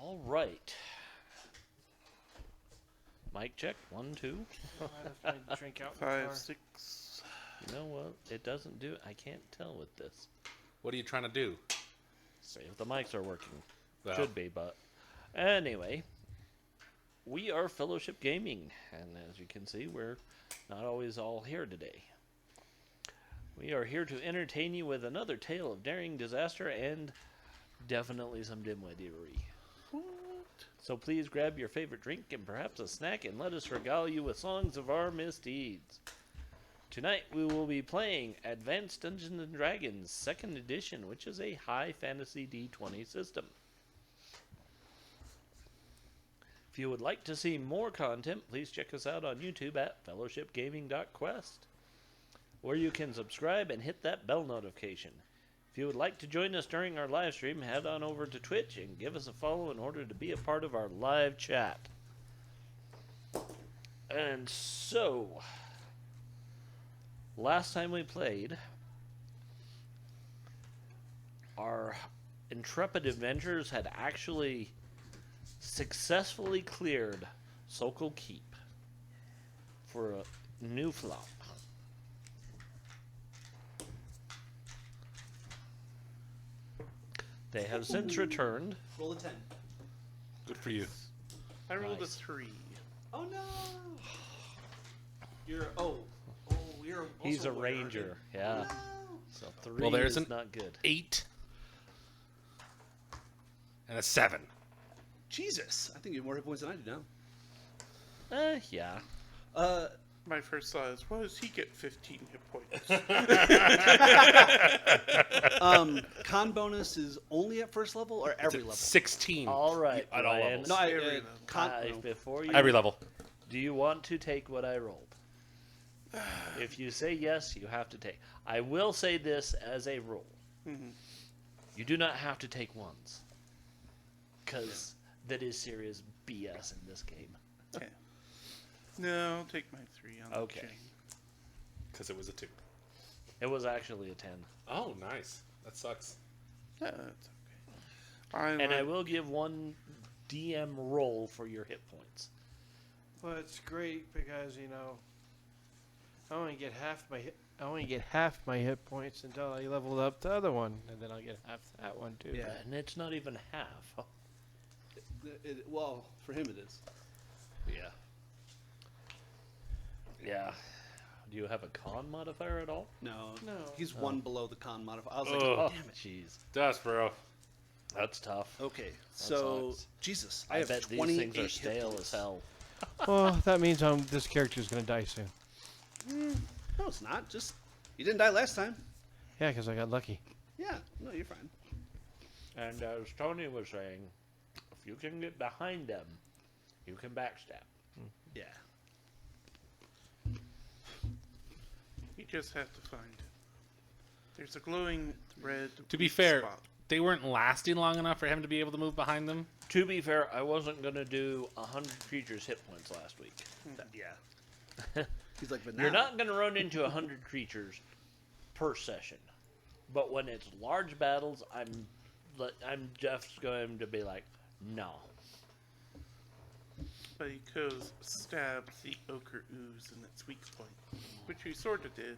All right. Mic check. 1, 2. I have my drink out in the 5, car. 6. You know what? It doesn't do. I can't tell with this. What are you trying to do? See if the mics are working. Well. Should be, but anyway, we are Fellowship Gaming, and as you can see, we're not always all here today. We are here to entertain you with another tale of daring, disaster, and definitely some dimwittery. So please grab your favorite drink and perhaps a snack and let us regale you with songs of our misdeeds. Tonight we will be playing Advanced Dungeons & Dragons 2nd Edition, which is a high fantasy D20 system. If you would like to see more content, please check us out on YouTube at fellowshipgaming.quest, where you can subscribe and hit that bell notification. If you would like to join us during our live stream, head on over to Twitch and give us a follow in order to be a part of our live chat. And so, last time we played, our intrepid adventurers had actually successfully cleared Sokol Keep for a new flop. They have since returned. Roll a 10. Good for you. I rolled a Nice. 3. Oh no! You're you're also He's a warrior, ranger, aren't you? yeah. Oh, no. So 3 Well, there's is an not good. 8 and a 7. Jesus, I think you have more hit points than I do now. Yeah. My first thought is, why does he get 15 hit points? Con bonus is only at first level or every level? 16. All right, At all Ryan. levels. No, Every level. no. Before you, Every level. do you want to take what I rolled? If you say yes, you have to take. I will say this as a rule. Mhm. You do not have to take ones. Because that is serious BS in this game. Okay. No, I'll take my 3 on Okay. the chain. Because it was a 2. It was actually a 10. Oh, nice. That sucks. Yeah, that's okay. And I will give one DM roll for your hit points. Well, it's great because I only get half my hit points until I leveled up the other one, and then I'll get half that one too. Yeah. And it's not even half. Well, for him it is. Yeah. Yeah. Do you have a con modifier at all? No, No. he's one below the con modifier. I was like, Ugh. Oh, damn it. jeez. That's bro. That's tough. Okay, so sucks. Jesus, I have bet these 28 things are hit stale points. as hell. Well, that means this character's gonna die soon. No, it's not. Just you didn't die last time. Yeah, because I got lucky. Yeah, no, you're fine. And as Tony was saying, if you can get behind them, you can backstab. Yeah. You just have to find it. There's a glowing red To be fair, spot. they weren't lasting long enough for him to be able to move behind them. To be fair, I wasn't going to do 100 creatures hit points last week. Yeah. He's like, but You're now- not going to run into 100 creatures per session. But when it's large battles, I'm just going to be like, no. But he goes stabs the ochre ooze in its weak point, which we sort of did,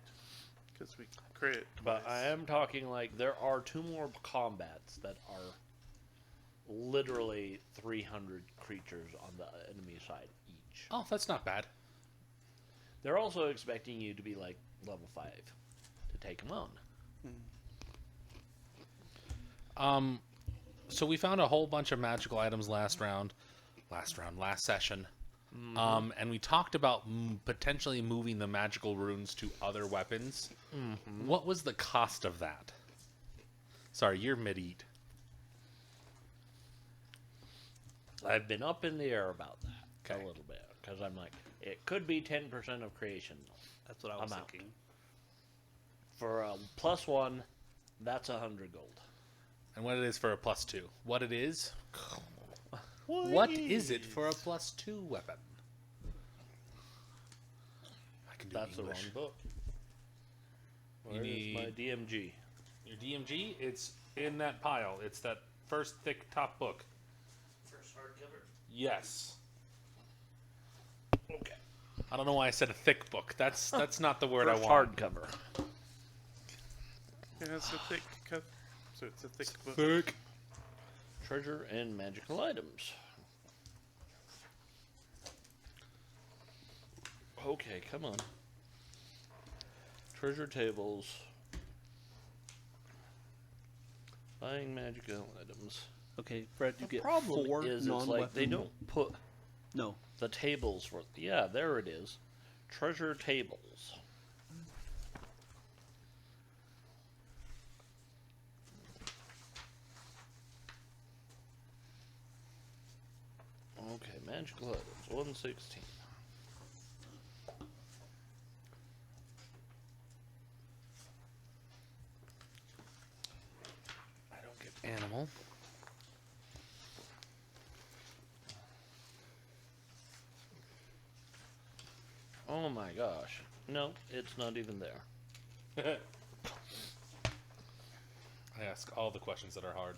because we crit. But twice. I am talking like there are 2 more combats that are literally 300 creatures on the enemy side each. Oh, that's not bad. They're also expecting you to be like level 5 to take them on. So we found a whole bunch of magical items last session. And we talked about potentially moving the magical runes to other weapons. What was the cost of that? Sorry, you're mid-eat. I've been up in the air about that Okay. a little bit because I'm like, it could be 10% of creation. That's what I was I'm out. thinking. For a +1, that's 100 gold. And what it is for a +2. What it is? What is it for a +2 weapon? I can do That's the English. wrong book. You Where is my need- DMG? Your DMG, it's in that pile. It's that first thick top book. Yes. Okay. I don't know why I said a thick book. That's not the word I First want. hardcover. Yeah, it's a thick cover, so it's a thick book. Thick. Treasure and magical items. Okay, come on. Treasure tables. Buying magical items. Okay, Fred, you The get problem 4 is non-weapon. it's like they don't put No. the tables for. Yeah, there it is. Treasure tables. Okay, magical items. 116. I don't get animal. Oh my gosh. No, it's not even there. I ask all the questions that are hard.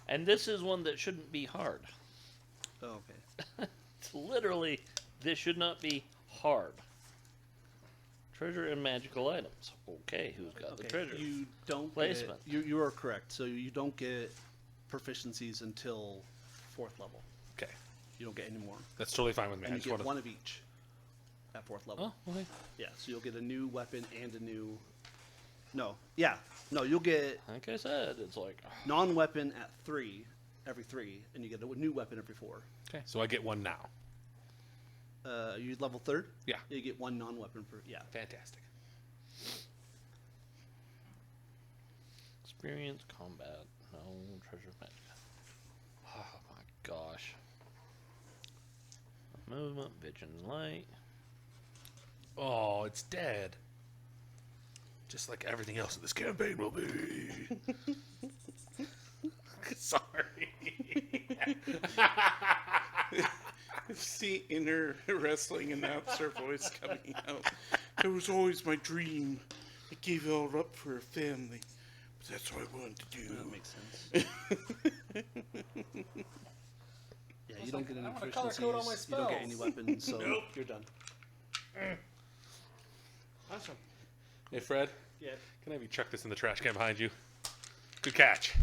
And this is one that shouldn't be hard. Oh, okay. It's literally, this should not be hard. Treasure and magical items. Okay, who's got the treasure? You don't Placement. You are correct. So you don't get proficiencies until 4th level. Okay. You don't get any more. That's totally fine with me. And I you just get wanna- one of each at 4th level. Oh, okay. Yeah, so you'll get a new weapon and a new... No. Yeah. No, you'll get Like I said, it's like, non-weapon at 3, every 3, and you get a new weapon every 4. Okay. So I get one now. You level 3rd? Yeah. You get one non-weapon per... Yeah. Fantastic. experience, combat, no, treasure magic. Oh my gosh. Movement, vision, light. Oh, it's dead. Just like everything else in this campaign will be. Sorry. It's the inner wrestling announcer voice coming out. It was always my dream. I gave it all up for a family. But that's what I wanted to do. That makes sense. Yeah, you don't get any I want a color code on my proficiencies. You don't get any spells. weapons, so you're done. Awesome. Hey, Fred, Yeah. can I have you chuck this in the trash can behind you? Good catch.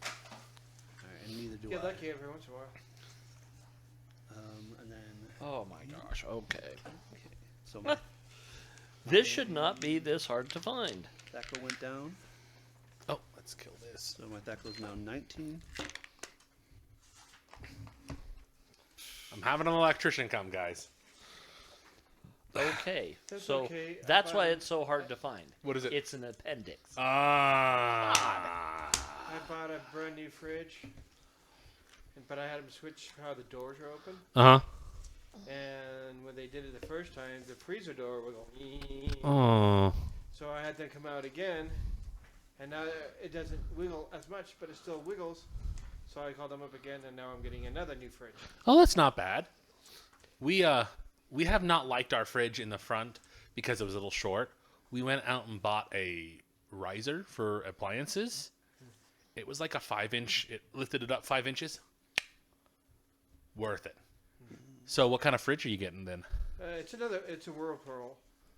Alright, and neither do Get I. lucky every once in a while. And then, Oh my gosh, okay. so my This should not be this hard to find. Thacker went down. Oh, let's kill this. So my Thacker is now 19. I'm having an electrician come, guys. Okay, That's so okay, that's why but- it's so hard to find. What is it? It's an appendix. Ah. I bought a brand new fridge, but I had them switch how the doors are open. Uh huh. And when they did it the first time, the freezer door was going. Oh. So I had them come out again, and now it doesn't wiggle as much, but it still wiggles. So I called them up again, and now I'm getting another new fridge. Oh, that's not bad. We have not liked our fridge in the front because it was a little short. We went out and bought a riser for appliances. It was like a 5-inch. It lifted it up 5 inches. Worth it. So, what kind of fridge are you getting then? It's a Whirlpool.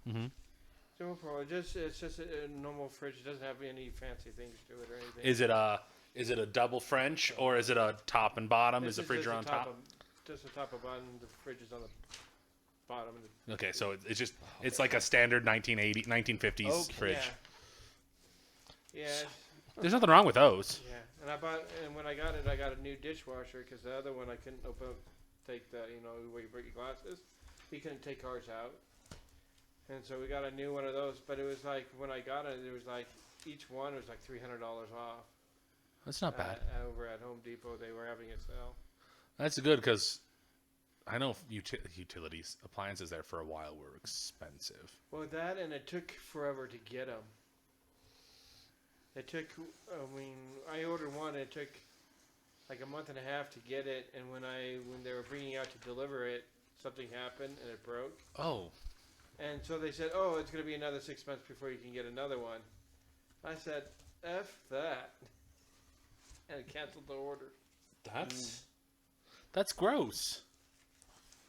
Mm-hmm. It's a Whirlpool. It's just a normal fridge. It doesn't have any fancy things to it or anything. Is it a double French or is it a top and bottom? Is the It's fridge just on top? Just the top and bottom. The fridge is on the bottom. Okay, so it's like a standard 1950s fridge. Yeah. There's nothing wrong with those. Yeah. And when I got it, I got a new dishwasher because the other one I couldn't take the where you break your glasses. He couldn't take ours out. And so we got a new one of those, but it was like when I got it, it was like each one was like $300 off. That's not bad. Over at Home Depot, they were having it sell. That's good because I know utilities, appliances there for a while were expensive. Well, that and it took forever to get them. It took, I ordered one. It took like a month and a half to get it, and when they were bringing out to deliver it, something happened and it broke. Oh. And so they said, "Oh, it's going to be another 6 months before you can get another one." I said, "F that." and canceled the order. That's gross.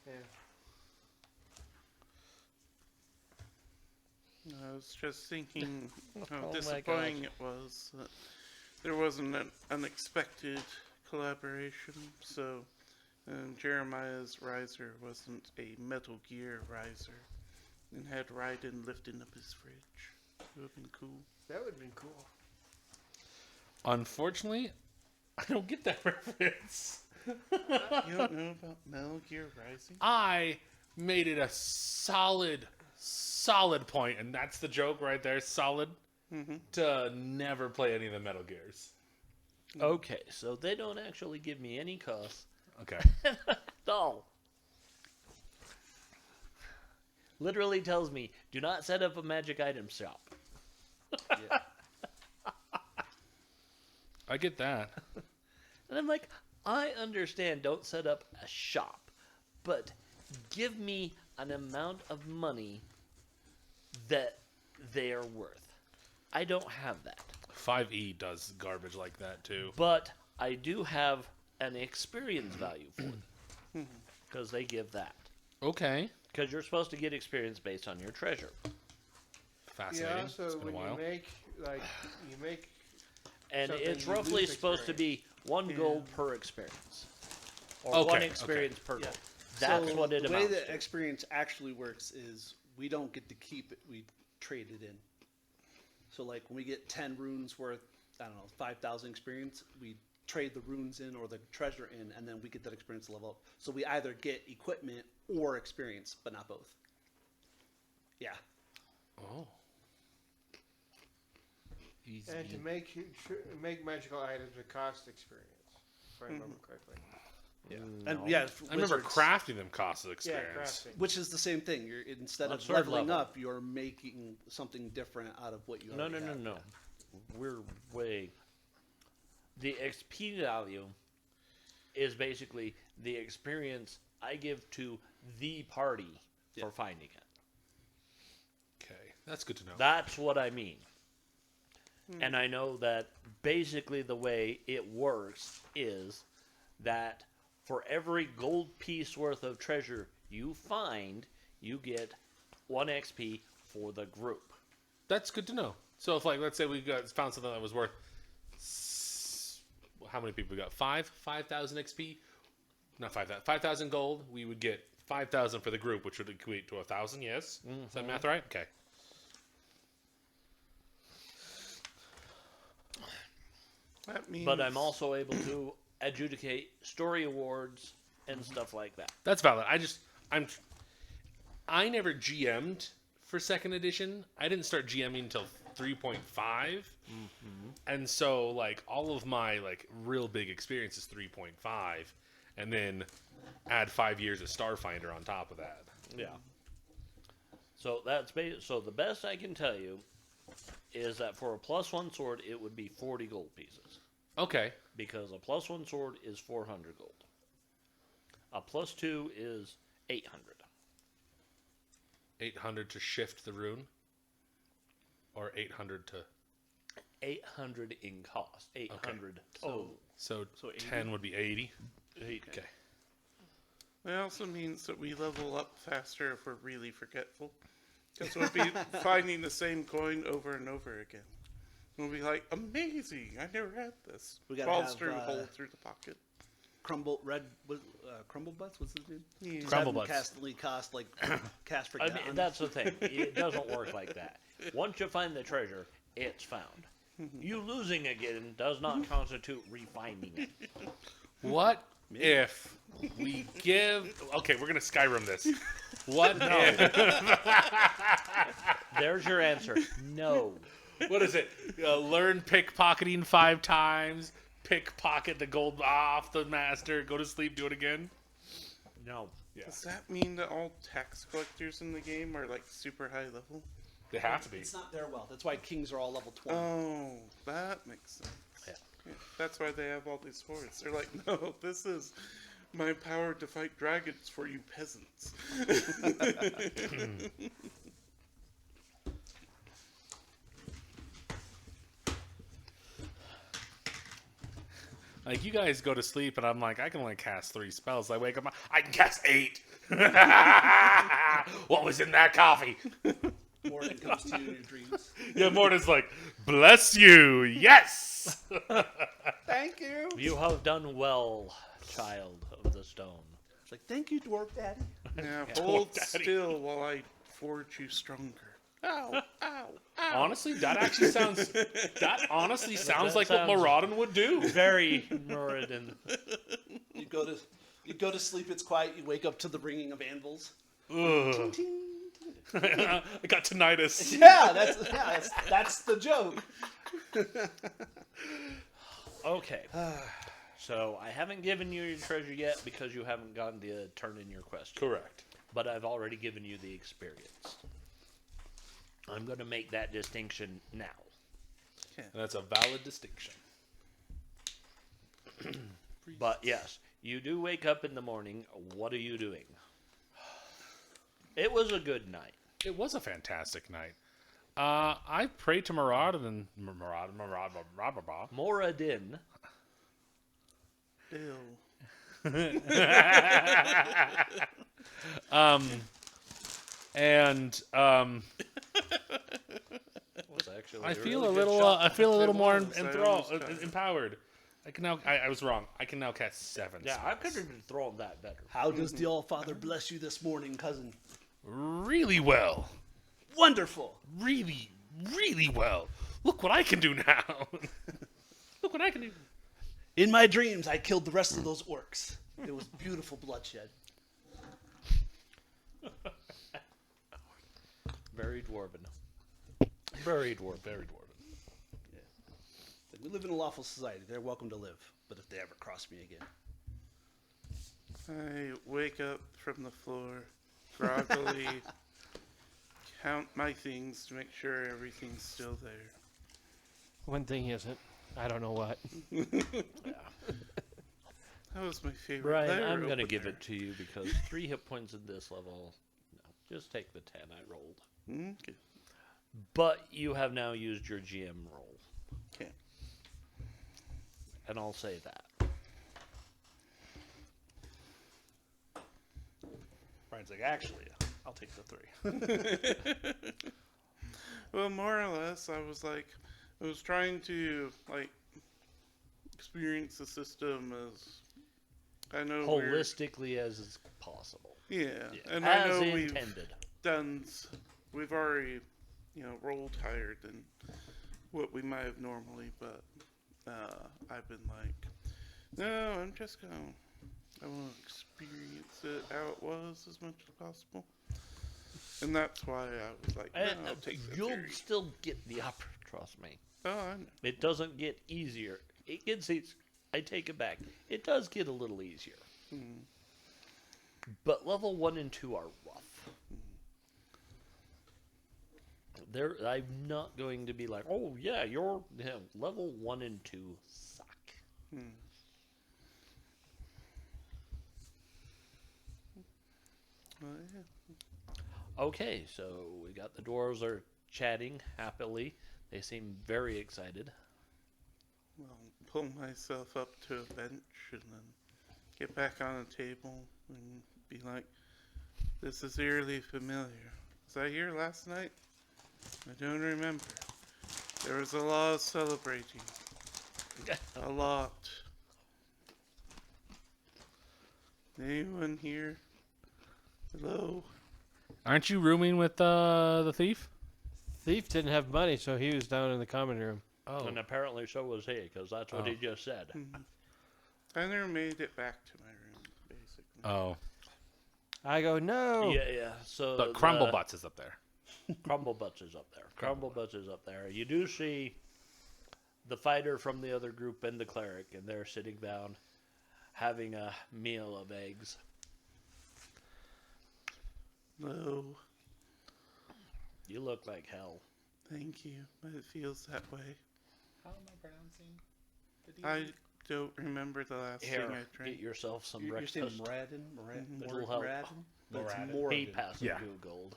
Yeah. I was just thinking how Oh my disappointing it was that there wasn't an unexpected collaboration. So Jeremiah's riser wasn't a Metal Gear riser and had Raiden lifting up his fridge. It would have been cool. That would have been cool. Unfortunately, I don't get that reference. You don't know about Metal Gear Rising? I made it a solid point, and that's the joke right there, solid, to never play any of the Metal Gears. Okay, so they don't actually give me any cuss. Okay. No. Literally tells me, do not set up a magic item shop. I get that. And I'm like, I understand, don't set up a shop, but give me an amount of money that they are worth. I don't have that. 5E does garbage like that, too. But I do have an experience value for it. Because they give that. Okay. Because you're supposed to get experience based on your treasure. Fascinating. Yeah, so It's been a when while. you make And something, it's you roughly lose supposed to be 1 gold per experience. Or Okay, 1 experience per Yeah. gold. That's So what it the way amounts that to. experience actually works is we don't get to keep it. We trade it in. So like when we get 10 runes worth, I don't know, 5,000 experience, we trade the runes in or the treasure in, and then we get that experience level up. So we either get equipment or experience, but not both. Yeah. Oh. Easy. and to make magical items, it costs experience, if I remember correctly. Yeah. No. And yeah, I remember wizards, crafting them costs Yeah, experience. crafting. which is the same thing. You're instead On of third leveling level. up, you're making something different out of what you No, already have. no. We're way. The XP value is basically the experience I give to the party for finding it. Okay. That's good to know. That's what I mean. And I know that basically the way it works is that for every gold piece worth of treasure you find, you get 1 XP for the group. That's good to know. So if, like, let's say we found something that was worth how many people we got? 5,000 XP. Not 5,000. 5,000 gold. We would get 5,000 for the group, which would equate to 1,000. Yes. Is that math right? Okay. That means. But I'm also able to adjudicate story awards and stuff like that. That's valid. I never GM'd for second edition. I didn't start GMing until 3.5. And so like all of my like real big experience is 3.5 and then add 5 years of Starfinder on top of that. Yeah. So that's so the best I can tell you is that for a +1 sword it would be 40 gold pieces Okay. because a +1 sword is 400 gold. A +2 is 800. 800 to shift the rune or 800 to 800 in cost. 800 total. so, So 80? 10 would be 80. Okay. It also means that we level up faster if we're really forgetful. Because we'll be finding the same coin over and over again. We'll be like, amazing! I never had this. We gotta Falls have, through the hole through the pocket. Crumble Butts, what's his name? Yeah. Just Crumble have him Butts. cost like cast I forget. mean, that's the thing. It doesn't work like that. Once you find the treasure, it's found. You losing again does not constitute refinding it. What if we give... Okay, we're going to Skyrim this. What if... There's your answer. No. What is it? Learn pickpocketing 5 times, pickpocket the gold off the master, go to sleep, do it again? No. Yeah. Does that mean that all tax collectors in the game are like super high level? They have to be. It's not their wealth. That's why kings are all level 20. Oh, that makes sense. Yeah. Yeah, that's why they have all these swords. They're like, no, this is my power to fight dragons for you peasants. Like, you guys go to sleep, and I'm like, I can only cast 3 spells. I wake up, I can cast 8. What was in that coffee? Morton comes to you in your dreams. Yeah, Morton's like, bless you, yes! Thank you. You have done well, child of the stone. It's like, thank you, Dwarf Daddy. Now Oh, hold Daddy. still while I forge you stronger. Ow, ow, ow. Honestly, that actually sounds... That honestly sounds That like what sounds- Moradin would do. Very Moradin. You go to sleep. It's quiet. You wake up to the ringing of anvils. Ugh. Ting. I got tinnitus. Yeah, that's the joke. Okay. So I haven't given you your treasure yet because you haven't gotten to turn in your quest. Correct. But I've already given you the experience. I'm going to make that distinction now. And that's a valid distinction. But yes, you do wake up in the morning. What are you doing? It was a good night. It was a fantastic night. I prayed to Moradin and Moradin. Ew. and Was actually I feel really a good little. shot. I feel a little It more was. I enthralled, almost got it. empowered. I can now. I was wrong. I can now cast 7. Yeah, I spells. could have been throwing that better. How does the All-Father bless you this morning, cousin? Really well. Wonderful. Really, really well. Look what I can do now. Look what I can do. In my dreams, I killed the rest of those orcs. It was beautiful bloodshed. Very dwarven. Very dwarven. Very dwarven. We live in a lawful society. They're welcome to live. But if they ever cross me again. I wake up from the floor, groggily, count my things to make sure everything's still there. One thing isn't. I don't know what. That was my favorite. Brian, letter I'm going to give opener. it to you because 3 hit points at this level. No, just take the 10 I rolled. Okay. But you have now used your GM roll. Okay. And I'll say that. Brian's like, actually, I'll take the 3. Well, more or less, I was trying to experience the system as I know Holistically as is possible. Yeah, Yeah. and I As know intended. we've already rolled higher than what we might have normally, but I've been like, no, I'm just I want to experience it how it was as much as possible. And that's why I was like, no, And I'll take the you'll 3. still get the upper, trust me. Oh, I know. It doesn't get easier. It gets easier. I take it back. It does get a little easier. Hmm. But level 1 and 2 are rough. I'm not going to be like, oh yeah, level 1 and 2 suck. Hmm. Well, yeah. Okay, so we got the dwarves are chatting happily. They seem very excited. Well, pull myself up to a bench and then get back on a table and be like, this is eerily familiar. Was I here last night? I don't remember. There was a lot of celebrating. A lot. Anyone here? Hello? Aren't you rooming with the thief? Thief didn't have money, so he was down in the common room. Oh. And apparently so was he, because that's what he just said. I never made it back to my room, basically. Oh. I go, no. Yeah. So But Crumble Butts is up there. Crumble Butts is up there. Crumble Butts is up there. You do see the fighter from the other group and the cleric, and they're sitting down having a meal of eggs. Hello. You look like hell. Thank you, but it feels that way. How am I pronouncing I don't remember the last Here, thing I drank. get yourself some You're saying breakfast. Moradin? It'll help. Moradin? That's Moradin. He Moradin. passed Yeah. gold.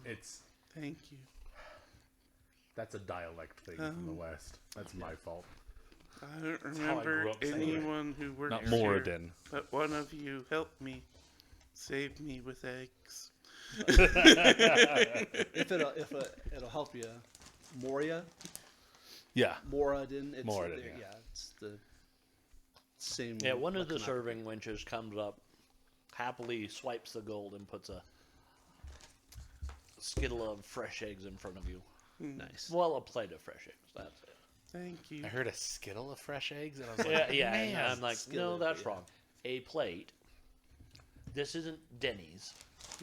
It's Thank you. That's a dialect thing from the West. That's my fault. I don't how I remember grew up saying it. anyone who worked Not here, Moradin. but one of you helped me, saved me with eggs. If it'll help you, Moria, Yeah. Moradin. It's Moradin, there- yeah. it's the same. Yeah, one of the iconography. serving wenches comes up, happily swipes the gold, and puts a skittle of fresh eggs in front of you. Nice. Well, a plate of fresh eggs. That's it. Thank you. I heard a skittle of fresh eggs, and I was like, Yeah, and man. I'm like, no, skillet, that's yeah. wrong. A plate. This isn't Denny's.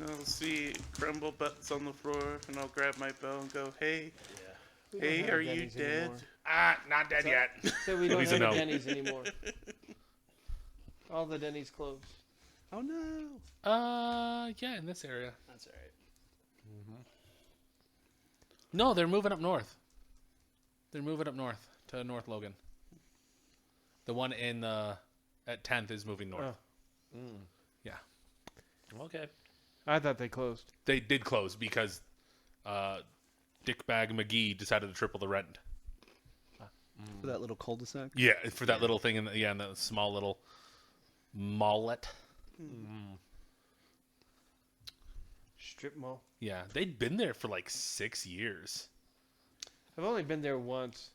I'll see crumble butts on the floor, and I'll grab my bow and go, "Hey, We don't hey, have are you Denny's dead?" anymore. Not dead yet. So we don't He's have a no. Denny's anymore. All the Denny's closed. Oh no. Yeah, in this area. That's all right. No, they're moving up north. They're moving up north to North Logan. The one in at 10th is moving north. Oh. Yeah. Okay. I thought they closed. They did close because Dickbag McGee decided to triple the rent. For that little cul-de-sac. Yeah, for that little thing in the small little mallet. Strip mall. Yeah, they'd been there for like 6 years. I've only been there once.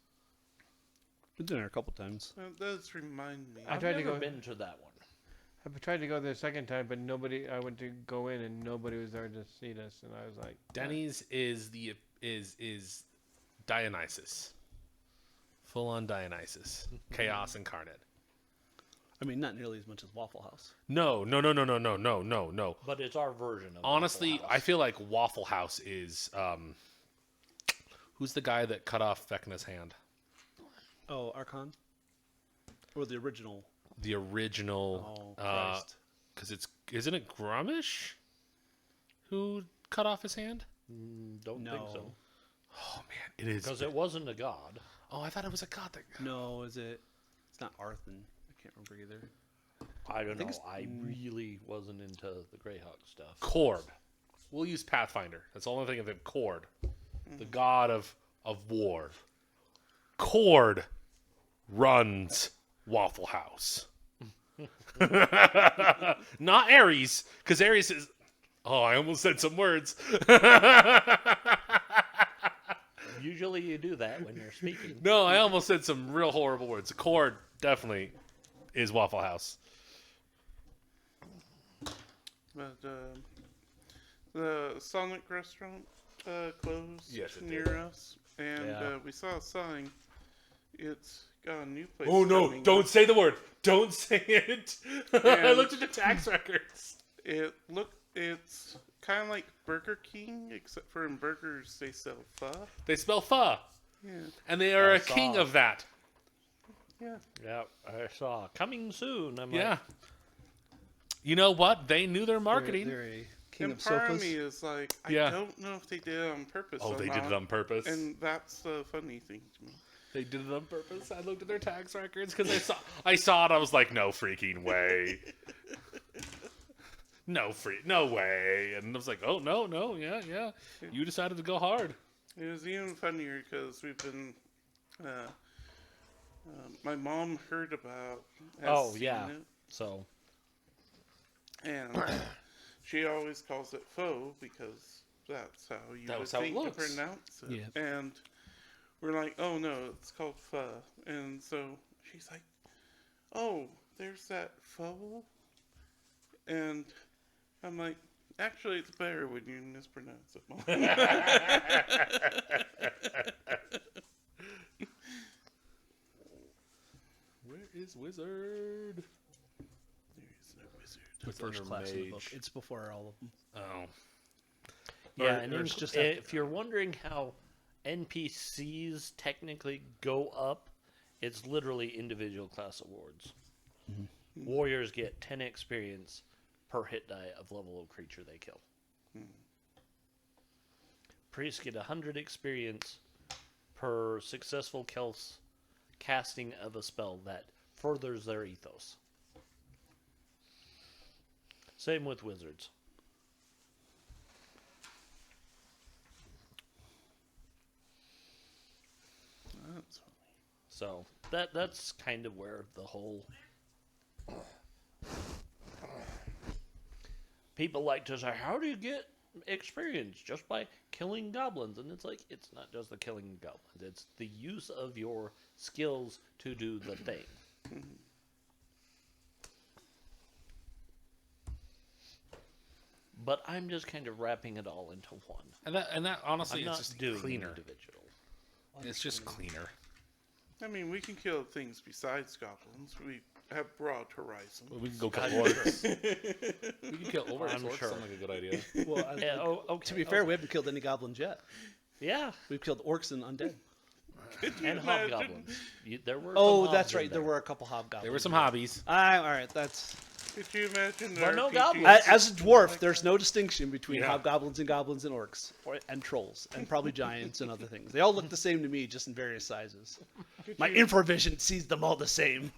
Been there a couple times. That does remind me. I I've tried to never go- been to that one. I tried to go there a second time, but nobody. I went to go in and nobody was there to see us, and I was like, Denny's is Dionysus. Full on Dionysus. Chaos incarnate. I mean, not nearly as much as Waffle House. No. But it's our version of Honestly, Waffle I House. feel like Waffle House is who's the guy that cut off Vecna's hand? Oh, Archon? Or the original? The original Oh, Christ. because isn't it Grumish who cut off his hand? Don't think so. No. Oh man, it is. Because it wasn't a god. Oh, I thought it was a god that. No, is it? It's not Arthur. I can't remember either. I don't think know. it's- I really wasn't into the Greyhawk stuff. Cord. We'll use Pathfinder. That's the only thing of him. Cord, the god of war. Cord runs Waffle House. Not Ares, because Ares is. Oh, I almost said some words. Usually you do that when you're speaking. No, I almost said some real horrible words. Cord definitely is Waffle House. But the Sonic restaurant closed Yes, it near did. us, and Yeah. we saw a sign. It's got a new place. Oh no! coming Don't up. say the word. Don't say it. I And- looked at the tax records. It's kind of like Burger King, except for in burgers they sell pho. They spell pho, Yeah, and they are I a king saw. of that. yeah. Yeah, I saw. Coming soon. I'm Yeah. like, You know what? They knew their marketing. They're a king And of part sofas. of me is like, I Yeah. don't know if they did it on purpose. Oh, or they did it not, on purpose. and that's the funny thing to me. They did it on purpose. I looked at their tax records because I saw it. I was like, no freaking way. No way. And I was like, oh no, yeah. You decided to go hard. It was even funnier because we've been. My mom heard about. has Oh, seen yeah. it, so and she always calls it pho because that's how you That would was how it think to looks. pronounce it. Yeah. And we're like, oh no, it's called pho. And so she's like, oh, there's that pho. And I'm like, actually, it's better when you mispronounce it, Mom. Where is Wizard? There's no wizard. The first class in the book. mage. It's before all of them. Oh. yeah, Or- and or in- it's just if you're wondering how NPCs technically go up, it's literally individual class awards. Warriors get 10 experience per hit die of level of creature they kill. Priests get 100 experience per successful casting of a spell that furthers their ethos. Same with wizards. That's funny. So that's kind of where the whole people like to say, how do you get experience? Just by killing goblins. And it's like, it's not just the killing goblins, it's the use of your skills to do the thing. But I'm just kind of wrapping it all into one. And that honestly I'm is not just doing cleaner. individual. It's just cleaner. I mean, we can kill things besides goblins. We have broad horizon. We can go kill orcs. We can kill orcs. I'm Orcs sure. sound like a good idea. Well, Okay, to be fair, we haven't killed any goblins yet. yeah, We've killed orcs and undead. and hobgoblins. There were. Oh, some that's hobs right. in There were a couple hobgoblins. There were some hobbies. All right, that's Could you imagine an But no RPG goblins. as a dwarf. There's no distinction between Yeah. hobgoblins and goblins and orcs, and trolls, and probably giants and other things. They all look the same to me, just in various sizes. My infravision sees them all the same.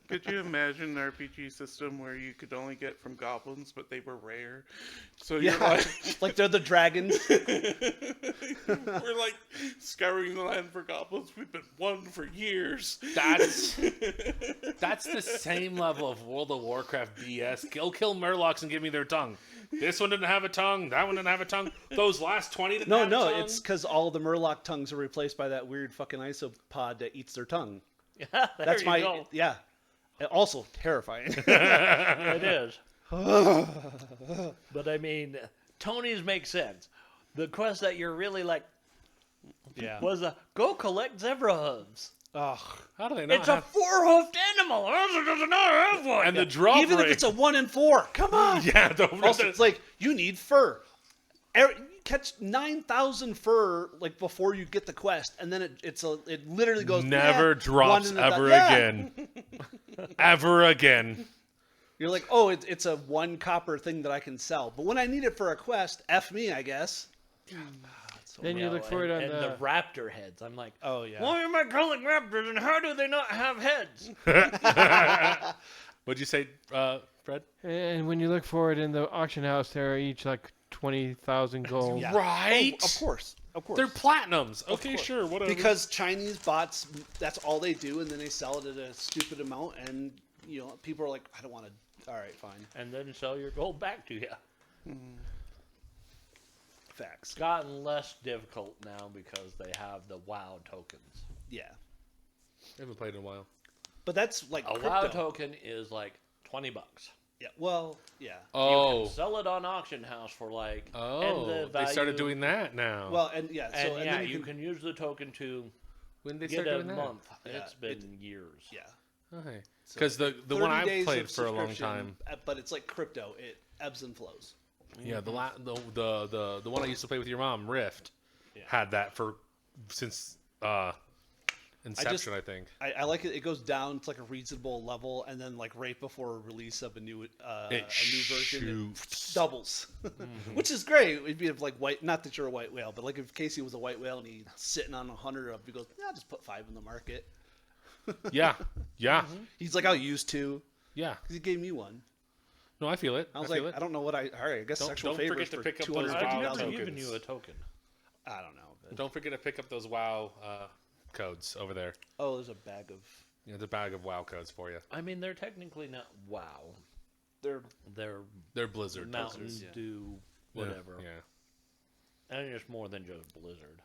Could you imagine an RPG system where you could only get from goblins, but they were rare? So you're Yeah, like they're the dragons. we're like scouring the land for goblins. We've been one for years. That's the same level of World of Warcraft BS. Go kill Murlocs and give me their tongue. This one didn't have a tongue. That one didn't have a tongue. Those last 20 didn't have a tongue. It's because all the Murloc tongues are replaced by that weird fucking isopod that eats their tongue. There That's you my go. yeah. Also terrifying. It is. But I mean, Tony's makes sense. The quest that you're really like Yeah. was go collect zebra hooves. Ugh. How do they not It's a have... four-hoofed animal. How does it not have one? And the drop Even if rate... it's a 1 in 4, come on. Yeah, Also, it's like you need fur. You catch 9,000 fur like before you get the quest, and then it literally goes never drops one in a ever yeah. again. Ever again. You're like, oh, it's a 1 copper thing that I can sell, but when I need it for a quest, F me, I guess. Then you look for it on and the. the raptor heads. I'm like, Oh yeah. why am I calling raptors, and how do they not have heads? What'd you say, Fred? And when you look for it in the auction house, they're each like 20,000 gold. Yeah. Right? Oh, of course. They're platinums. Okay, course. sure, whatever. Because Chinese bots, that's all they do, and then they sell it at a stupid amount, and people are like, I don't want to. All right, fine. And then sell your gold back to you. Facts. It's gotten less difficult now because they have the WoW tokens. Yeah, I haven't played in a while. but that's like A crypto. WoW token is like $20. Yeah. Well, yeah. You Oh. can sell it on auction house for like. Oh, and the they started value- doing that now. Well, and yeah. And So and yeah, then you can use the token to when did they get start a doing that? month. Yeah, It's been years. Yeah. Okay. So Because the 30 one I days played of for a long subscription, time. but it's like crypto. It ebbs and flows. Yeah, the one I used to play with your mom, Rift, Yeah. had that for since Inception, I think. I like it. It goes down to like a reasonable level, and then like right before release of a new version, shoots. it doubles, which is great. It'd be like white. Not that you're a white whale, but like if Casey was a white whale and he's sitting on 100 of, he goes, "Yeah, just put 5 in the market." Yeah, yeah, He's like, "I'll use 2," yeah. because he gave me one. No, I feel it. I was feel like, it. I don't know what I. All right, I guess Don't- sexual don't favors forget to for pick up those I've WoW never 250,000. given tokens. you a token. I don't know. But, Don't forget to pick up those WoW codes over there. oh, there's a bag of. You know, the bag of WoW codes for you. I mean, they're technically not WoW. They're They're They're Blizzard Mountain tokens. yeah. Dew, Yeah, whatever. Yeah. And it's more than just Blizzard.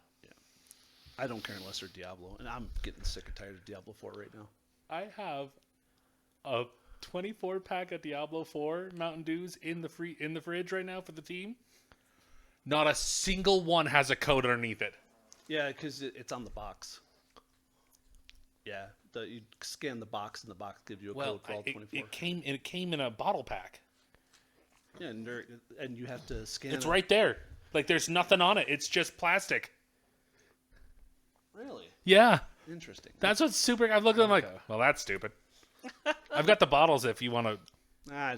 I don't care unless they're Diablo, and I'm getting sick and tired of Diablo 4 right now. I have a 24 pack of Diablo 4 Mountain Dews in the fridge right now for the team. Not a single one has a code underneath it. Yeah, because it's on the box. Yeah, you scan the box, and the box gives you a code for all 24. It came in a bottle pack. Yeah, and you have to scan. It's it. right there. Like there's nothing on it. It's just plastic. Really Yeah. interesting. That's what's super. I've looked at them like, well, that's stupid. I've got the bottles if you want to.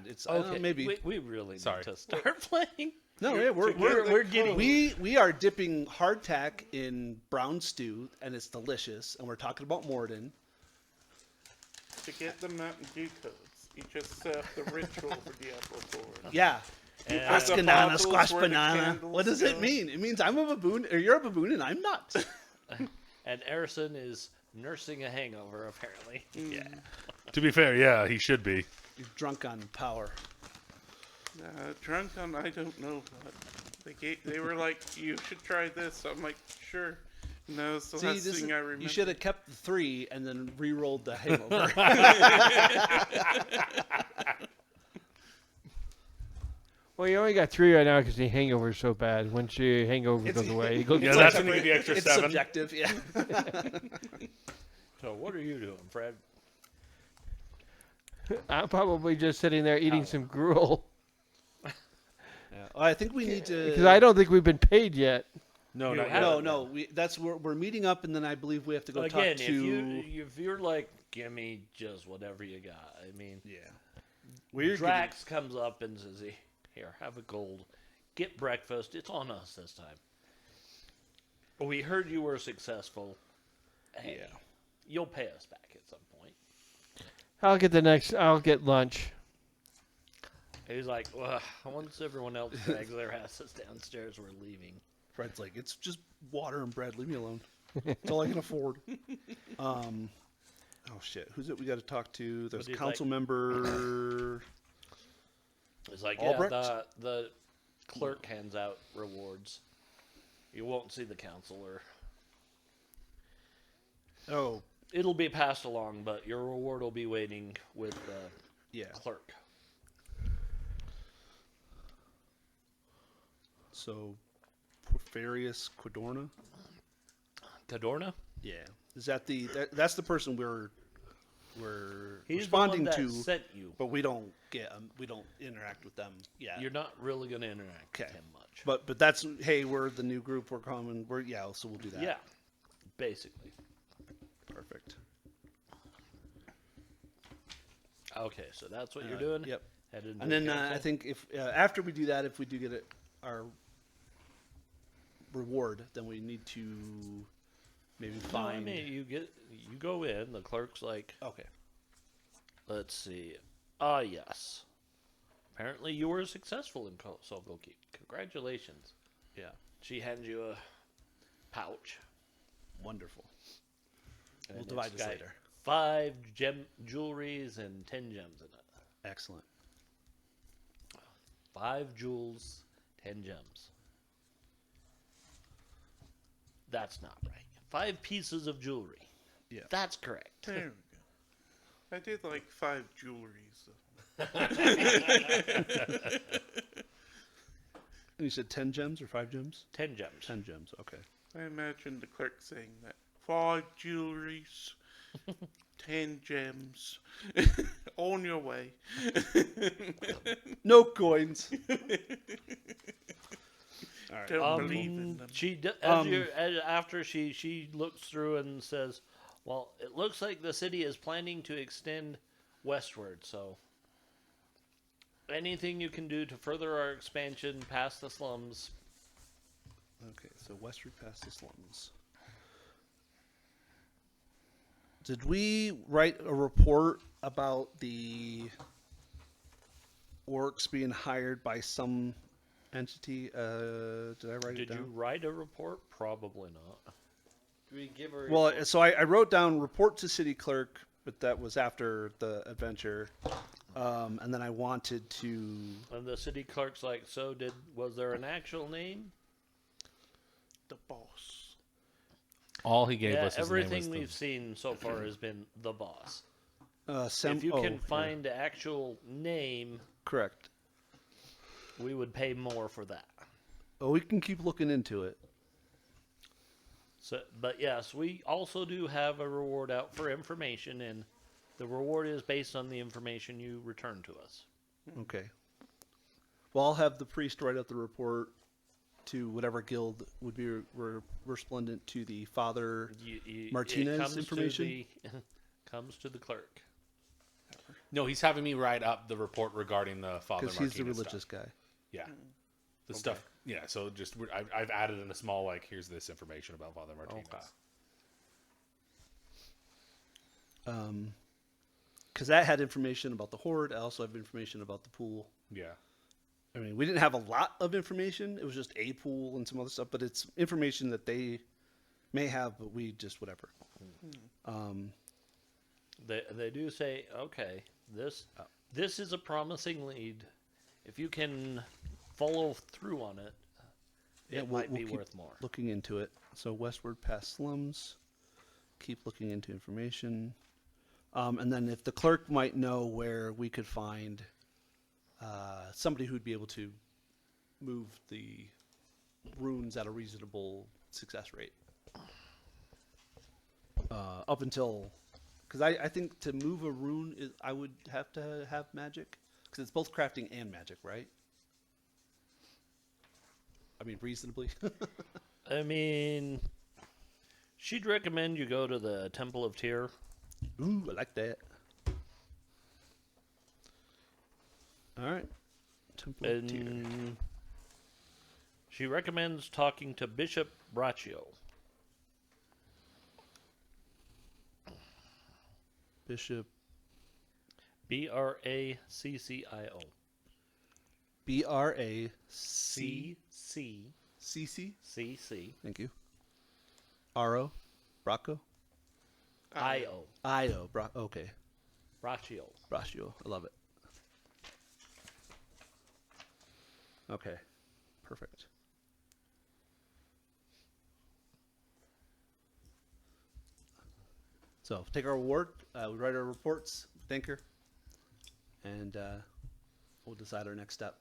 It's I don't know, maybe. We really Sorry. need to start playing. No, yeah, We're getting. we are dipping hardtack in brown stew, and it's delicious. And we're talking about Morden. To get the Mountain Dew codes, you just set up the ritual for Diablo 4. Yeah. And- Ask the banana, bottles squash where the banana. candles What does it go. mean? It means I'm a baboon, or you're a baboon, and I'm not. And Erison is nursing a hangover, apparently. Yeah. To be fair, yeah, he should be. You're drunk on power. Drunk on I don't know what. They were like, you should try this. I'm like, sure. No, it's the See, last this thing is, I remember. you should have kept the 3 and then re-rolled the hangover. Well, you only got 3 right now because the hangover is so bad. Once your hangover goes away, you go Yeah, get that's when you get the extra It's 7. subjective, yeah. So what are you doing, Fred? I'm probably just sitting there eating some gruel Yeah. I think we need to. because I don't think we've been paid yet. No, You not have- yet. No. We're meeting up, and then I believe we have to go Again, talk to. if you're like, give me just whatever you got. I mean, Yeah. We're Drax comes up and says, "Here, have a gold. Get breakfast. It's on us this time." We heard you were successful. Hey, Yeah. you'll pay us back at some point. I'll get lunch. He's like, well, once everyone else drags their asses downstairs, we're leaving. Fred's like, it's just water and bread. Leave me alone. It's all I can afford. Oh shit! Who's it? We got to talk to. There's But he's council like- member. It's like, Albrecht? the clerk hands out rewards. You won't see the counselor. Oh It'll be passed along, but your reward will be waiting with the yeah. clerk. So, Porphyrius Quadorna. Cadorna? Yeah. Is that that's the person we're He's responding the one to, that sent you. but we don't we don't interact with them. Yeah. You're not really going to interact with Okay. him much. But that's hey, we're the new group. We're coming. So we'll do that. Yeah, basically. Perfect. Okay, so that's what you're Uh, doing? Yep. Head into And the then I council? think if after we do that, if we do get our reward, then we need to maybe No, I find. mean, you go in, the clerk's like, Okay. let's see. Yes. Apparently you were successful in Soulgokeep. Congratulations. Yeah. She hands you a pouch. Wonderful. and We'll it's divide this got later. 5 jewelries and 10 gems in it. Excellent. 5 jewels, 10 gems. That's not right. 5 pieces of jewelry. Yeah. That's correct. There we go. I did like 5 jewelries. And you said 10 gems or 5 gems? 10 gems. 10 gems. Okay. I imagine the clerk saying that. 5 jewelries, 10 gems. On your way. No coins. All right. Don't believe in them. After she looks through and says, "Well, it looks like the city is planning to extend westward. So, anything you can do to further our expansion past the slums." Okay, so westward past the slums. Did we write a report about the orcs being hired by some entity? Did I write it Did you down? write a report? Probably not. Do we give her? Well, so I wrote down report to city clerk, but that was after the adventure. And then I wanted to. And the city clerk's like, "So was there an actual name?" The boss. All he gave Yeah, us his everything name was we've seen so far has been the boss. If If you can find the actual name, correct. we would pay more for that. Oh, we can keep looking into it. So, but yes, we also do have a reward out for information, and the reward is based on the information you return to us. Okay. Well, I'll have the priest write out the report to whatever guild would be resplendent to the father. Martinez it comes information? comes to the clerk. No, he's having me write up the report regarding the Father Because Martinez he's the religious stuff. guy. Yeah. The stuff. Yeah, so just I've added in a small, like, here's this information about Father Martinez. Okay. Because that had information about the horde. I also have information about the pool. Yeah. I mean, we didn't have a lot of information. It was just a pool and some other stuff, but it's information that they may have, but we just whatever. They do say, okay, this is a promising lead. If you can follow through on it, it might be keep worth more. looking into it. So westward past slums. Keep looking into information. And then if the clerk might know where we could find somebody who'd be able to move the runes at a reasonable success rate. Up until... Because I think to move a rune, I would have to have magic. Because it's both crafting and magic, right? I mean, reasonably. I mean, she'd recommend you go to the Temple of Tyr. Ooh, I like that. All right. Temple of Tyr. And she recommends talking to Bishop Braccio. Bishop. Braccio. BRACC. CC. Thank you. RO. Bracco. IO. IO. Okay. Braccio. Braccio. I love it. Okay. Perfect. So take our reward. We write our reports. Thank her. And we'll decide our next step.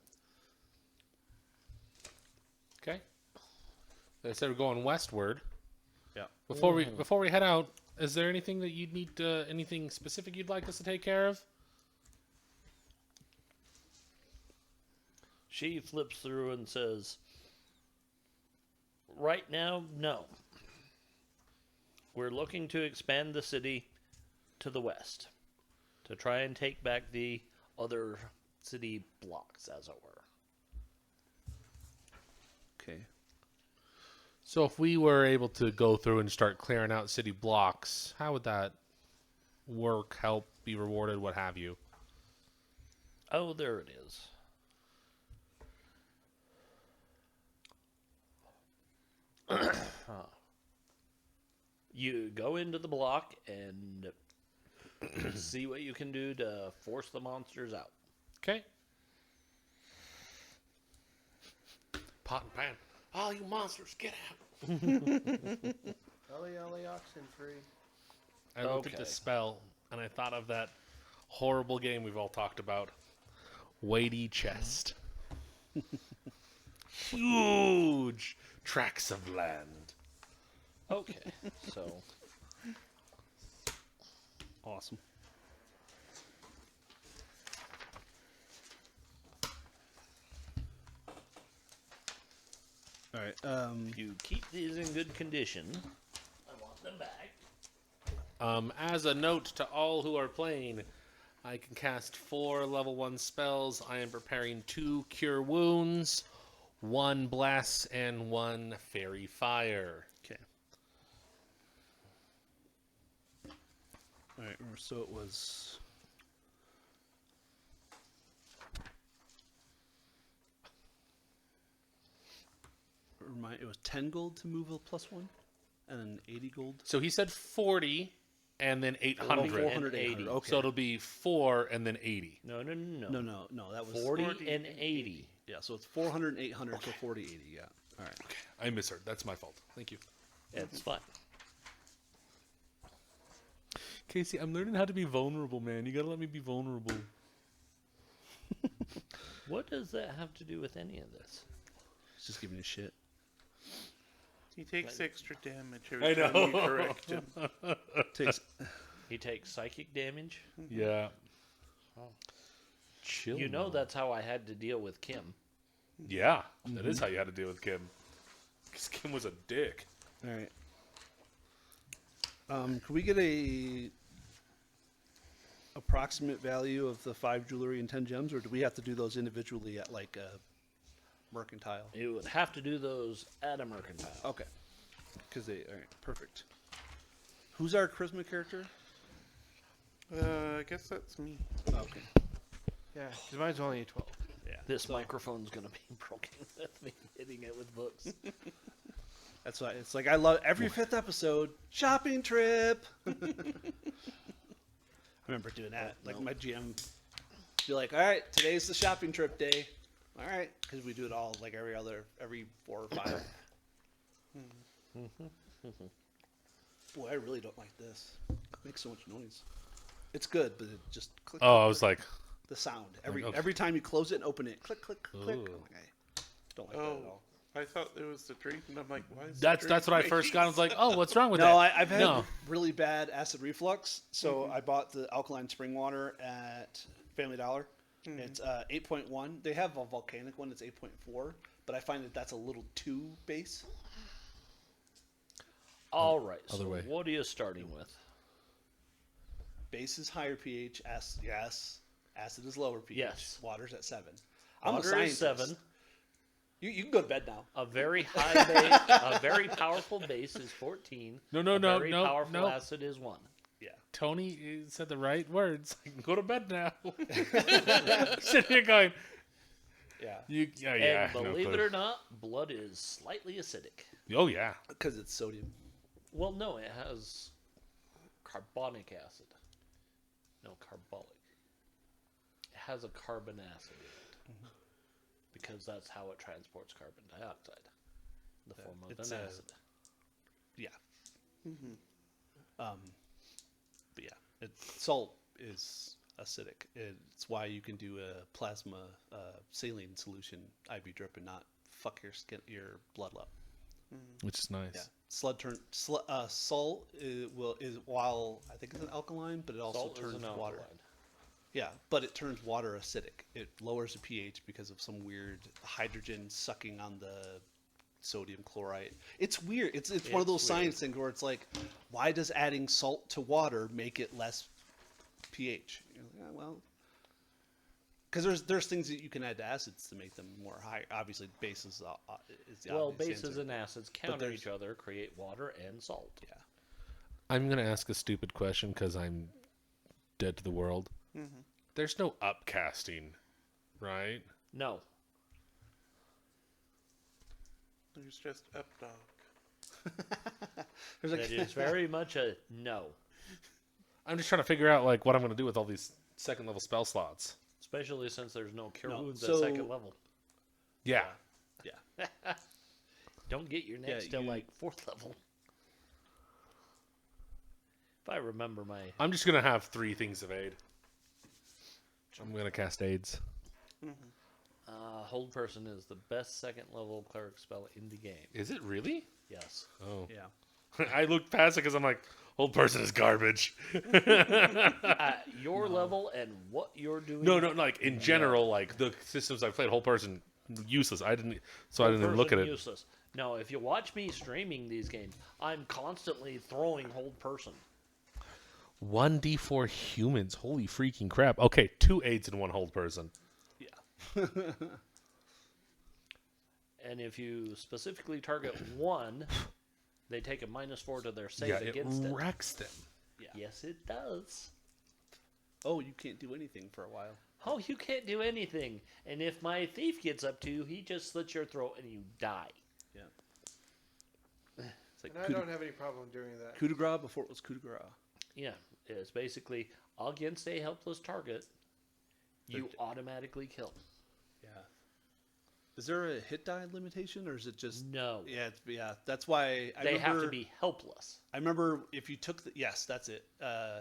Okay. They said we're going westward. Yeah. Before we head out, is there anything that you'd need anything specific you'd like us to take care of? She flips through and says, right now, no. We're looking to expand the city to the west to try and take back the other city blocks, as it were. Okay. So if we were able to go through and start clearing out city blocks, how would that work, help, be rewarded, what have you? Oh, there it is. You go into the block and see what you can do to force the monsters out. Okay. Pot and pan. All you monsters, get out. Ollie oxen free. I looked at Okay. the spell, and I thought of that horrible game we've all talked about. Weighty chest. Huge tracts of land. Okay, so Awesome. All right. you keep these in good condition. I want them back. As a note to all who are playing, I can cast 4 level 1 spells. I am preparing 2 Cure Wounds, 1 Bless, and 1 Fairy Fire. Okay. All right. So it was. It was 10 gold to move a +1, and then 80 gold. So he said 40 and then 800. 400, 80. 800. Okay. So it'll be 4 and then 80. No. No. That was 40 and 80. Yeah. So it's 400 and 800, so 40, 80. Yeah. All right. Okay, I misheard. That's my fault. Thank you. It's fine. Casey, I'm learning how to be vulnerable, man. You gotta let me be vulnerable. What does that have to do with any of this? It's just giving you shit. He takes extra damage every time you correct him. Takes. He takes psychic damage. Yeah. Chill. You know that's how I had to deal with Kim. Yeah, that is how you had to deal with Kim. Because Kim was a dick. All right. Can we get a approximate value of the 5 jewelry and 10 gems, or do we have to do those individually at like a mercantile? You would have to do those at a mercantile. Okay. Because they. All right. Perfect. Who's our charisma character? I guess that's me. Okay. Yeah, because mine's only a 12. This microphone's going to be broken with me hitting it with books. That's why it's like I love every 5th episode. Shopping trip. I remember doing that. Like my GM be like, "All right, today's the shopping trip day." All right, because we do it all like every 4 or 5. Boy, I really don't like this. It makes so much noise. It's good, but it just click. Oh, I click, was like, the sound okay. every time you close it and open it, click click click. I'm Ooh. like, I don't like that Oh, at all. I thought it was the drink, and I'm like, why is that's what I first got. I was like, oh, what's wrong with No, that? I've had No. really bad acid reflux, so I bought the alkaline spring water at Family Dollar. It's 8.1. They have a volcanic one that's 8.4, but I find that that's a little too base. All right. Other So way. what are you starting with? Base is higher pH. Yes. Acid is lower pH. Yes. Water's at 7. I'm a Water is scientist. 7. You can go to bed now. A very high base, a very powerful base is 14. No, A very no, powerful no. acid is 1. Yeah. Tony said the right words. I can go to bed now. Sitting here going, Yeah. yeah. And no believe clue. it or not, blood is slightly acidic. Oh, yeah. Because it's sodium. Well, no, it has carbonic acid. No, carbolic. It has a carbon acid in it. Because that's how it transports carbon dioxide. In the form of It's an a- acid. Yeah. But yeah, salt is acidic. It's why you can do a plasma saline solution IV drip and not fuck your blood up. Which is nice. Yeah, salt is while I think it's an alkaline, but it also Salt is turns an water. alkaline. Yeah, but it turns water acidic. It lowers the pH because of some weird hydrogen sucking on the sodium chloride. It's weird. It's one of those It's science things where it's like, why does adding salt to water make it less pH? You're like, "Yeah, well, because there's things that you can add to acids to make them more high. Obviously, bases is the Well, obvious bases answer. and acids counter there's- each other, create water and salt. Yeah. I'm going to ask a stupid question because I'm dead to the world. There's no upcasting, right? No. There's just Updog. There's like, It is very much a no. I'm just trying to figure out like what I'm going to do with all these second level spell slots. Especially since there's no cure No, wounds so- at second level. Yeah. yeah. Don't get your next till you- like 4th level. If I remember my... I'm just going to have 3 things of aid. I'm going to cast aids. Hold Person is the best second level cleric spell in the game. Is it really? Yes. Oh. Yeah. I looked past it because I'm like, Hold Person is garbage. At your level and what you're doing... No, like in general, like the systems I played, Hold Person useless. I didn't even look at it. Useless. No, if you watch me streaming these games, I'm constantly throwing Hold Person. 1d4 humans. Holy freaking crap. Okay, 2 aids and 1 Hold Person. Yeah. And if you specifically target one, they take a -4 to their save Yeah, it against it. wrecks them. Yes, it does. Oh, you can't do anything for a while. Oh, you can't do anything. And if my thief gets up to you, he just slits your throat and you die. Yeah. It's like And I don't have any problem doing that. coup de grace before it was coup de grace. Yeah, it's basically against a helpless target, you automatically kill. Yeah. Is there a hit die limitation, or is it just? No. Yeah. That's why They have to be helpless. I remember if you took the that's it.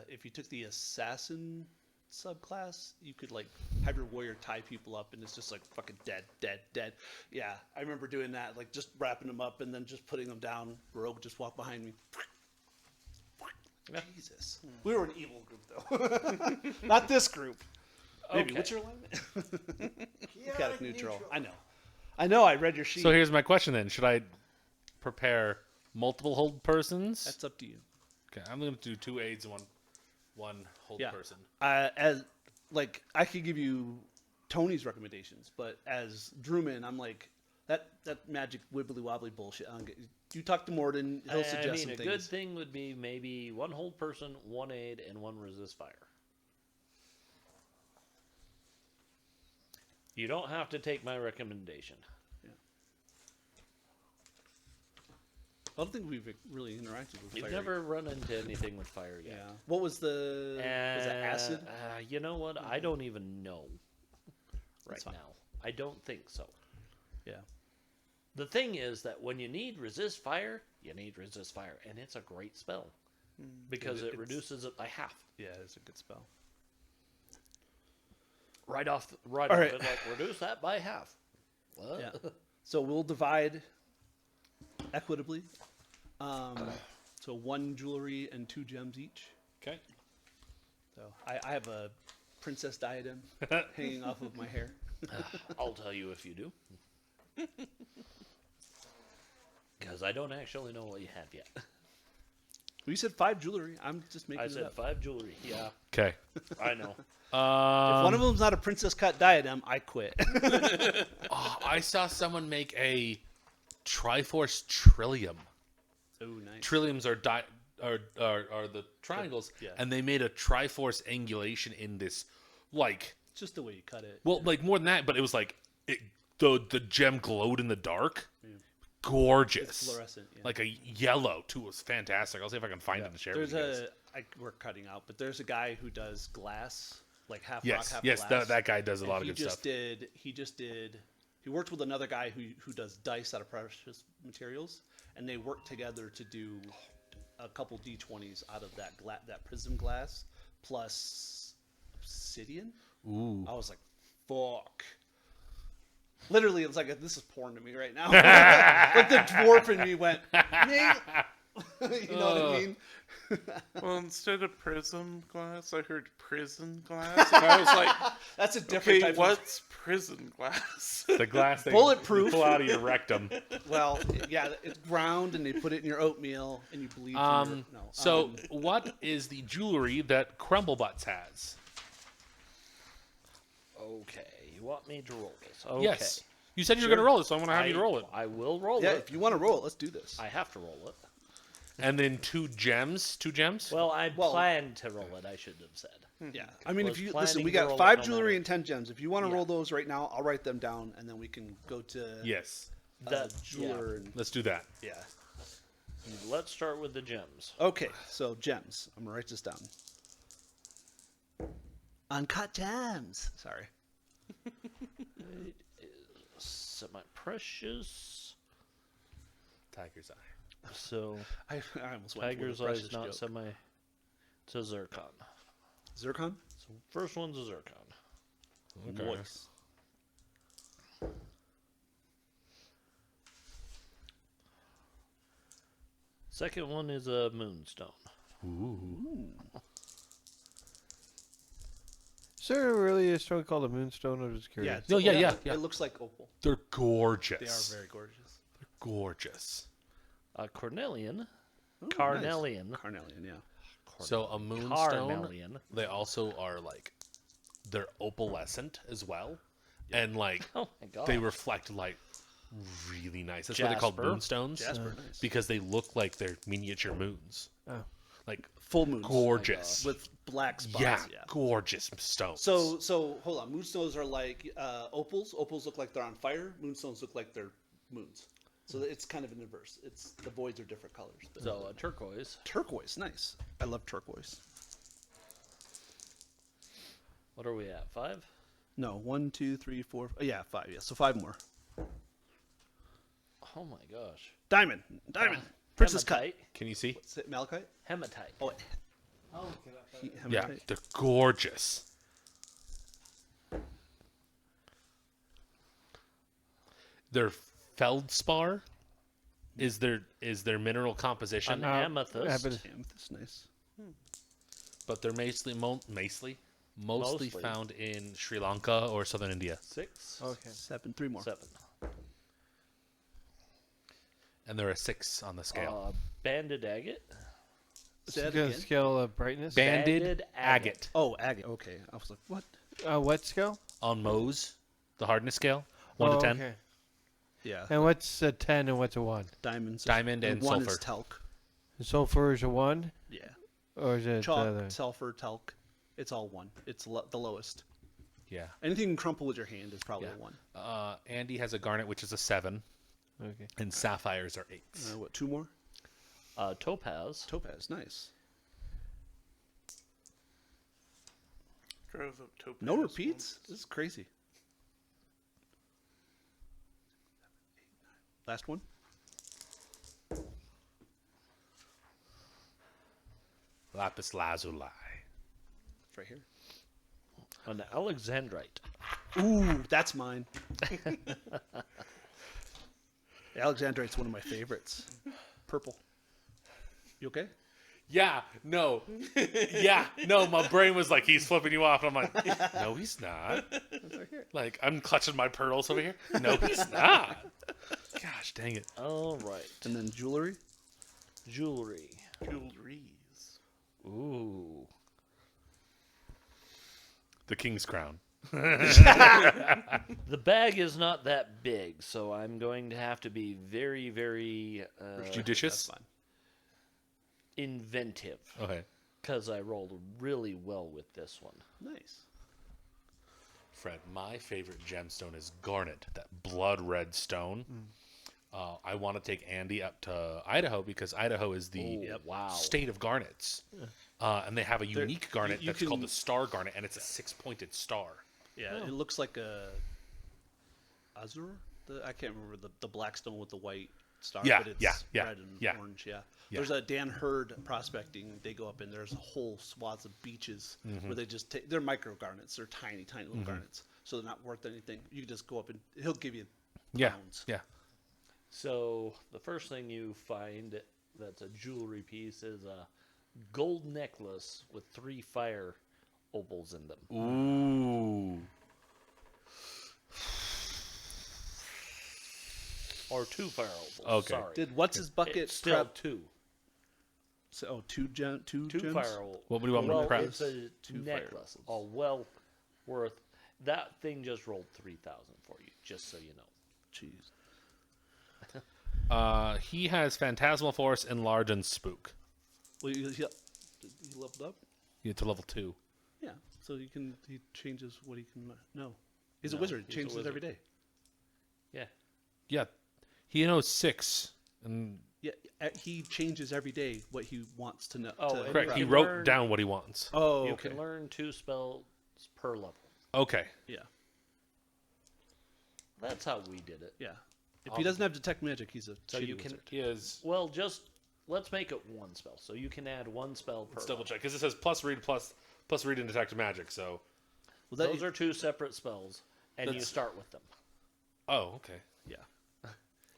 If you took the assassin subclass, you could like have your warrior tie people up, and it's just like fucking dead. Yeah, I remember doing that, like just wrapping them up and then just putting them down. Rogue just walked behind me. Yeah. Jesus, we were an evil group though, not this group. Maybe. Okay. What's your alignment? Chaotic neutral. I know. I read your sheet. So here's my question then. Should I prepare multiple Hold Persons? That's up to you. Okay, I'm going to do 2 aids and one Hold Yeah. Person. As like I could give you Tony's recommendations, but as Drewman, I'm like that magic wibbly wobbly bullshit. I don't get, you talk to Morden, he'll suggest I mean, some a things. good thing would be maybe 1 Hold Person, 1 aid, and 1 resist fire. You don't have to take my recommendation. I don't think we've really interacted with You've fire. never run into anything with fire Yeah. yet. What was the? Was it acid? You know what? I don't even know right That's fine. now. I don't think so. Yeah. The thing is that when you need resist fire, you need resist fire, and it's a great spell because it it's- reduces it by half. Yeah, it's a good spell. Right off, All off right. it, like reduce that by half. What? Yeah. So we'll divide equitably. So 1 jewelry and 2 gems each. Okay. So I have a princess diadem hanging off of my hair. I'll tell you if you do. Because I don't actually know what you have yet. Well, you said 5 jewelry. I'm just making I it said up. 5 jewelry. Yeah, Okay. I know. If one of them's not a princess cut diadem, I quit. I saw someone make a Triforce Trillium. Oh, nice. Trilliums are are the triangles, Yeah. and they made a Triforce angulation in this, like, It's just the way you cut it. well, like more than that, but it was like the gem glowed in the dark, gorgeous, It's fluorescent. Yeah. like a yellow too. It was fantastic. I'll see if I can find it and share it There's with you guys. we're cutting out, but there's a guy who does glass, like half rock, Yes, half yes, glass. that guy does a And lot of he good just stuff. he worked with another guy who does dice out of precious materials, and they worked together to do a couple D20s out of that prism glass plus obsidian. Ooh. I was like, fuck. Literally, it's like this is porn to me right now. Like the dwarf in me went, Nate. You know what I mean? Well, instead of prism glass, I heard prison glass, and I was like, That's a different okay, type what's prison glass? The glass they Bulletproof. pull out of your rectum. of. Well, yeah, it's ground, and they put it in your oatmeal, and you bleed. So, what is the jewelry that Crumble Butts has? Okay, you want me to roll this? Okay. Yes. You said you were going to roll it, so I'm going to have you roll it. I will roll yeah, it. if you want to roll it, let's do this. I have to roll it. And then 2 gems. 2 gems? Well, I Well- planned to roll it. I should have said. Yeah, I mean, Was if you planning listen, we to roll got it 5 no jewelry matter. and 10 gems. If you want to Yeah. roll those right now, I'll write them down, and then we can go to yes. The jeweler. And, Let's do that. yeah. Let's start with the gems. Okay, so gems. I'm gonna write this down. Uncut gems. Sorry. Semi-precious. Tiger's Eye. So I almost went Tiger's for the Eye is precious not joke. semi. It's a zircon. Zircon. So first one's a zircon. Okay. Nice. Second one is a moonstone. Is there really a stone called a moonstone? I'm just Yeah. curious. No, yeah. It looks like opal. They're gorgeous. They are very gorgeous. gorgeous. A cornelian. Ooh, Carnelian. Nice. Carnelian, yeah. So a moonstone, Carnelian. they also are like, they're opalescent as well. And like, Oh my god. they reflect light really nice. That's why they're called Jasper. moonstones. Jasper, nice. Because they look like they're miniature moons. Oh. Like, Full moons. gorgeous. With black spots. yeah, Yeah. gorgeous stones. So hold on. Moonstones are like opals. Opals look like they're on fire. Moonstones look like they're moons. So it's kind of an inverse. It's the voids are different colors. But So a turquoise. turquoise, nice. I love turquoise. What are we at? 5? No, 1, 2, 3, 4. Oh, yeah, 5. Yeah, so 5 more. Oh my gosh. Diamond. Princess cut. Hematite. Can you see? Is it malachite? Hematite. Oh, Yeah, hematite. they're gorgeous. Their feldspar is their mineral composition, An amethyst. Amethyst, nice. but they're mostly Mostly. found in Sri Lanka or southern India, 6. Okay. 7, 3 more. 7. and they're a 6 on the scale. Banded agate. Say that Scale, again? scale of brightness. Banded banded agate. agate. Oh, agate. Okay. I was like, what? What scale? On Mohs, the hardness scale, 1 to 10. Okay. Yeah. And what's a 10 and what's a 1? Diamonds. Diamond and 1 sulfur. is talc. Sulfur is a 1? Yeah. Or is it the Chalk, other? sulfur, talc. It's all 1. It's the lowest. Yeah. Anything you can crumple with your hand is probably Yeah. a 1. Andy has a garnet, which is a 7, Okay. and sapphires are 8s. What, 2 more? Topaz. Topaz, nice. Drove up Topaz No repeats? once. This is crazy. Last one. Lapis lazuli. It's right here. An Alexandrite. Ooh, that's mine. Alexandrite's one of my favorites. Purple. You okay? Yeah, no. Yeah, no, my brain was like, he's flipping you off. And I'm like, no, he's not. Like, I'm clutching my pearls over here. No, he's not. Gosh, dang it. All right. And then jewelry. Jewelry. Jewelries. Ooh. The King's Crown. The bag is not that big, so I'm going to have to be very, very Judicious? That's fine. inventive Okay. because I rolled really well with this one. Nice. Fred, my favorite gemstone is garnet, that blood red stone. I want to take Andy up to Idaho because Idaho is the Wow. state of garnets. And they have a unique garnet you that's can- called the star garnet, and it's a 6-pointed star. Yeah, it looks like a azure. I can't remember the black stone with the white star, Yeah, but it's yeah, red and yeah. orange. Yeah. Yeah. There's a Dan Hurd prospecting. They go up and there's a whole swaths of beaches where they just take. They're micro garnets. They're tiny, tiny little garnets, so they're not worth anything. You can just go up and he'll give you Yeah, pounds. yeah. So the first thing you find that's a jewelry piece is a gold necklace with 3 fire opals in them. Ooh. Or 2 fire opals. Okay. Sorry. Did what's his bucket It's still prep? 2. So, two 2 gems? fire opals. What do you want me to well, prep? It's a Two fire necklace. All well worth. That thing just rolled 3,000 for you, just so you know. Jeez. He has Phantasmal Force, Enlarge, and Spook. Well, he leveled up. You get to level 2. Yeah, so he changes what he can. No, he's a No, wizard. he's a Changes it wizard. every day. Yeah. Yeah. He knows 6. And Yeah, he changes every day what he wants to know. Oh, to- and correct. you He can wrote learn- down what he wants. Oh, You okay. can learn 2 spells per level. Okay. Yeah, That's how we did it. yeah. If he doesn't have detect magic, he's a So shitty you can. wizard. He is. Well, just let's make it 1 spell. So you can add 1 spell per. Let's double level. check because it says plus read and detect magic. So, Well, that, Those are 2 separate spells, and you That's- start with them. oh, okay. yeah.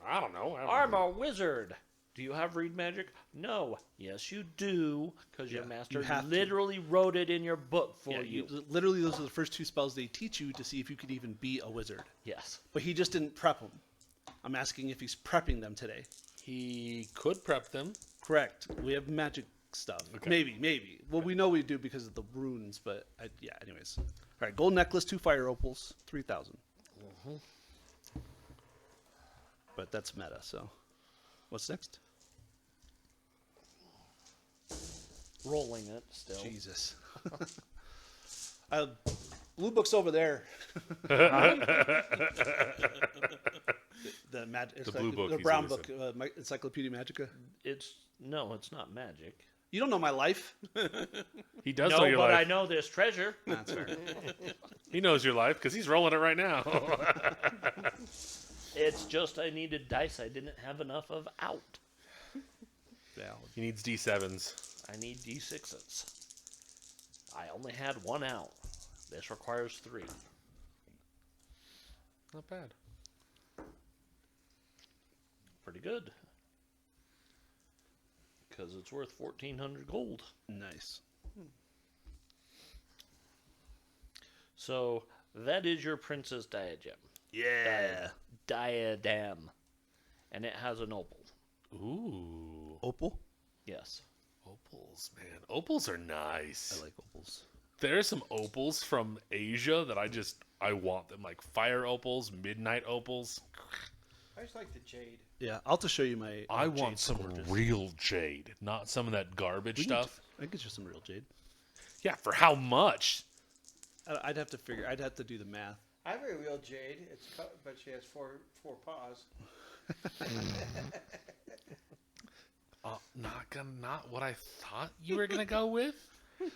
I don't know. I'm a wizard. Do you have read magic? No. Yes, you do, because your Yeah, master you have to. literally wrote it in your book for Yeah, you. literally, those are the first 2 spells they teach you to see if you could even be a wizard. Yes. But he just didn't prep them. I'm asking if he's prepping them today. He could prep them. Correct. We have magic stuff. Okay. Maybe. Well, we know we do because of the runes, but yeah. Anyways, all right. Gold necklace, 2 fire opals, 3,000. But that's meta. So, what's next? Rolling it still. Jesus. Blue book's over there. the blue book, the he's brown always book, Encyclopedia Magica. It's not magic. You don't know my life. He does No, know your but life. I know this treasure. That's fair. He knows your life because he's rolling it right now. It's just I needed dice I didn't have enough of out. Yeah. He needs D7s. I need D6s. I only had 1 out. This requires 3. Not bad. Pretty good. Because it's worth 1,400 gold. Nice. So that is your princess diadem. Yeah. Diadem. And it has an opal. Ooh. Opal. Yes. Opals, man. Opals are nice. I like opals. There are some opals from Asia that I want them. Like fire opals, midnight opals. I just like the jade. Yeah, I'll just show you my. I want jade's some gorgeous. real jade, not some of that garbage We can stuff. I can get you some real jade. Yeah, for how much? I'd have to figure. I'd have to do the math. I have a real jade. It's but she has four paws. Not what I thought you were gonna go with,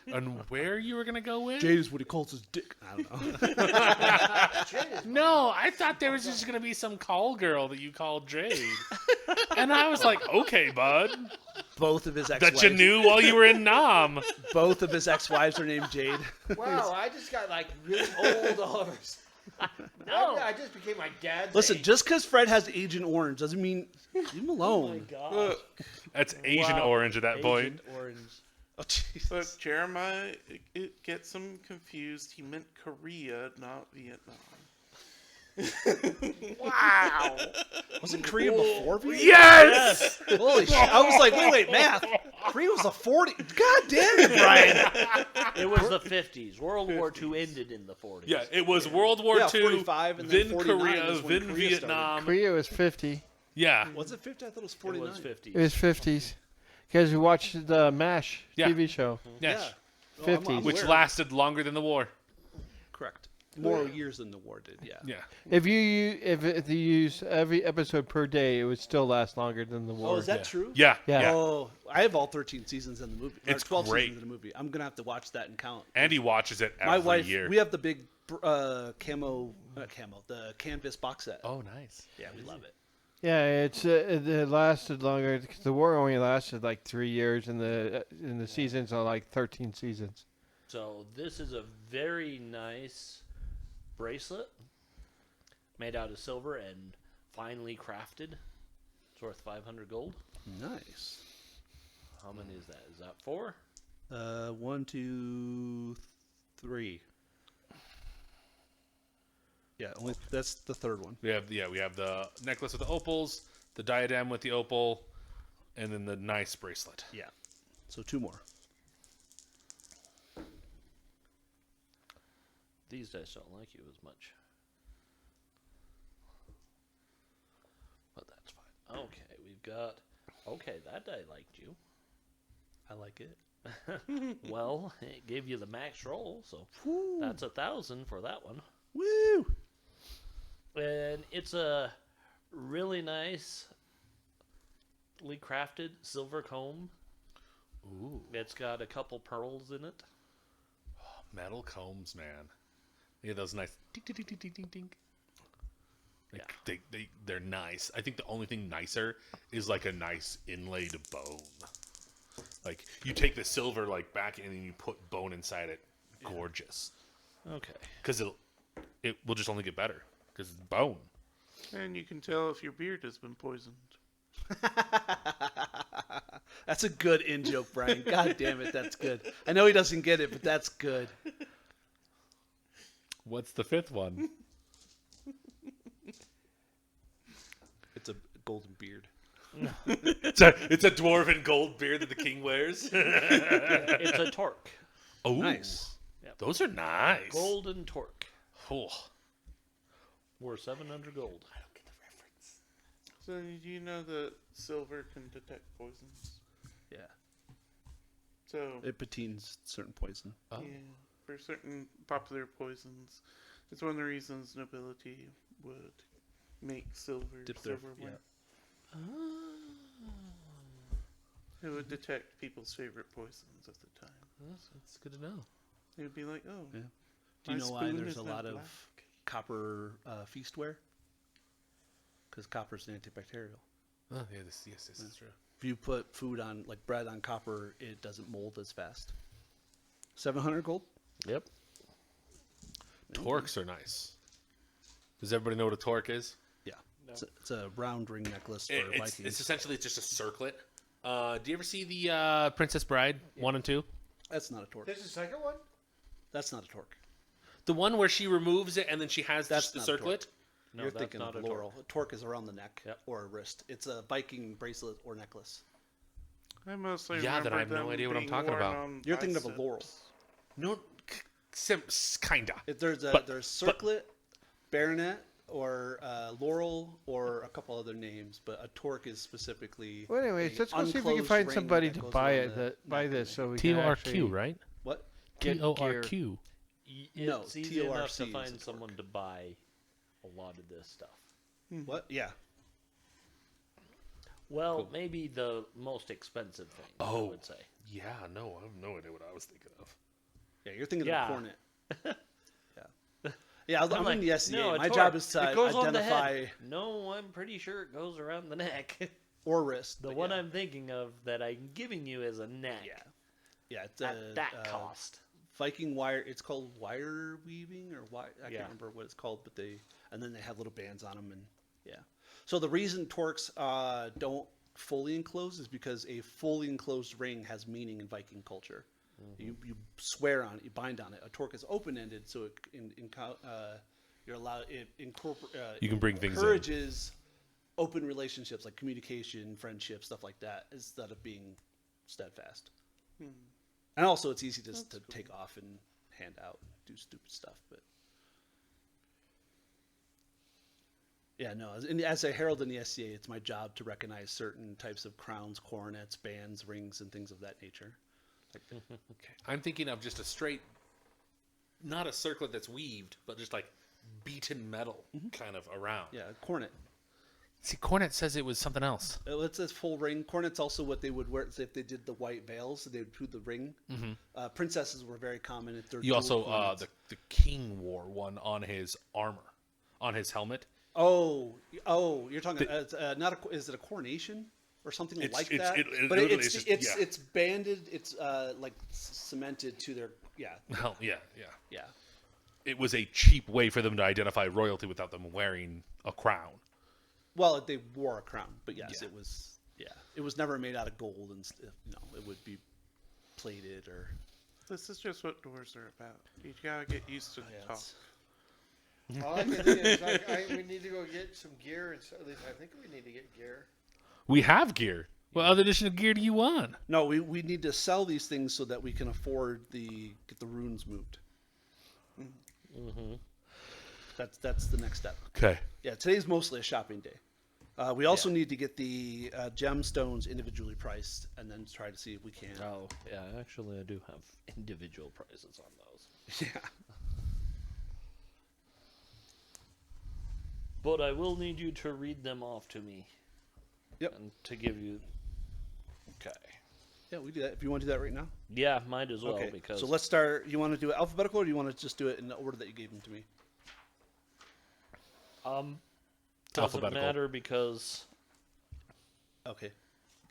and where you were gonna go with. Jade is what he calls his dick. I don't know. No, I thought there was just gonna be some call girl that you called Jade, and I was like, okay, bud, Both of his that ex-wives. you knew while you were in Nam. Both of his ex-wives are named Jade. Wow, I just got like really old all of a sudden. No. I just became my dad's Listen, age. just because Fred has Agent Orange doesn't mean leave him alone. God. That's Asian Wow. orange at that point. Agent Orange. Oh, Jesus. Look, Jeremiah, it gets him confused. He meant Korea, not Vietnam. Wow. Wasn't Korea before Vietnam? Yes. Holy shit. I was like, wait, math. Korea was the 40. God damn it, Brian. It was the 50s. World War II ended in the 40s. Yeah, it was World War Yeah, II, 45, and then then 49 Korea, is when then Korea started. Vietnam. Korea was 50. Yeah, Was it 50? I thought it was It 49. was 50s. It was 50s. Because we watched the MASH Yeah. TV show. yes, Oh, 50s. which aware. lasted longer than the war. Correct. More years than the war did, yeah. Yeah, If you use every episode per day, it would still last longer than the war. Oh, is that yeah. true? Yeah, Yeah. yeah. Oh, I have all 13 seasons in the movie. Or It's 12 great. seasons in the movie. I'm going to have to watch that and count. Andy watches it every My wife, year. we have the big the canvas box set. Oh, nice. Yeah, we love it. Yeah, it lasted longer because the war only lasted like 3 years, and the seasons are like 13 seasons. So this is a very nice bracelet made out of silver and finely crafted. It's worth 500 gold. Nice. How many is that? Is that 4? 1, 2, 3. Yeah, only that's the third one. We have the necklace with the opals, the diadem with the opal, and then the nice bracelet. Yeah. So 2 more. These dice don't like you as much. But that's fine. Okay, we've got... Okay, that die liked you. I like it. Well, it gave you the max roll, so that's 1,000 for that one. Woo! And it's a really nicely crafted silver comb. Ooh, It's got a couple pearls in it. metal combs, man. Yeah, those nice ding ding ding ding ding ding. Like, they're nice. I think the only thing nicer is like a nice inlaid bone. Like you take the silver like back and then you put bone inside it. Gorgeous. Okay. Because it will just only get better because it's bone. And you can tell if your beard has been poisoned. That's a good in joke, Brian. God damn it, that's good. I know he doesn't get it, but that's good. What's the fifth one? It's a golden beard. It's a dwarven gold beard that the king wears. It's a torque. Oh, Nice. Those are nice. Golden torque. Oh. Worth 700 gold. So do you know that silver can detect poisons? Yeah. So It patines certain poison. Oh. yeah, for certain popular poisons, it's one of the reasons nobility would make silver Dip their- silverware. yeah. It would detect people's favorite poisons at the time. That's good to know. It would be like, oh, Yeah. Do you my know why spoon there's is a not lot of black. copper feastware? Because copper's antibacterial. Oh, yeah, yes, that's true. If you put food on, like bread on copper, it doesn't mold as fast. 700 gold? Yep. Torques are nice. Does everybody know what a torque is? Yeah. It's a round ring necklace for It's Vikings. essentially just a circlet. Do you ever see the Princess Bride 1 and 2? That's not a torque. There's a second one? That's not a torque. The one where she removes it and then she has That's just the not a torque. circlet? No, You're that's thinking not of a laurel. A torque is around the neck Yep. or a wrist. It's a Viking bracelet or necklace. I mostly Yeah, then I have remember no them idea what I'm being talking worn about. on You're thinking of a biceps. laurel. No, kinda. There's circlet, baronet, or laurel, or a couple other names, but a torque is specifically. Well, anyways, a let's go see if we can unclosed find ring somebody that to goes buy around it. the Buy neck this and so we can actually TORQ, right? What? get gear. TORQ. No, It's easy enough TORC to is find a someone torque. to buy a lot of this stuff. What? Yeah. Well, Cool. maybe the most expensive thing, I Oh. would say. Yeah, no, I have no idea what I was thinking of. Yeah, you're thinking Yeah. of a cornet. Yeah. Yeah, I'm like, in the SEA. no, a My torque. job is to It goes on the identify head. No, I'm pretty sure it goes around the neck. or wrist. The but one yeah. I'm thinking of that I'm giving you is a neck. Yeah. Yeah, it's At that cost. Viking wire. It's called wire weaving or wire. I Yeah. can't remember what it's called, but and then they have little bands on them, and yeah. So the reason torques don't fully enclose is because a fully enclosed ring has meaning in Viking culture. You swear on it, you bind on it. A torque is open ended, so you're allowed it incorporate. You can bring things in. encourages open relationships like communication, friendship, stuff like that, instead of being steadfast. And also, it's easy to take off and hand out, do stupid stuff. But yeah, no. As a herald in the SCA, it's my job to recognize certain types of crowns, coronets, bands, rings, and things of that nature. Okay. I'm thinking of just a straight, not a circlet that's weaved, but just like beaten metal kind of around. Yeah, cornet. See, Cornet says it was something else. It's this full ring. Cornet's also what they would wear if they did the white veils. They would do the ring. Princesses were very common at their. You also, the king wore one on his armor, on his helmet. Oh, you're talking. Not a. Is it a coronation or something like that? But literally it's is just- it's yeah. it's banded. It's like cemented to their. Yeah, Hell, yeah. yeah. It was a cheap way for them to identify royalty without them wearing a crown. Well, they wore a crown, but yes, Yeah. it was. Yeah, it was never made out of gold, and it would be plated or. This is just what doors are about. You gotta get used to the Yeah, talk. it's- All I can think is we need to go get some gear, and at least I think we need to get gear. We have gear. What other edition of gear do you want? No, we need to sell these things so that we can afford get the runes moved. That's the next step. Okay. Yeah, today's mostly a shopping day. We also need to get the gemstones individually priced, and then try to see if we can. Oh, yeah, actually, I do have individual prices on those. Yeah. But I will need you to read them off to me. Yep. And to give you. Okay. Yeah, we do that. If you want to do that right now. Yeah, might as well Okay. because. So let's start. You want to do it alphabetical, or do you want to just do it in the order that you gave them to me? Doesn't Alphabetical. matter because. Okay.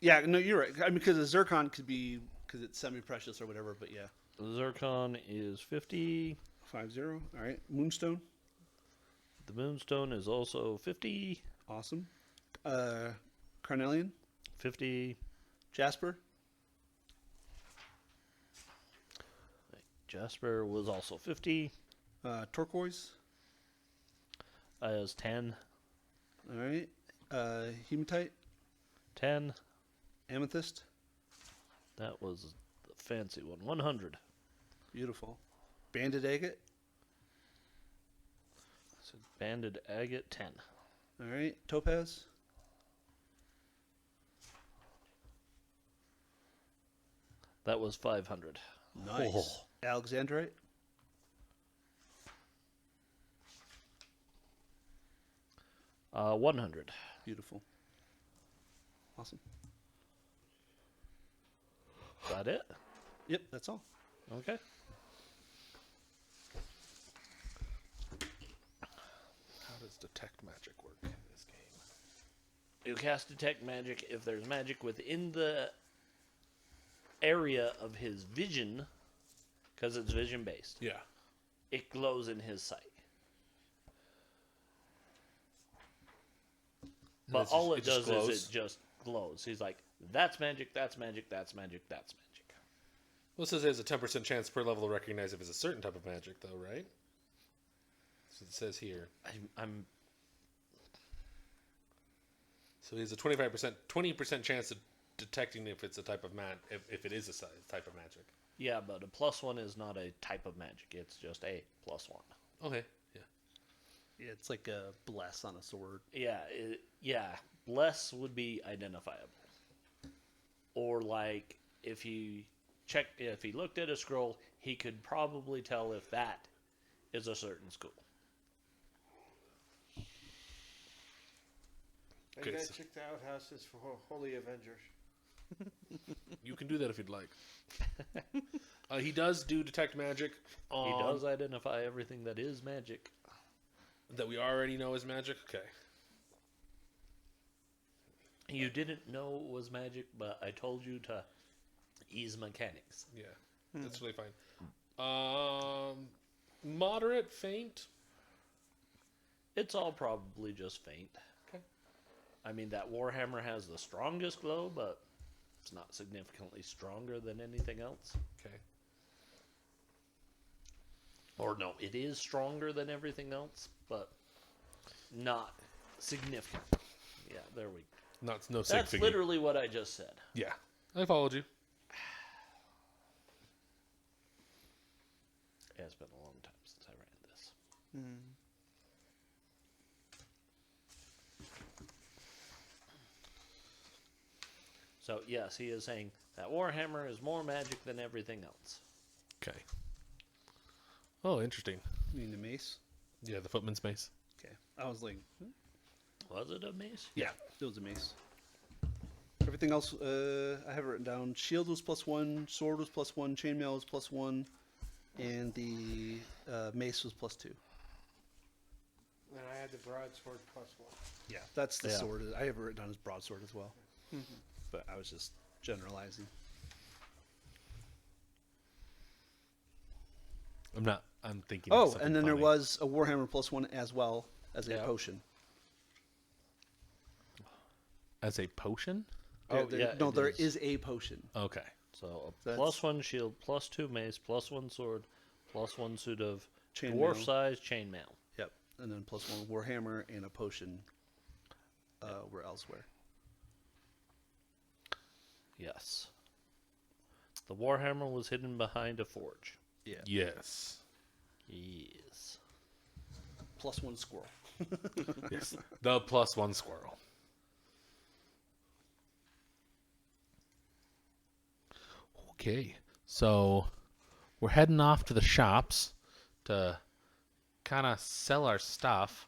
Yeah, no, you're right. I mean, because a zircon could be because it's semi-precious or whatever. But yeah, Zircon is 50. 50. All right. Moonstone. The Moonstone is also 50. Awesome. Carnelian. 50. Jasper. Jasper was also 50. Turquoise. Is 10. All right. Hematite. 10. Amethyst. That was the fancy one. 100. Beautiful. Banded agate. So banded agate 10. All right. Topaz. That was 500. Nice. Oh. Alexandrite. Uh, 100. Beautiful. Awesome. Is that it? Yep, that's all. Okay. How does detect magic work in this game? You cast detect magic if there's magic within the area of his vision, because it's vision based. Yeah. It glows in his sight. But It's all just- it it just does glows? is it just glows. He's like, that's magic, that's magic, that's magic, that's magic. Well, it says there's a 10% chance per level to recognize if it's a certain type of magic, though, right? So it says here. I'm So he has a 20% chance of detecting if it's a type of if it is a type of magic. yeah, but a +1 is not a type of magic. It's just a +1. Okay. Yeah. Yeah, it's like a bless on a sword. Yeah, bless would be identifiable. Or like if he looked at a scroll, he could probably tell if that is a certain school. I Okay, gotta so- check the outhouses for Holy Avengers. You can do that if you'd like. He does do detect magic. He does identify everything that is magic. That we already know is magic. Okay. You didn't know it was magic, but I told you to ease mechanics. Yeah, that's really fine. Moderate, faint. It's all probably just faint. Okay. I mean, that Warhammer has the strongest glow, but it's not significantly stronger than anything else. Okay. Or no, it is stronger than everything else, but not significant. Yeah, there we go. No sig That's figgy. literally what I just said. Yeah, I followed you. Yeah, it's been a long time since I ran this. So, yes, he is saying that Warhammer is more magic than everything else. Okay. Oh, interesting. You mean the mace? Yeah, the footman's mace. Okay. I was like, Was it a mace? yeah, it was a mace. Everything else, I have it written down. Shield was +1, sword was +1, chainmail was +1, and the mace was +2. Then I had the broadsword +1. Yeah, that's the Yeah. sword. I have it written down as broadsword as well. But I was just generalizing. I'm thinking. of Oh, something and then there funny. was a Warhammer +1 as well as a Yeah. potion. As a potion. Oh, There- yeah, no, it there is. is a potion. Okay. So, a That's- +1 shield, +2 mace, +1 sword, +1 suit of Chainmail. dwarf size chainmail. Yep, and then +1 Warhammer and a potion were elsewhere. Yes. The Warhammer was hidden behind a forge. Yeah, Yes. Yes. +1 squirrel. Yes. The +1 squirrel. Okay. So we're heading off to the shops to kind of sell our stuff.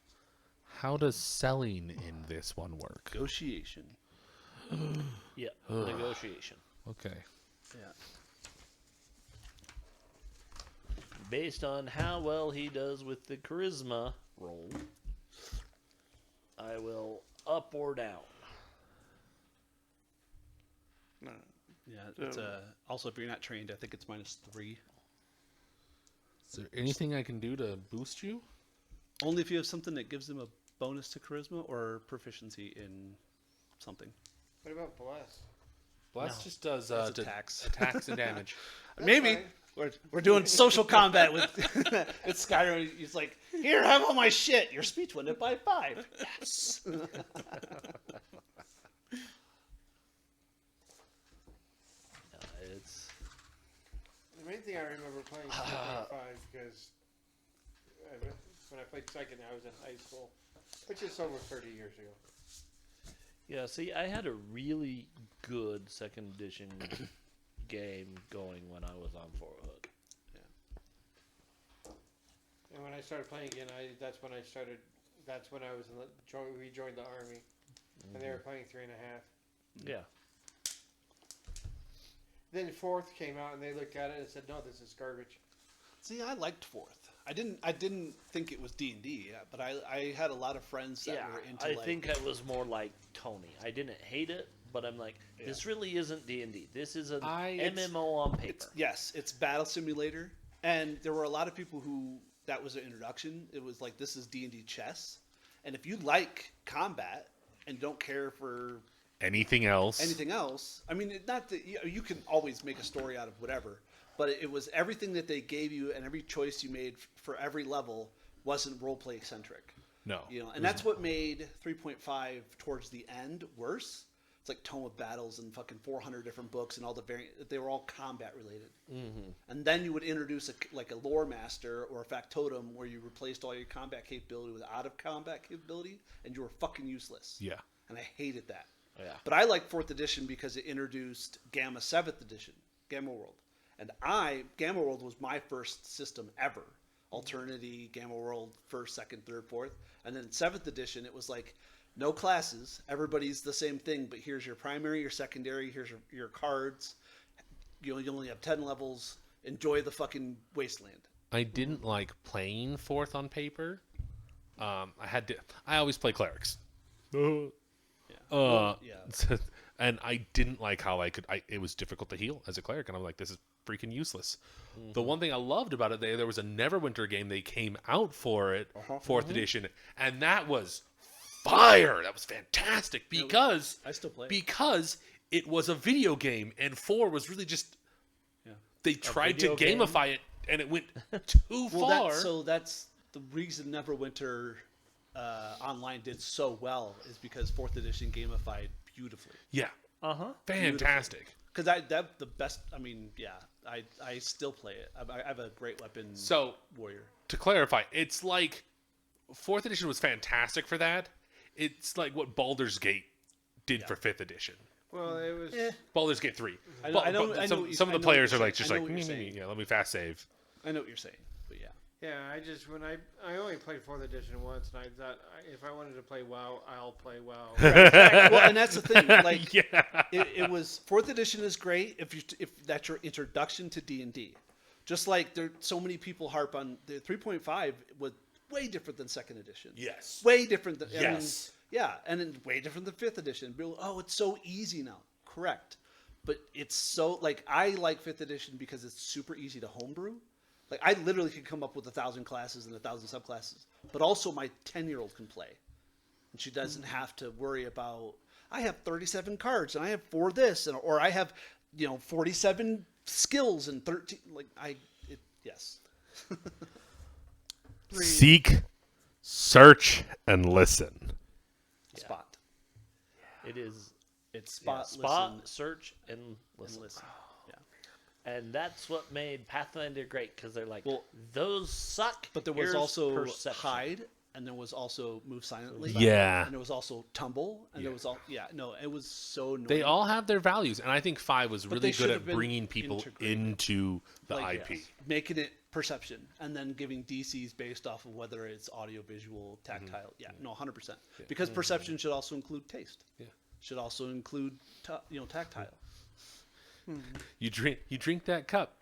How does selling in this one work? Negotiation. Yeah. Negotiation. Okay. Yeah. Based on how well he does with the charisma roll, I will up or down. No. Yeah, it's also if you're not trained, I think it's -3. Is there anything I can do to boost you? Only if you have something that gives them a bonus to charisma or proficiency in something. What about bless? Blast No. just does That's attacks. attacks and damage. Maybe fine. we're doing social combat with it's Skyrim. He's like, here, have all my shit. Your speech went up by 5. Yes. It's The main thing I remember playing 2.5 because when I played second, I was in high school, which is over 30 years ago. yeah. See, I had a really good second edition game going when I was on Four Hook. And when I started playing again, that's when I started. That's when I was in rejoined the army, and they were playing 3.5. Yeah. Then fourth came out, and they looked at it and said, "No, this is garbage." See, I liked 4th. I didn't think it was D&D, but I had a lot of friends that Yeah, were into I like think I was more like Tony. I didn't hate it, but I'm like, this really isn't D&D. This is an MMO on paper. it's battle simulator, and there were a lot of people who that was their introduction. It was like, this is D&D chess, and if you like combat and don't care for Anything else? anything else, I mean, not that you can always make a story out of whatever, but it was everything that they gave you and every choice you made for every level wasn't roleplay eccentric. No. You know, and that's what made 3.5 towards the end worse. It's like Tome of Battles and fucking 400 different books and all the variant. They were all combat related. Mm-hmm. And then you would introduce a lore master or a factotum where you replaced all your combat capability with out of combat capability, and you were fucking useless. Yeah. And I hated that. Yeah. But I like 4th edition because it introduced Gamma 7th edition, Gamma World. And Gamma World was my first system ever. Alternity, Gamma World, 1st, 2nd, 3rd, 4th. And then 7th edition, it was like, no classes. Everybody's the same thing, but here's your primary, your secondary, here's your cards. You only have 10 levels. Enjoy the fucking wasteland. I didn't like playing fourth on paper. I always play clerics. Yeah. Yeah. And I didn't like how it was difficult to heal as a cleric, and I'm like, this is freaking useless. The one thing I loved about it, there was a Neverwinter game they came out for it, 4th edition, and that was fire. That was fantastic because I still play it. because it was a video game, and 4 was really just they tried to video game? gamify it, and it went too far. That's the reason Neverwinter Online did so well is because 4th edition gamified beautifully. Yeah, Uh-huh. fantastic. Because the best. I mean, yeah, I still play it. I have a great weapon. So warrior. to clarify, it's like 4th edition was fantastic for that. It's like what Baldur's Gate did for 5th edition. Well, it was. Baldur's Gate 3. I know Some what of the you're players are saying. like just I know like, what you're saying. yeah, let me fast save. I know what you're saying, but yeah. Yeah, I only played 4th edition once, and I thought if I wanted to play WoW, I'll play WoW. Well, and that's the thing. Like, Yeah. it was 4th edition is great if that's your introduction to D&D. Just like there, so many people harp on the 3.5 was way different than 2nd edition. Yes. Way different than Yes. yeah, and then way different than 5th edition. People, oh, it's so easy now. Correct, but it's so like I like 5th edition because it's super easy to homebrew. Like I literally can come up with 1,000 classes and 1,000 subclasses, but also my 10-year-old can play, and she doesn't have to worry about. I have 37 cards and I have 4 this, or I have 47 skills and 13. Yes. Seek, search, and listen. Spot. It is It's spot. spot, Listen, search, and and listen. listen. Yeah. And that's what made Pathfinder great, because they're like, Well, those suck. But there was Here's also perception. hide, and there was also move silently. Yeah. And there was also tumble, and there was it was so annoying. They all have their values, and I think 5 was But really they good should at have been bringing people integrated. into the Like, IP. making it perception, and then giving DCs based off of whether it's audio, visual, tactile. Yeah, no, 100%. Because perception should also include taste. Yeah. Should also include tactile. You drink that cup.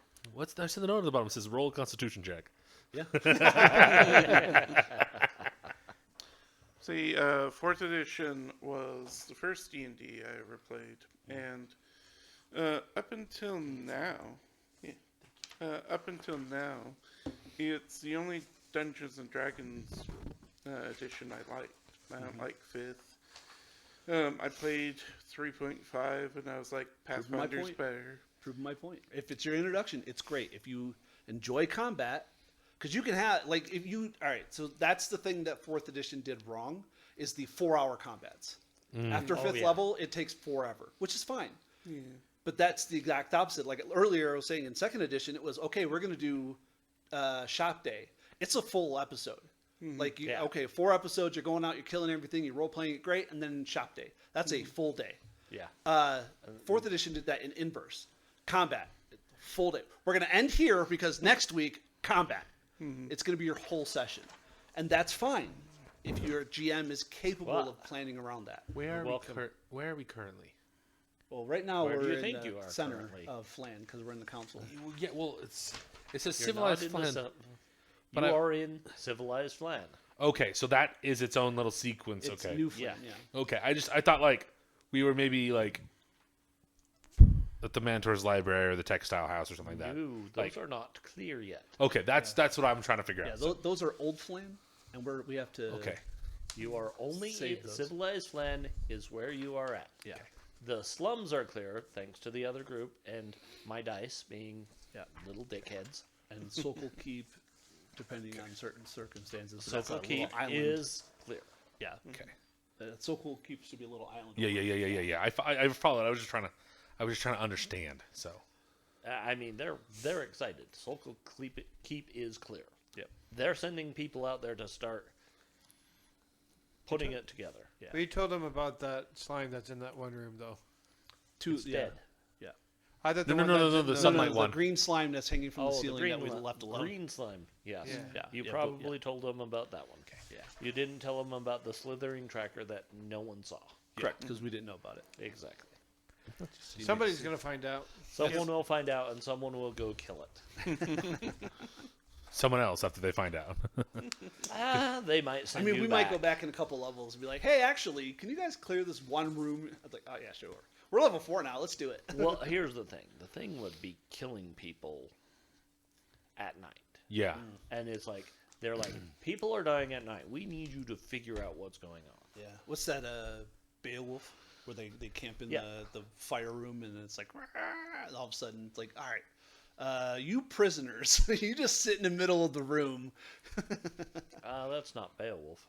There's the note at the bottom. It says roll a Constitution check. Yeah. See, 4th edition was the first D&D I ever played, and up until now, it's the only Dungeons and Dragons edition I liked. I don't like 5th. I played 3.5, and I was like, Pathfinder's point. better. Proving my point. If it's your introduction, it's great. If you enjoy combat, because you can have all right. So that's the thing that 4th edition did wrong is the 4-hour combats. After 5th level, it takes forever, which is fine. Yeah. But that's the exact opposite. Like earlier, I was saying in 2nd edition, it was okay. We're going to do shop day. It's a full episode. Like okay, 4 episodes. You're going out, you're killing everything, you're role playing it great, and then shop day. That's a full day. Yeah. 4th edition did that in inverse. Combat, full day. We're going to end here because next week, combat. It's going to be your whole session. And that's fine if your GM is capable of planning around that. Where welcome. are we currently? Well, right now Where do we're you in think the you are center currently? of Flan because we're in the council. Yeah, well, it says You're civilized not in the Flan. you are in civilized Flan. Okay, so that is its own little sequence. It's Okay. new Flan, yeah. Okay, I thought like we were maybe like at the Mantor's Library or the Textile House or something like that. No, those are not clear yet. Okay, that's what I'm trying to figure Yeah, out. those are old Flan, and we have to. Okay. You are only Save those. civilized Flan is where you are at. Yeah. The slums are clear thanks to the other group and my dice being little dickheads. And Sokol Keep, depending on certain circumstances. So that's Sokol a little Keep island. is clear. Yeah. Okay. Sokol Keep should be a little island. Yeah. I followed. I was just trying to understand. So. I mean, they're excited. Sokol Keep is clear. Yep. They're sending people out there to start putting it together. Yeah. We told them about that slime that's in that one room, though. It's dead. Yeah. I thought No, the no, one no, that's no, in the No, sunlight no, one. the green slime that's hanging from the Oh, ceiling that we one. left alone. Green slime. Yes. Yeah. Yeah, You yeah, probably told them about that one. Yeah. You didn't tell them about the slithering tracker that no one saw. Correct, because we didn't know about it. Exactly. Somebody's gonna find out. Someone will find out, and someone will go kill it. Someone else after they find out. They might I send mean, you we back. might go back in a couple levels and be like, "Hey, actually, can you guys clear this one room?" I was like, "Oh yeah, sure. We're level 4 now. Let's do it." Well, here's the thing. The thing would be killing people at night. Yeah. And it's like, they're like, people are dying at night. We need you to figure out what's going on. Yeah. What's that? Beowulf, where they camp in Yeah. the fire room, and it's like, "Rah," and all of a sudden, it's like, "All right, you prisoners, you just sit in the middle of the room." That's not Beowulf.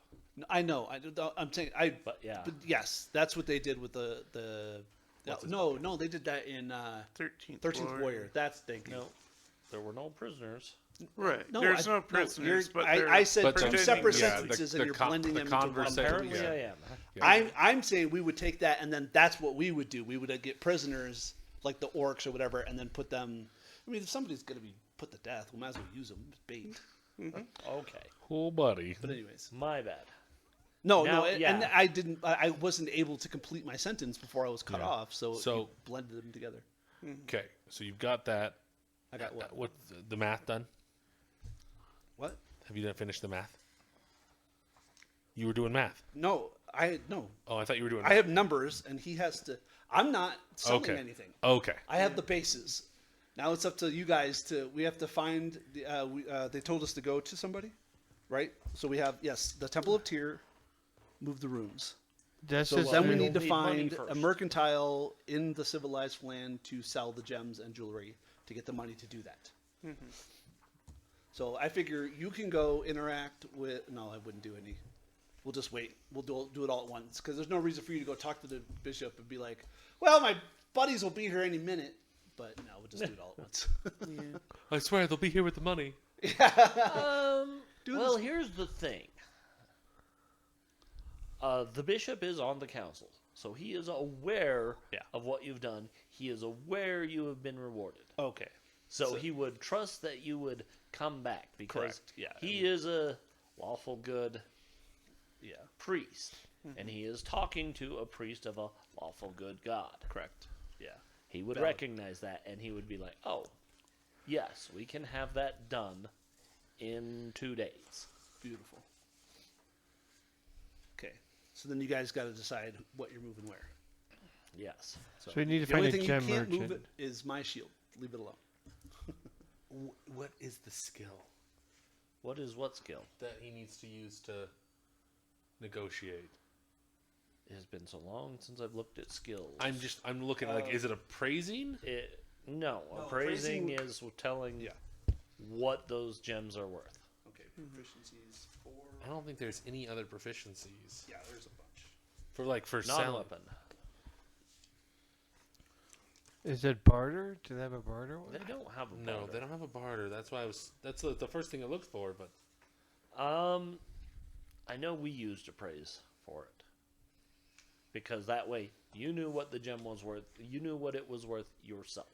I know. I'm saying But yeah. But yes, that's what they did with the. No, they did that in 13th Warrior. That's thinking. No, there were no prisoners. Right. No, There's I- no prisoners, you're- but I said But two the- separate yeah, sentences, the and you're blending the them into one. conversation- Apparently Yeah. I am. Yeah. I'm saying we would take that, and then that's what we would do. We would get prisoners like the orcs or whatever, and then put them. I mean, if somebody's gonna be put to death, we might as well use them as bait. Okay. Cool, buddy. But anyways, My bad. no, Now, and yeah. I didn't. I wasn't able to complete my sentence before I was cut Yeah. off, so So- it blended them together. Okay, so you've got that. I got what? What the math done? What? Have you done finished the math? You were doing math. No, no. Oh, I thought you were doing. I have numbers, and he has to. I'm not selling Okay. anything. Okay. I have the bases. Now it's up to you guys to. We have to find. They told us to go to somebody, right? So we have the Temple of Tyr. Move the runes. That's So just then we we'll need to need money find a first. mercantile in the civilized land to sell the gems and jewelry to get the money to do that. So I figure you can go interact with. No, I wouldn't do any. We'll just wait. We'll do it all at once because there's no reason for you to go talk to the bishop and be like, "Well, my buddies will be here any minute." But no, we'll just do it all at once. I swear they'll be here with the money. Well, here's the thing. The bishop is on the council, so he is aware Yeah. of what you've done. He is aware you have been rewarded. Okay. So he would trust that you would come back because Correct, yeah. he is a lawful good Yeah. priest, and he is talking to a priest of a lawful good God. Correct. Yeah. He would Valid. recognize that, and he would be like, "Oh, yes, we can have that done in 2 days." Beautiful. Okay. So then you guys got to decide what you're moving where. Yes. So we need to The find only a thing gem you can't move merchant. it is my shield. Leave it alone. What is the skill What is what skill? that he needs to use to negotiate? It has been so long since I've looked at skills. I'm looking like, is it appraising? No, No, appraising appraising is telling Yeah. what those gems are worth. Okay. Proficiencies 4. I don't think there's any other proficiencies Yeah, there's a bunch. for Not selling. weapon. Is it barter? Do they have a barter one? They don't have a No, barter. they don't have a barter. That's why that's the first thing I looked for. But I know we used appraise for it because that way you knew what the gem was worth. You knew what it was worth yourself,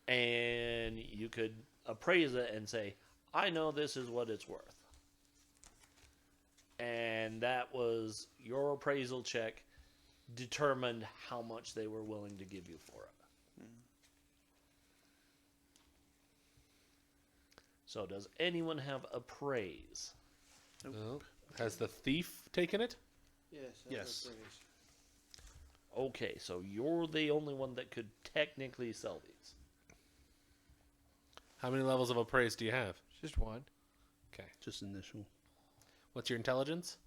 and you could appraise it and say, "I know this is what it's worth," and that was your appraisal check determined how much they were willing to give you for it. So does anyone have appraise? no. Has the thief taken it? Yes. Okay, so you're the only one that could technically sell these. How many levels of appraise do you have? Just one. Okay. Just initial. What's your intelligence?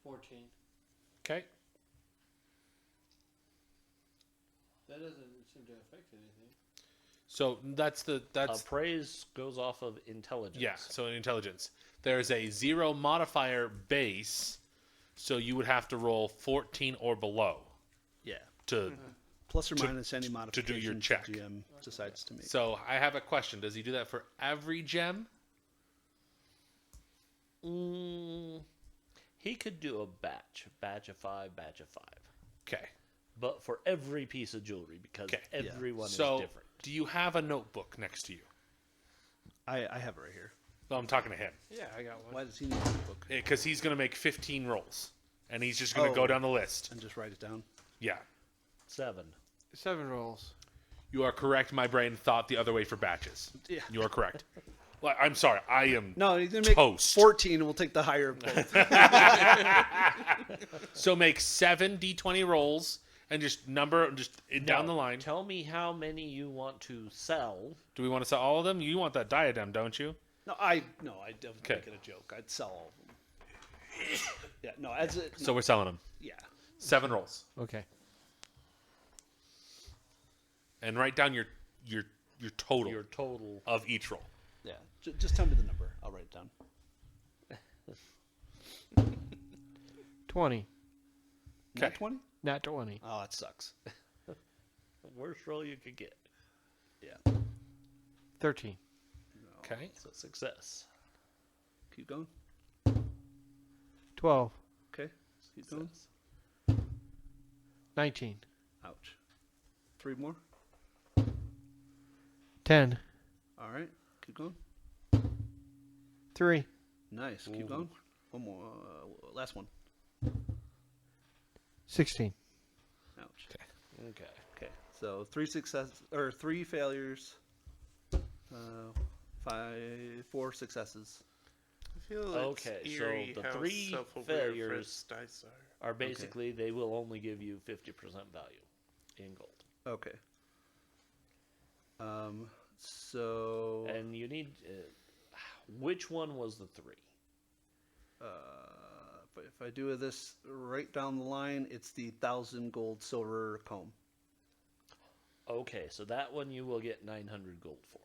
14. Okay. That doesn't seem to affect anything. So that's Appraise goes off of intelligence. yeah. So in intelligence, there's a 0 modifier base, so you would have to roll 14 or below Yeah. to. Plus or To- minus any to modification do your check. the GM decides to make. So I have a question. Does he do that for every gem? He could do a batch of 5, batch of 5. Okay. but for every piece of jewelry because Okay. everyone So, is different. do you have a notebook next to you? I have it right here. No, I'm talking to him. Yeah, I got one. Why does he need a book? Because he's going to make 15 rolls. And he's just going to go Oh. down the list. And just write it down. Yeah. 7. 7 rolls. You are correct. My brain thought the other way for batches. Yeah. You are correct. Well, I'm sorry. I am. No, he's gonna make Toast. 14, and we'll take the higher of both. So make 7 d20 rolls and just number just down the line. Tell me how many you want to sell. Do we want to sell all of them? You want that diadem, don't you? No, I definitely Okay. make it a joke. I'd sell all of them. Yeah, no, as it. So we're selling them. Yeah. 7 rolls. Okay. And write down your total Your total. of each roll. Yeah. Just tell me the number. I'll write it down. 20. Not Okay. 20? Not 20. Oh, that sucks. Worst roll you could get. Yeah. 13. Okay. So success. Keep going. 12. Okay. Keep going. 19. Ouch. 3 more. 10. All right. Keep going. 3. Nice. Keep going. One more. Last one. 16. Ouch. Okay. Okay. So 3 failures. 4 successes. I feel Okay, it's so eerie the how 3 self-aware failures Fred's dice are. are basically they will only give you 50% value in gold. Okay. So. And you need which one was the 3? If I do this right down the line, it's the 1,000 gold silver comb. Okay, so that one you will get 900 gold for.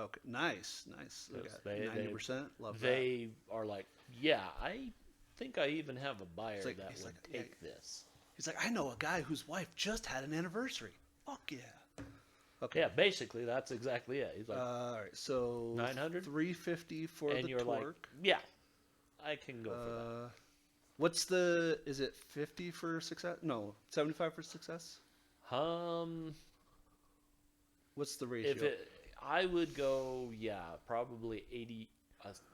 Okay, nice. I Yes, got they- 90%. Love They are like, yeah, I think I even have a buyer like- that he's would like, yeah. take this. that. He's like, I know a guy whose wife just had an anniversary. Fuck yeah. Okay. Yeah, basically that's exactly it. He's like, All right, so 900? 350 for and the you're like, torque. yeah, I can go for that. What's is it 50 for success? No, 75 for success? What's the ratio? If it, I would go, yeah, probably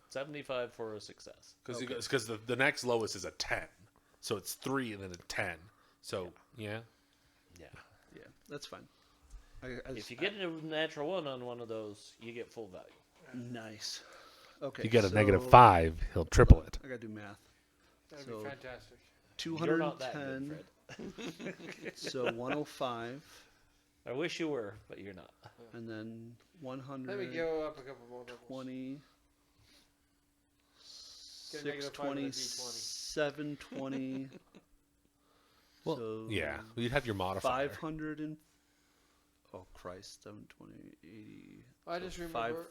75 for a success. Because the next lowest is a 10. So it's 3 and then a 10. So, yeah. Yeah. Yeah, that's fine. If you get a natural 1 on one of those, you get full value. Nice. Okay. If you get a so- -5, he'll triple it. I gotta do math. That'd So- be fantastic. You're not that good, 210. Fred. So 105, I wish you were, but you're not. and then Let me 120, go up a couple more levels. Get a negative 5 on a 620, D20. 720. Well, so yeah. You'd have your modifier. 500 and oh Christ, 720, 80. I just Five- remember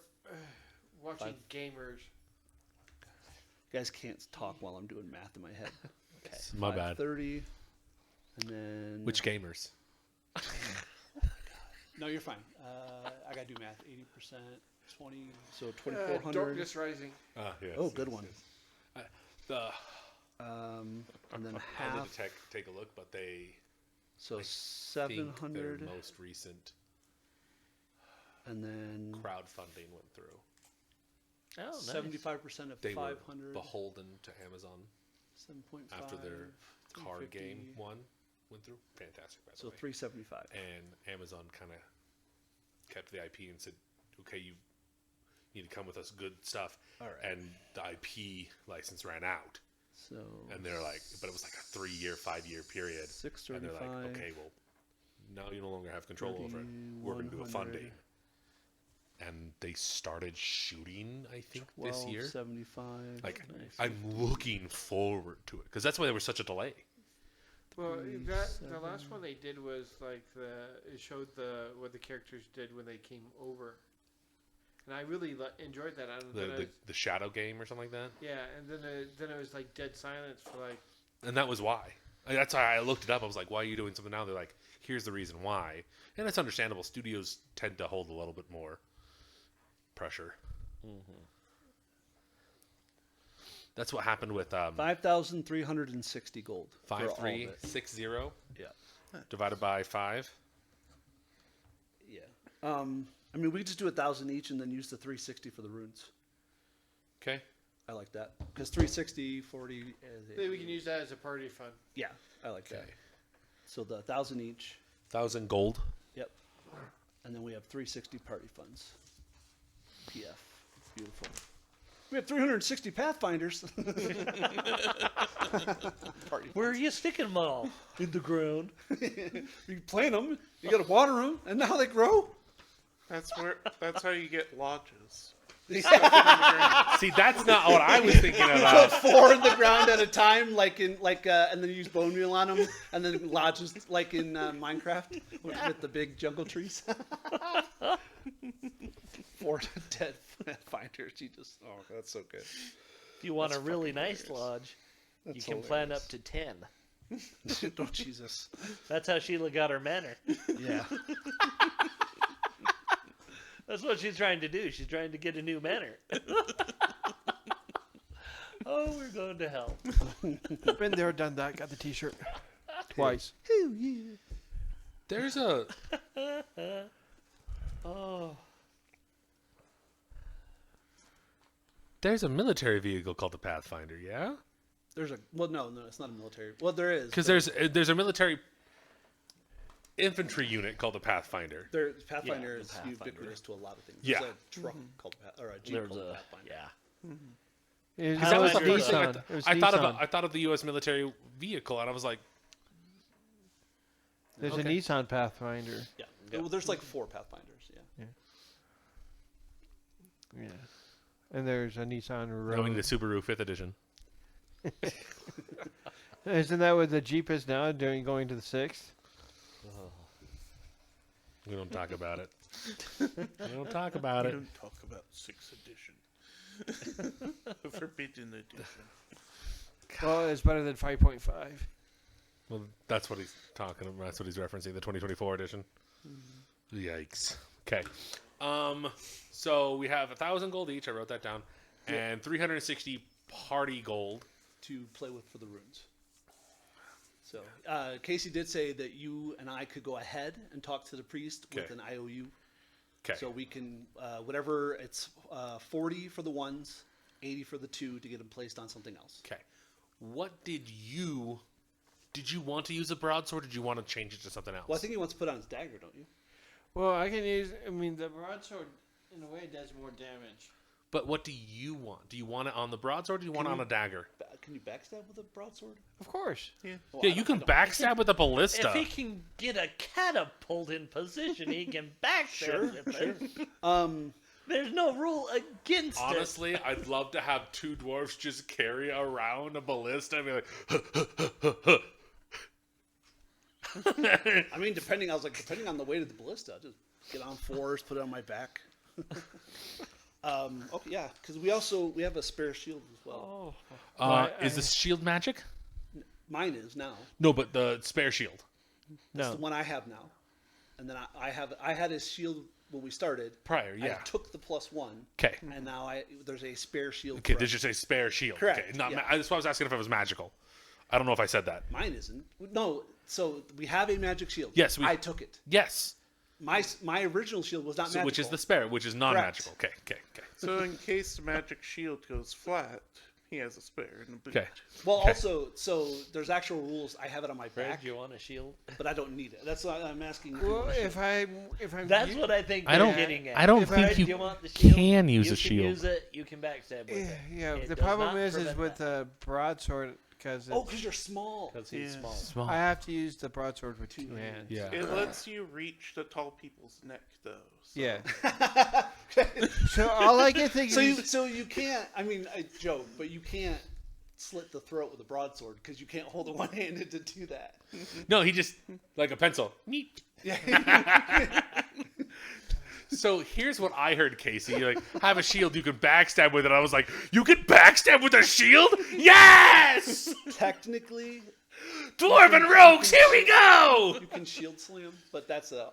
watching gamers. You guys can't talk while I'm doing math in my head. Okay. My bad. 530, and then Which gamers? No, you're fine. I gotta do math. 80%, 20, so Uh, 2400. Darkness Rising. Yes, Oh, good one. And then I need half, to take a look, but they so think their 700, most recent and then crowdfunding went through. Oh, nice. 75% of They were 500. beholden to Amazon 7.5 after their card 350, game one went through. Fantastic, by the So way. 375. And Amazon kind of kept the IP and said, "Okay, you need to come with us good stuff." All right. And the IP license ran out, So and they're like, but it was like a 3-year, 5-year period, and they're like, 635. "Okay, well, now you no longer have control over it. We're going to do a 100, funding." And they started shooting, I think, this year. 1275. Like, I'm looking forward to it because that's why there was such a delay. Well, the last one they did was like it showed what the characters did when they came over, and I really enjoyed that. The shadow game or something like that. Yeah, and then it was like dead silence for like. And that was why. That's why I looked it up. I was like, why are you doing something now? They're like, here's the reason why. And it's understandable. Studios tend to hold a little bit more pressure. That's what happened with 5,360 gold. for all of it. 5360 Yeah. divided by 5. Yeah. I mean, we could just do 1,000 each and then use the 360 for the runes. Okay. I like that because 360, 40. Maybe we can use that as a party fund. Yeah, I like that. Okay. So the 1,000 each. 1,000 gold. Yep. And then we have 360 party funds. PF. Beautiful. We have 360 Pathfinders. Party Where are you sticking them all? in the ground. You plant them, you got to water them, and now they grow. That's how you get lodges. See, that's not what I was thinking Put about. 4 in the ground at a time, and then you use bone meal on them, and then lodges like in Minecraft with the big jungle trees. 4 dead finders. You just that's so good. If you want a really nice lodge, you That's can plan up to 10. Oh Jesus! That's how Sheila got her manor. Yeah. That's what she's trying to do. She's trying to get a new manor. Oh, we're going to hell. Been there, done that. Got the T-shirt twice. There's a Oh, there's a military vehicle called the Pathfinder, yeah? There's no, it's not a military. Well, there is Because but there's a military infantry unit called the Pathfinder. Pathfinder Yeah, the is Pathfinder. ubiquitous to a lot of things. Yeah. There's a truck called or a Jeep there's called a Pathfinder. yeah. It was, That was the Pathfinder first is thing Nissan. It was I thought Nissan. about. I thought of the U.S. military vehicle, and I was like, There's Okay. a Nissan Pathfinder. Yeah. Yep. Well, there's like 4 Pathfinders. Yeah. Yeah. And there's a Nissan "No, we need a Rogue. Subaru 5th edition." Isn't that what the Jeep is now, going to the 6th? We don't talk about it. We don't talk about We it. don't talk about 6th edition. The Forbidden Edition. Well, it's better than 5.5. Well, that's what he's talking about. That's what he's referencing. The 2024 edition. Yikes. Okay. So we have 1,000 gold each. I wrote that down, and 360 party gold. To play with for the runes. So Casey did say that you and I could go ahead and talk to the priest with Okay. an IOU. Okay. So we can whatever it's 40 for the ones, 80 for the 2 to get them placed on something else. Okay. What did you want to use a broadsword? Or did you want to change it to something else? Well, I think he wants to put on his dagger, don't you? Well, I can use. I mean, the broadsword, in a way, does more damage. But what do you want? Do you want it on the broadsword? Or do you want it on a dagger? Can you backstab with a broadsword? Of course. Well, Yeah, I you don't- can backstab with a ballista. If he can get a catapult in position, he can backstab with it. There's no rule against Honestly, I'd love to have 2 dwarves just carry around a ballista and be like, I mean, depending on the weight of the ballista, I'll just get on 4s, put it on my back. Okay, yeah, because we have a spare shield as well. is the shield magic? Mine is now. No, but the spare shield. That's No. the one I have now. And then I had his shield when we started. Prior, I yeah. took the +1. Okay. And now there's a spare shield. Okay, for there's just a spare shield. Correct, Okay, not yeah. that's why I was asking if it was magical. I don't know if I said that. Mine isn't. No, so we have a magic shield. Yes, I took it. Yes. My original shield was not So, magical. which is the spare, which is non-magical. Okay. So in case the magic shield goes flat, he has a spare in the boot. Okay. Well, Okay. also, so there's actual rules. I have it on my Fred, back, do you want a shield? but I don't need it. That's why I'm asking. If you Well, want a shield. if I'm. That's what I think I they're don't- getting at. I don't If think Fred, you do you want the shield? can use you a can shield. use it. You can backstab with it. Yeah, It the does problem not is prevent with that. the broadsword because Oh, because you're small. Because he's Yeah. small. Small. I have to use the broadsword with 2 hands. Yeah. It lets you reach the tall people's neck, though. So. Yeah. So all I can think is So you can't. I mean, I joke, but you can't slit the throat with a broadsword because you can't hold it one-handed to do that. No, he just like a pencil. Neat. So here's what I heard, Casey. You're like, have a shield you can backstab with it. I was like, you can backstab with a shield? Yes! Technically, Dwarven rogues, here we go! You can shield slam, but that's a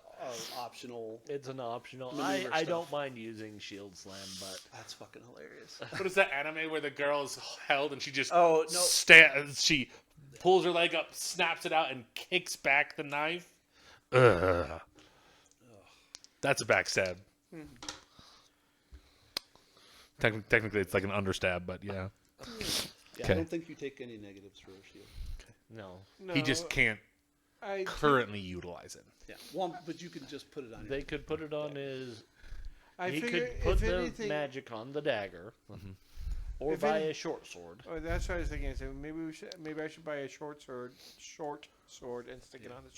optional. It's an optional. Maneuver I stuff. don't mind using shield slam, but That's fucking hilarious. What is that anime where the girl is held and she just Oh, no. she pulls her leg up, snaps it out, and kicks back the knife? Ugh. That's a backstab. Technically, it's like an understab, but yeah. Yeah, Okay. I don't think you take any negatives for a shield. no. No, He just can't I currently utilize it. Yeah, well, but you can just put it on. They could put it on his. I He figure could put if the anything, magic on the dagger, or If buy any- a short sword. Oh, that's what I was thinking. So maybe I should buy a short sword, and stick it on the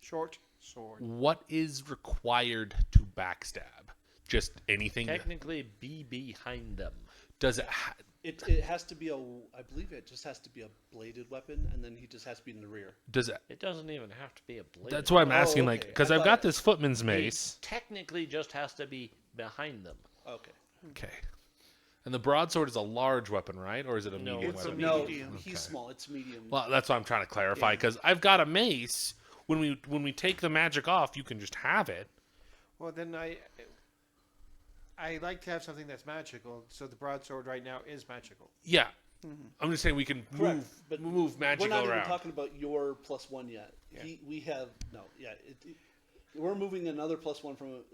short sword. What is required to backstab? Just anything? Technically, be behind them. Does it? It has to be I believe it just has to be a bladed weapon, and then he just has to be in the rear. Does it? It doesn't even have to be a blade. That's why I'm asking, okay. like, because I I've thought- got this footman's He mace. technically just has to be behind them. Okay. Okay. And the broadsword is a large weapon, right? Or is it a No, medium it's a weapon? No, Medium. he's small. It's medium. Well, that's what I'm trying to clarify, Yeah. because I've got a mace. When we take the magic off, you can just have it. Well, then I like to have something that's magical. So the broadsword right now is magical. Yeah. I'm just saying we can Correct, move but move we're magical not around. even talking about your +1 yet. Yeah. We have no. Yeah, we're moving another +1 from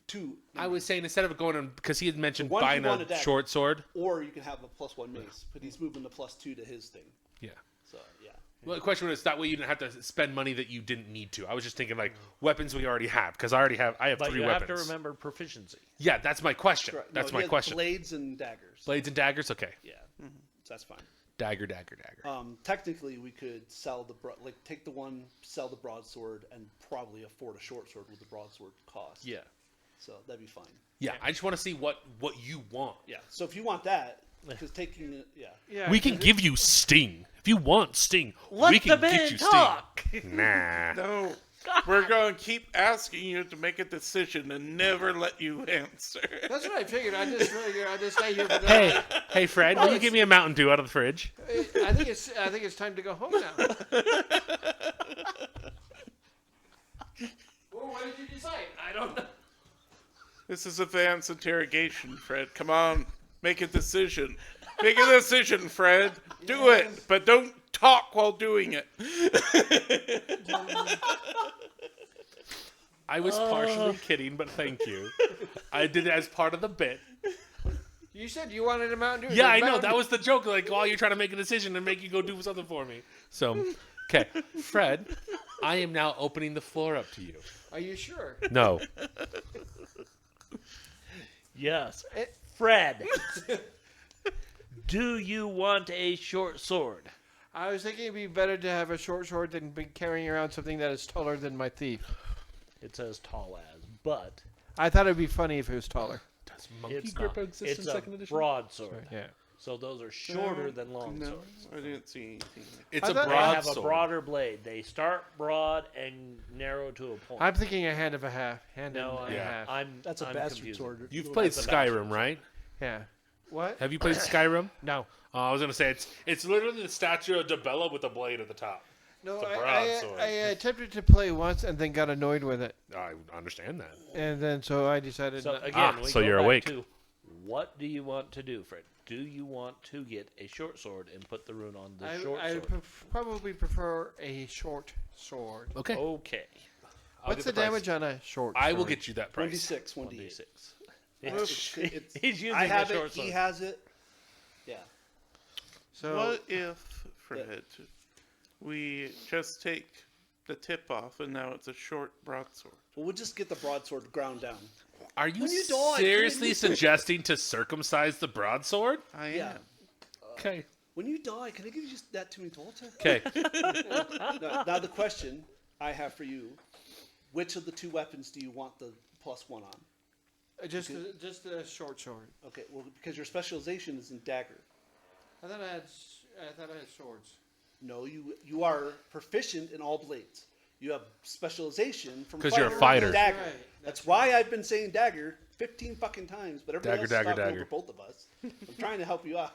two. I was saying instead of going on, because he had mentioned One, buying you want a a dagger. short sword. Or you can have a +1 mace, but he's moving the +2 to his thing. Yeah. So yeah. Well, the question was that way you didn't have to spend money that you didn't need to. I was just thinking like weapons we already have, because I have But 3 you weapons. have to remember proficiency. Yeah, that's my question. Correct. That's No, my he has question. Blades and daggers. Blades and daggers. Okay. Yeah, so that's fine. Dagger. Technically, we could sell take the one, sell the broadsword, and probably afford a short sword with the broadsword cost. Yeah. So that'd be fine. Yeah, I just want to see what you want. Yeah. So if you want that, because taking it, yeah. Yeah, We can give you Sting. If you want Sting, Let we the can man get you talk. Sting. Nah. No, we're going to keep asking you to make a decision and never let you answer. That's what I figured. I just figured I'd just stay here for the Hey, Fred, will you give me a Mountain Dew out of the fridge? I think it's time to go home now. Well, what did you decide? I don't know. This is advanced interrogation, Fred. Come on, make a decision. Make a decision, Fred. Do it, but don't talk while doing it. I was partially kidding, but thank you. I did it as part of the bit. You said you wanted a Mountain Dew. Yeah, There's I know. Mountain That Dew. was the joke. Like, while you're trying to make a decision and make you go do something for me. So, okay. Fred, I am now opening the floor up to you. Are you sure? No. Yes. Fred. Do you want a short sword? I was thinking it'd be better to have a short sword than be carrying around something that is taller than my thief. It says tall as, but I thought it'd be funny if it was taller. Does monkey it's grip not. exist It's in a second edition? broadsword. Yeah. So those are shorter than long No, swords. I didn't see anything. It's I a thought- They have a broadsword. broader blade. They start broad and narrow to a point. I'm thinking a hand of a half. Hand no, and a Yeah. half. That's a I'm bastard confusing. sword. You've played That's a Skyrim, right? Yeah. What? Have you played Skyrim? No. I was gonna say it's literally the statue of Debella with the blade at the top. No, It's a I broadsword. attempted to play once and then got annoyed with it. I understand that. And then so I decided So not- again, we so go you're back awake. to what do you want to do, Fred? Do you want to get a short sword and put the rune on the short I sword? probably prefer a short sword. Okay. Okay. I'll What's get the price. damage on a short I will sword? get you that price. 1d6, 1d8. 1d6. He's using I have the it. short sword. He has it. Yeah. So What if, Fred, we just take the tip off and now it's a short broadsword? Well, we'll just get the broadsword ground down. Are you, When you die, seriously kid. suggesting to circumcise the broadsword? I Yeah. am. Okay. When you die, can I give you just that to me, Walter? Okay. Now the question I have for you: which of the two weapons do you want the +1 on? just a short sword. Okay, well, because your specialization is in dagger. I thought I had swords. No, you are proficient in all blades. You have specialization from 'Cause you're a fighter to fighter. Dagger. Right, That's why I've been saying dagger 15 fucking times, but everybody Dagger, else is dagger, talking dagger. over both of us. I'm trying to help you out.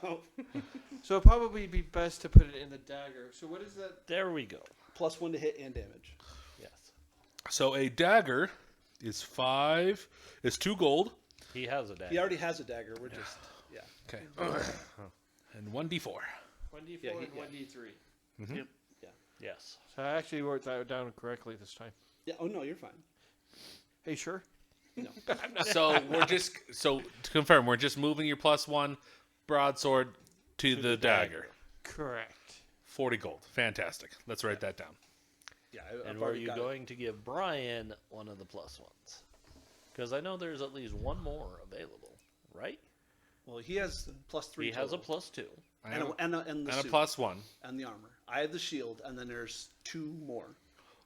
So it'd probably be best to put it in the dagger. So what is that? There we go. +1 to hit and damage. Yes. So a dagger is 2 gold. He has a dagger. He already has a dagger. We're just Okay. And 1d4. 1d4 Yeah, and yeah. 1d3. Yes. So I actually wrote that down correctly this time. yeah. Oh no, you're fine. Hey, sure. No. So to confirm, we're just moving your +1 broadsword to the dagger. Correct. 40 gold. Fantastic. Let's write that down. Yeah. And I've were already you got it. going to give Brian one of the plus ones? Because I know there's at least one more available, right? Well, he has +3. He has a total. +2. and the And a suit +1. and the armor. I have the shield, and then there's 2 more.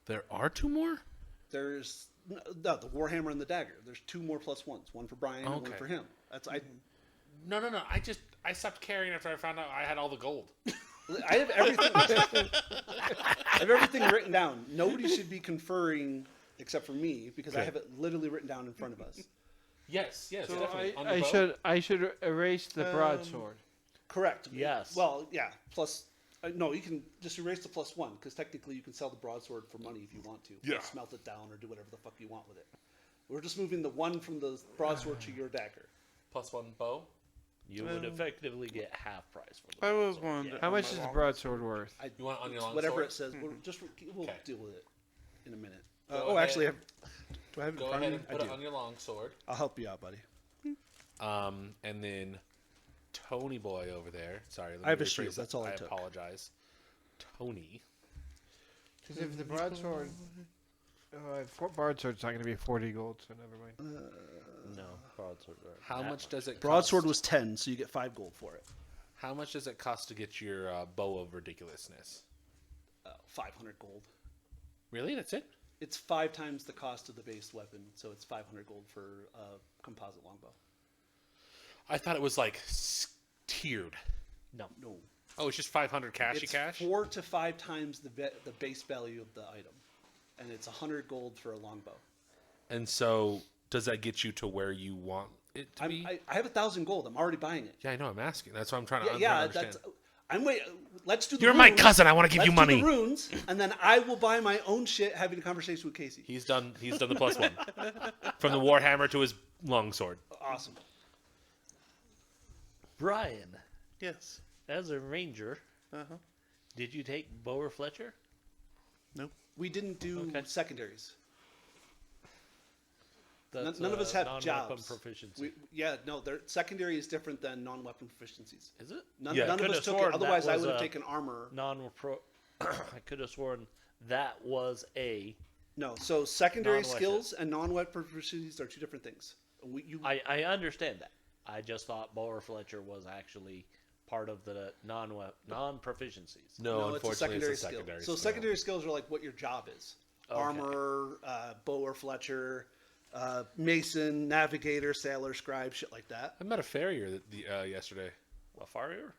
There are 2 more? There's no, the warhammer and the dagger. There's 2 more +1s. One for Brian and one Okay. for him. That's No. I stopped caring after I found out I had all the gold. I have everything. I have everything written down. Nobody should be conferring except for me because I Okay. have it literally written down in front of us. Yes, So definitely. On the I bow? should erase the broadsword. Correct. Yes. Well, yeah. Plus, no, you can just erase the +1 because technically you can sell the broadsword for money if you want to. Yeah. Smelt it down or do whatever the fuck you want with it. We're just moving the 1 from the broadsword to your dagger. +1 bow. You would effectively get half price for the I was broadsword. wondering. How much is the broadsword worth? You want it on your It's long whatever sword? it says. We'll Okay. deal with it in a minute. Go ahead. Actually, do I have it in Go front ahead of and me? put I it do. on your long sword. I'll help you out, buddy. And then Tony boy over there. Sorry, let me I have a rephrase shield, that. that's all I I took. apologize. Tony. Because if the broadsword, broadsword's not going to be 40 gold, so never mind. No, broadsword. How much does it Broadsword cost? was 10, so you get 5 gold for it. How much does it cost to get your bow of ridiculousness? 500 gold. Really? That's it? It's 5 times the cost of the base weapon, so it's 500 gold for a composite longbow. I thought it was like tiered. No. Oh, it's just 500 cashy It's cash? 4 to 5 times the base value of the item. And it's 100 gold for a longbow. And so, does that get you to where you want it to be? I have 1,000 gold. I'm already buying it. Yeah, I know. I'm asking. That's what I'm trying to, Yeah, I'm trying to yeah, understand. I'm waiting. Let's do the You're my runes. cousin. I want to give you Let's do money. the runes, and then I will buy my own shit having a conversation with Casey. He's done the +1. From the warhammer to his longsword. Awesome. Brian, Yes. as a ranger, Uh-huh. did you take Bower Fletcher? Nope. We didn't do Okay. secondaries. That's, None of us have non-weapon jobs. proficiency. Secondary is different than non-weapon proficiencies. Is it? None, Yeah. none of Coulda us took it. sworn that Otherwise, I was would have a taken armor. Non-pro. I could have sworn that was a. No, so secondary Non-weapon. skills and non-weapon proficiencies are 2 different things. I understand that. I just thought Bower Fletcher was actually part of the non-proficiencies. No, it's a unfortunately, secondary it's a secondary skill. So secondary skills are like what your job is: Okay. armor, bower, Fletcher, mason, navigator, sailor, scribe, shit like that. I met a farrier yesterday. A farrier?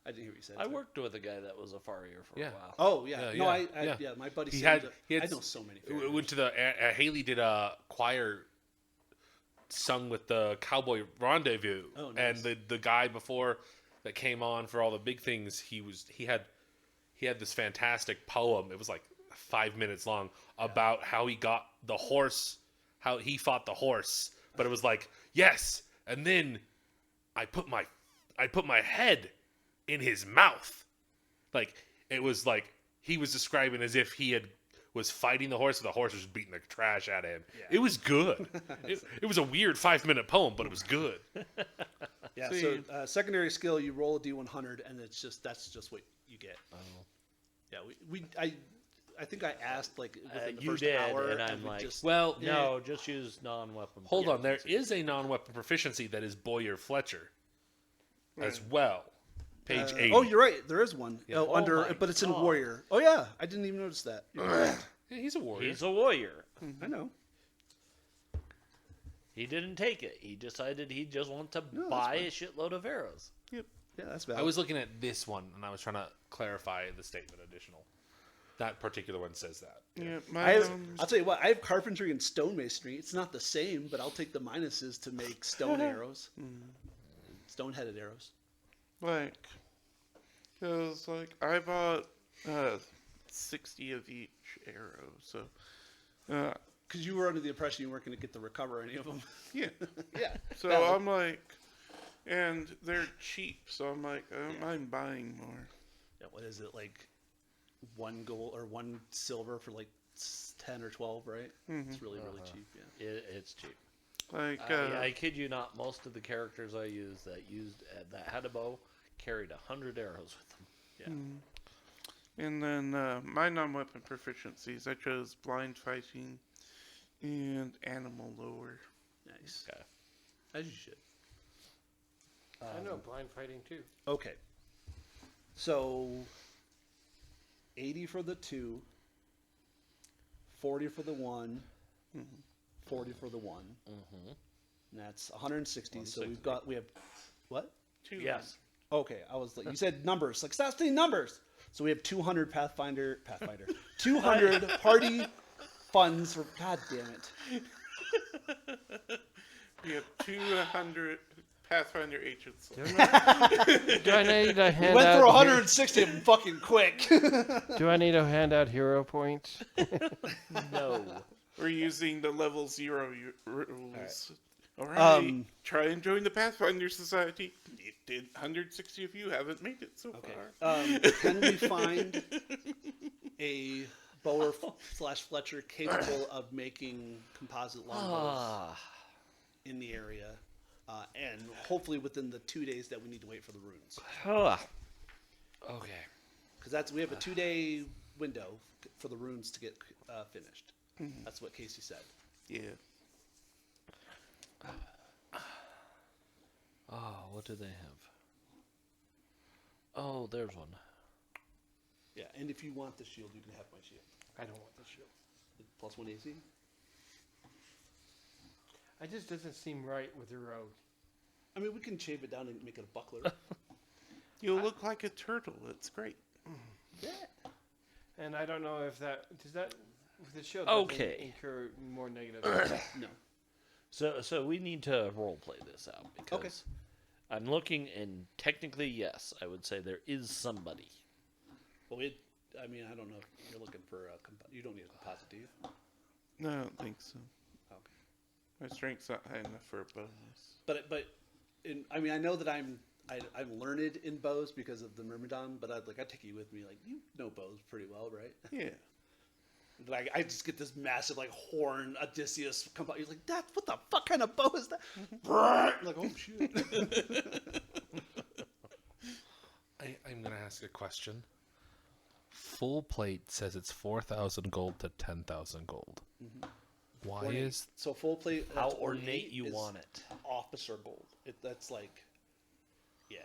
I didn't hear what you said. I worked with a guy that was a farrier for Yeah. a while. Oh yeah, Yeah, no, yeah, yeah. My buddy. He Sam had- he had I know so many. We farriers. went to the Haley did a choir sung with the Cowboy Rendezvous, Oh, nice. and the guy before that came on for all the big things, he had this fantastic poem. It was like 5 minutes long about how he got the horse, how he fought the horse, but it was like, yes, and then I put my head in his mouth. Like, it was like he was describing as if he was fighting the horse, and the horse was beating the trash out of him. Yeah. It was good. it was a weird 5-minute poem, but it was good. Yeah. See- So secondary skill, you roll a d100, and that's just what you get. Oh. Yeah. I think I asked like within the You first did, hour, and I'm we like, just, Well, No, just use non-weapon. hold on. There proficiency. is a non-weapon proficiency that is Boyer Fletcher as well. Page 80. Oh, you're right. There is one. Yeah. Oh, Oh my but it's in God. warrior. Oh yeah, I didn't even notice that. You're right. Yeah, he's a warrior. He's a warrior. I know. He didn't take it. He decided he just wanted to that's buy fine. a shitload of arrows. Yeah, that's valid. I was looking at this one, and I was trying to clarify the statement additional. that particular one says that. Yeah, I'll tell you what, I have carpentry and stonemasonry. It's not the same, but I'll take the minuses to make stone arrows. Stone-headed arrows. like, cause like I bought 60 of each arrow, so Because you were under the impression you weren't going to get to recover any of them. yeah. Yeah. So Yeah, I'm like, and they're cheap, so I'm like, I'm buying more. what is it, like 1 gold or 1 silver for like 10 or 12, right? It's really, really cheap, yeah. It's cheap. Like, I kid you not. Most of the characters I used that had a bow carried 100 arrows with them. Yeah. and then my non-weapon proficiencies, I chose blind fighting and animal lore. Nice. Okay. As you should. I know blind fighting too. Okay. So 80 for the 2, 40 for the 1, 40 for the 1. Mm-hmm. And that's 160. So we have what? Two. Yes. Okay, I was like, you said numbers. Like, stop saying numbers. So we have 200 Pathfinder, 200 party funds for. God damn it. We have 200 Pathfinder agents. Do I need to hand Went out through 160 of them fucking quick. Do I need to hand out hero points? No. We're using the level 0 rules. All right. Try and join the Pathfinder Society. It did 160 of you haven't made it so far. Can we find a Bower / Fletcher capable of making composite longbows in the area, and hopefully within the 2 days that we need to wait for the runes? Okay. Because we have a 2-day window for the runes to get finished. That's what Casey said. Yeah. Oh, what do they have? Oh, there's one. Yeah, and if you want the shield, you can have my shield. I don't want the shield. +1 AC. It just doesn't seem right with the rogue. I mean, we can shave it down and make it a buckler. You'll look like a turtle. It's great. Yeah. And I don't know if that does that with the shield. Okay. doesn't incur more negative. No. So we need to role play this out because Okay. I'm looking, and technically, yes, I would say there is somebody. Well, I mean, I don't know if you're looking for a you don't need a composite, do you? No, I don't think so. Okay. My strength's not high enough for a bonus. But I mean, I know that I'm learned in bows because of the Myrmidon, but I take you with me. Like, you know bows pretty well, right? Yeah. Like, I just get this massive like horn Odysseus come out. He's like, what the fuck kind of bow is that? I'm like, oh shit. I'm going to ask a question. Full plate says it's 4,000 gold to 10,000 gold. Why Ornate. is So full plate? How that's ornate you is want it? Officer gold. That's like, yeah.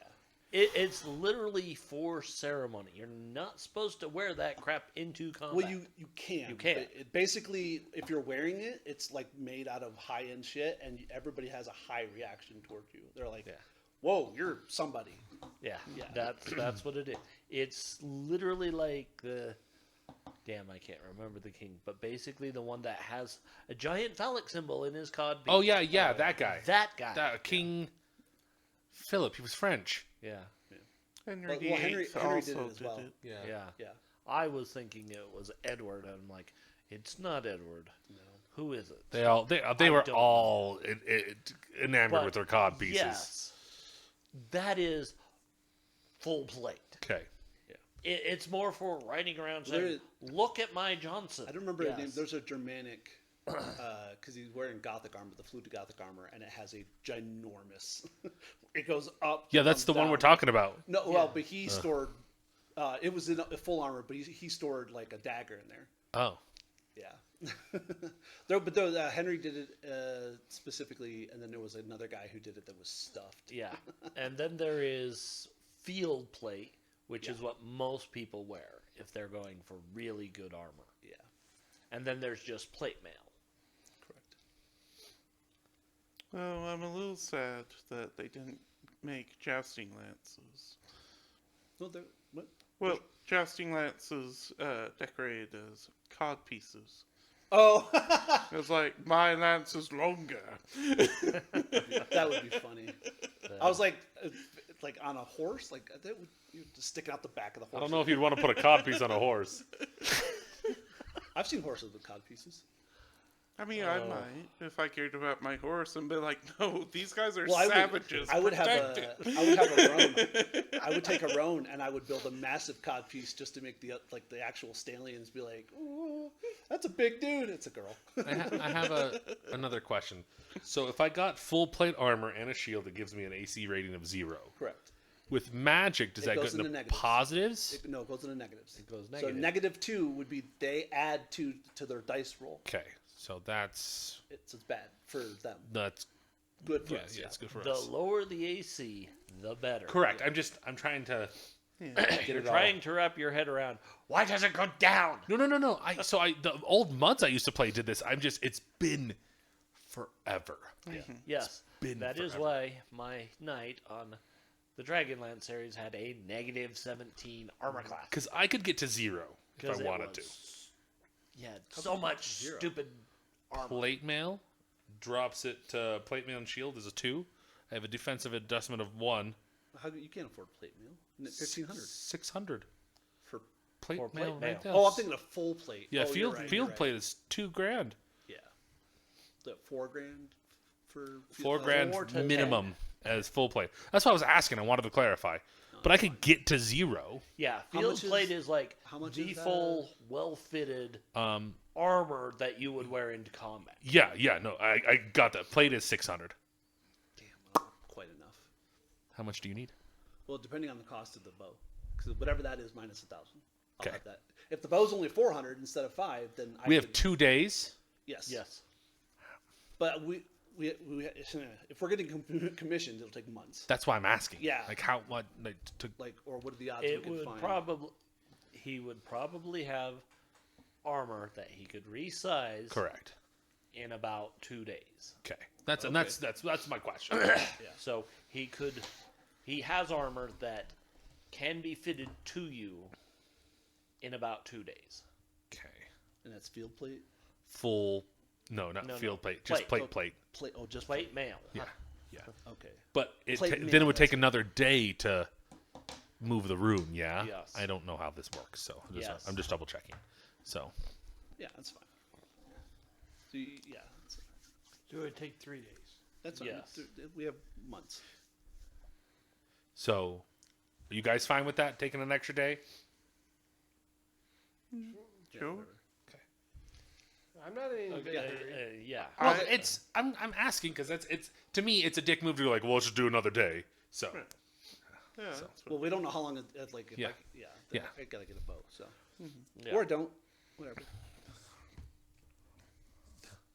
It's literally for ceremony. You're not supposed to wear that crap into combat. Well, you can. You can. But basically, if you're wearing it, it's like made out of high end shit, and everybody has a high reaction towards you. They're like, Yeah. "Whoa, you're somebody." Yeah, Yeah. that's what it is. It's literally like the. Damn, I can't remember the king, but basically the one that has a giant phallic symbol in his cod. Oh, yeah, that guy. That guy. King Philip. He was French. Yeah, Henry Well, VIII Henry also did it as well. Yeah. yeah. Yeah. I was thinking it was Edward, and I'm like, it's not Edward. No. Who is it? They were don't all enamored But with their cod pieces. Yes, that is full plate. Okay. It's more for riding around saying, "Look at my Johnson." I don't remember his name. Yes. There's a Germanic, because he's wearing Gothic armor, the fluted Gothic armor, and it has a ginormous. It goes up. Yeah, that's comes the one we're down. talking about. No, well, but he stored. It was in a full armor, but he stored like a dagger in there. Oh. Yeah. Henry did it specifically, and then there was another guy who did it that was stuffed. Yeah, and then there is field plate, which is what most people wear if they're going for really good armor. Yeah. And then there's just plate mail. Correct. Well, I'm a little sad that they didn't make jousting lances. No, what? Well, jousting lances decorated as cod pieces. Oh, It was like, my lance is longer. that would be funny. I was like on a horse, like that would you just sticking out the back of the horse. I don't know if you'd want to put a codpiece on a horse. I've seen horses with cod pieces. I mean, I might if I cared about my horse and be like, no, these guys are Well, savages. I would have Protect a it. I would have a roan. I would take a roan and I would build a massive cod piece just to make the actual stallions be like, "Ooh, that's a big dude." It's a girl. I have another question. So if I got full plate armor and a shield, it gives me an AC rating of 0. Correct. With magic, does It that go goes into into negatives. positives? No, it goes into negatives. It goes So negative. -2 would be they add 2 to their dice roll. Okay, so that's It's bad for them. good For yeah, us. yeah, it's good for The us. lower the AC, the better. Correct. I'm trying to get You're it all. trying to wrap your head around. Why does it go down? No. The old MUDs I used to play did this. It's been forever. Yes, been that is forever. why my knight on the Dragonlance series had a -17 armor class. Because I could get to 0 if 'Cause I it wanted to. was- Yeah, so much stupid armor. Plate mail drops it to plate mail and shield is a 2. I have a defensive adjustment of 1. How you can't afford plate meal? 1,500 600 for. plate For mail. plate mail. Right there. Oh, I'm thinking of full plate. Yeah, Oh, you're field right, field you're right. plate is $2,000. Yeah, the $4,000 for $4,000 4 to minimum as full plate. That's what I was asking. I wanted to clarify. But I could get to 0. Yeah, How field much is- plate is like how much the is that? full, well-fitted armor that you would wear into combat. Yeah, no, I got that. Plate is 600. Damn, well, quite enough. How much do you need? Well, depending on the cost of the bow, because whatever that is minus 1,000. I'll Okay. have that. If the bow's only 400 instead of 5, then We have 2 days. Yes. Yes. But we if we're getting commissions, it'll take months. That's why I'm asking. Yeah. Like how what like to Like, or what are the odds we It can would find? he would probably have armor that he could resize correct. in about 2 days. Okay. That's my question. So he has armor that can be fitted to you in about 2 days. Okay. And that's field plate. Full no, not No, field no. plate, just Plate. plate. Plate. Oh, just Plate mail. Yeah. Yeah. Okay. But Plate then mail, it would that's take another day to move the rune, yeah? Yes. I don't know how this works, so Yes. I'm just double checking. So Yeah, that's fine. So yeah, So it would take 3 days. that's fine. Yes. We have months. are you guys fine with that? Taking an extra day? Yeah, Sure. whatever. I'm not in any Yeah. Well, I'm asking because it's to me it's a dick move to go like, well, let's just do another day. So Yeah, that's Well, we don't know how long it like. If Yeah. then Yeah. I gotta get a bow. So Yeah. or don't. Whatever.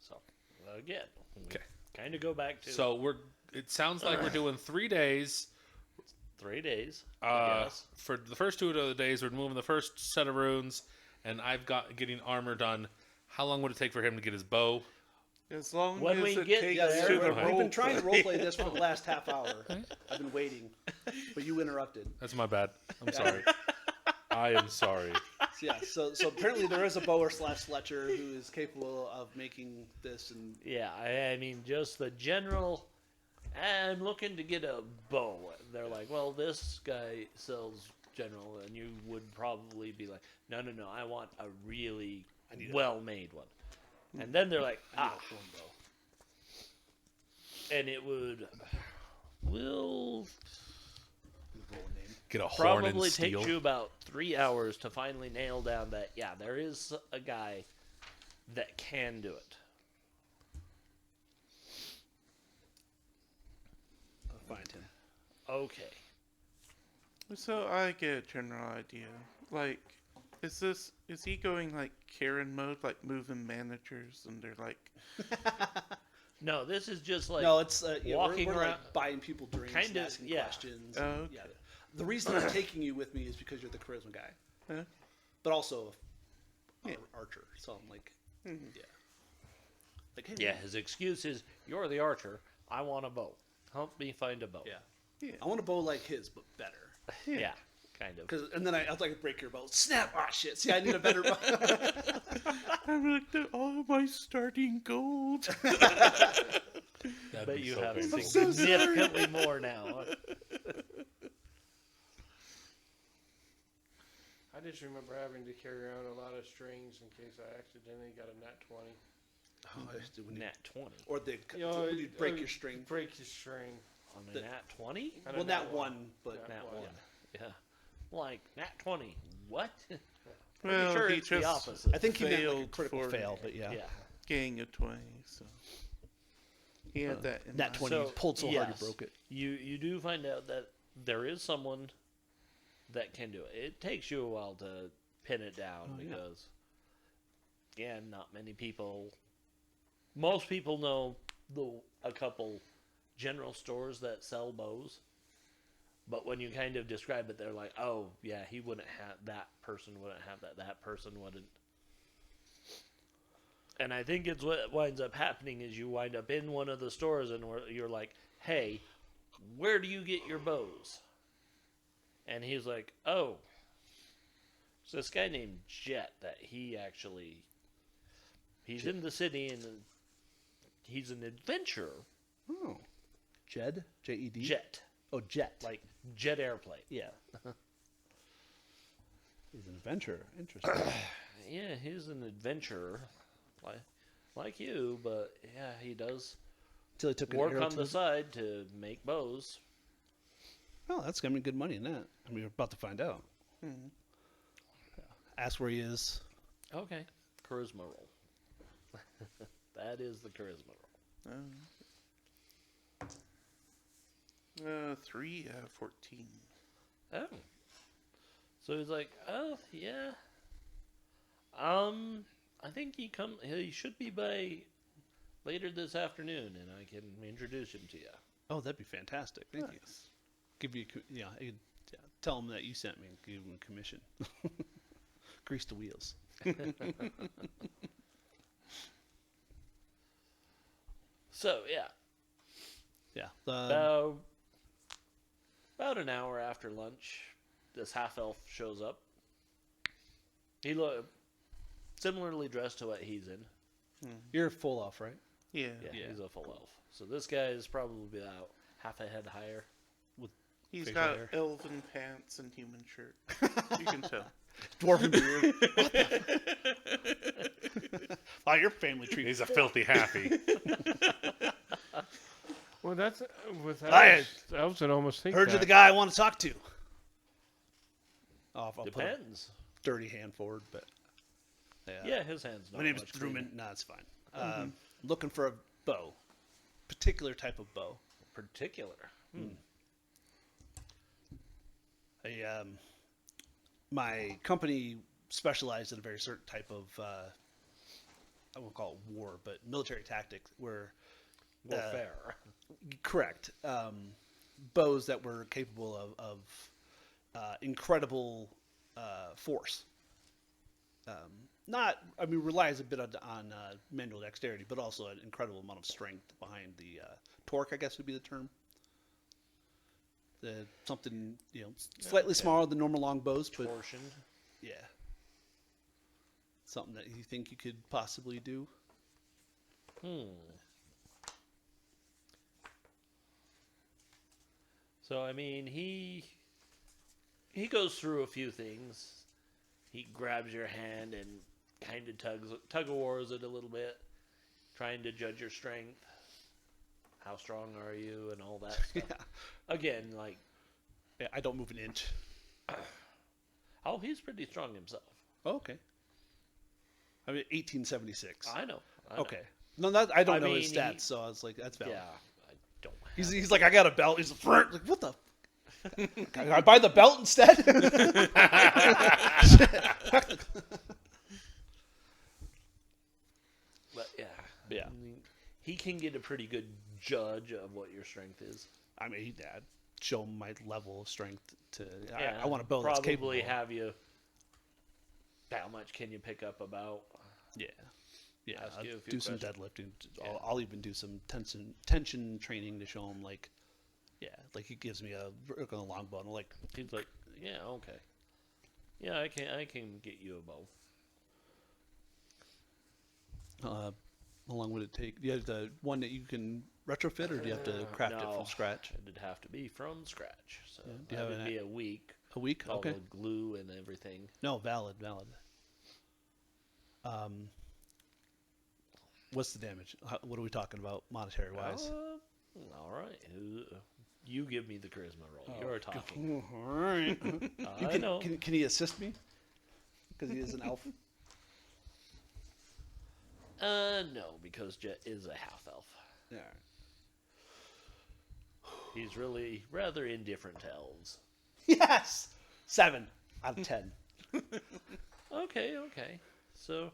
So again, Okay. kind of go back to so it sounds like we're doing 3 days. 3 days. Yes. For the first 2 of the days, we're moving the first set of runes, and I've got getting armor done. How long would it take for him to get his bow? As long When as we it get takes there, to the We've role been trying to play. roleplay this for the last half hour. I've been waiting, but you interrupted. That's my bad. I'm sorry. I am sorry. So, yeah. So apparently there is a bower / Fletcher who is capable of making this, and Yeah, I mean, just the general. I'm looking to get a bow. They're like, well, this guy sells general, and you would probably be like, no, I want a really well-made one. And then they're like, one bow. and it will Roll a name. Get a horn probably and steel. take you about 3 hours to finally nail down that, yeah, there is a guy that can do it. I'll find him. Okay. So I get a general idea. Like, is he going like Karen mode, like moving managers, and they're like, No, this is just like No, it's walking we're around- like buying people drinks, Kinda, asking yeah. questions. Oh, and- okay. Yeah. The reason I'm taking you with me is because you're the charisma guy, huh? but also Yeah. archer. So I'm like, Mhm. yeah. Like, hey, Yeah, his excuse is, you're the archer. I want a bow. Help me find a bow. yeah. Yeah. I want a bow like his, but better. Yeah. Kind of. And then I was like, break your bow. Snap! Ah, shit. See, I need a better bow. I'm like, all my starting gold. That'd But be you so have painful. significantly more now. I just remember having to carry around a lot of strings in case I accidentally got a nat 20. Oh, I used to- when you- Nat 20. or they You know, when you break or your string. Break your string. On a The- nat 20? And Well, a not one, but Nat Nat 1. one. Yeah. Like, nat 20. What? Well, sure he it's the just opposite. I think he meant like a failed critical for fail. But yeah, Yeah. gang of 20, so he had that in nat mind. 20 So, pulled so hard yes. you broke it. You do find out that there is someone that can do it. It takes you a while to pin it down Oh, yeah. because, again, not many people. Most people know a couple general stores that sell bows, but when you kind of describe it, they're like, "Oh, yeah, he wouldn't have that person. Wouldn't have that. That person wouldn't." And I think it's what winds up happening is you wind up in one of the stores and you're like, "Hey, where do you get your bows?" And he's like, "Oh, it's this guy named Jet that he's in the city and he's an adventurer." Oh, Jed, J-E-D. Jet, Oh, Jet. like jet airplane. Yeah. He's an adventurer. Interesting. Yeah, he's an adventurer, like you, but yeah, he does Until he took an work arrow on to the his- side to make bows. Oh, that's gonna be good money in that. I mean, we're about to find out. Mhm. Ask where he is. Okay, charisma roll. That is the charisma roll. 3 out of 14. Oh. So he's like, "Oh, yeah. I think he should be by later this afternoon and I can introduce him to you." Oh, that'd be fantastic. Thank you. Give you, tell him that you sent me. And give him a commission. Grease the wheels. So, yeah. Yeah. About an hour after lunch, this half-elf shows up. He similarly dressed to what he's in. You're full off, right? Yeah. Yeah, he's a full elf. So this guy is probably about half a head higher. He's facial got hair. elven pants and human shirt. You can tell. Dwarven beard. Oh, your family tree. He's a filthy happy. Well, that's with I elves. I'd almost think heard that. you're the guy I want to talk to. I'll put a Depends. dirty hand forward, but Yeah, his hand's not My name's much cleaner. Drewman. No, it's fine. Looking for a bow, particular type of bow. Particular. My company specialized in a very certain type of I won't call it war, but military tactics. Where Warfare. correct bows that were capable of incredible force. Relies a bit on manual dexterity, but also an incredible amount of strength behind the torque, I guess would be the term. Something slightly smaller than normal long bows, but Torsioned. yeah, something that you think you could possibly do. So I mean, he goes through a few things. He grabs your hand and kind of tug of wars it a little bit, trying to judge your strength. How strong are you, and all that stuff. Yeah. Again, like, Yeah, I don't move an inch. oh, he's pretty strong himself. Oh, okay. I mean, 1876. I know. I know. Okay. No, I don't I know his mean, stats, he- so I was like, that's valid. Yeah, I don't. He's like, I got a belt. He's like, what the? Can I buy the belt instead? But yeah, Yeah. I mean, he can get a pretty good judge of what your strength is. I mean, I'd show him my level of strength. Yeah, I want a bow that's capable. Probably have you. How much can you pick up about? Yeah. Yeah. Ask I'll you a few do some questions. deadlifting. Yeah. I'll even do some tension training to show him, like, yeah, like he gives me a longbow and I'm like, He's like, Yeah, okay. Yeah, I can get you a bow. How long would it take? Do you have the one that you can retrofit, or do you have to craft it No, from scratch? It'd have to be from scratch. So Yeah. Do you that have would an be a week. A week? All Okay. the glue and everything. No, valid. What's the damage? What are we talking about monetary wise? All right. You give me the charisma roll. You're talking. All right. I know. Can he assist me? Because he is an elf. No, because Jet is a half elf. Yeah. He's really rather indifferent to elves. Yes. 7 out of 10. Okay. So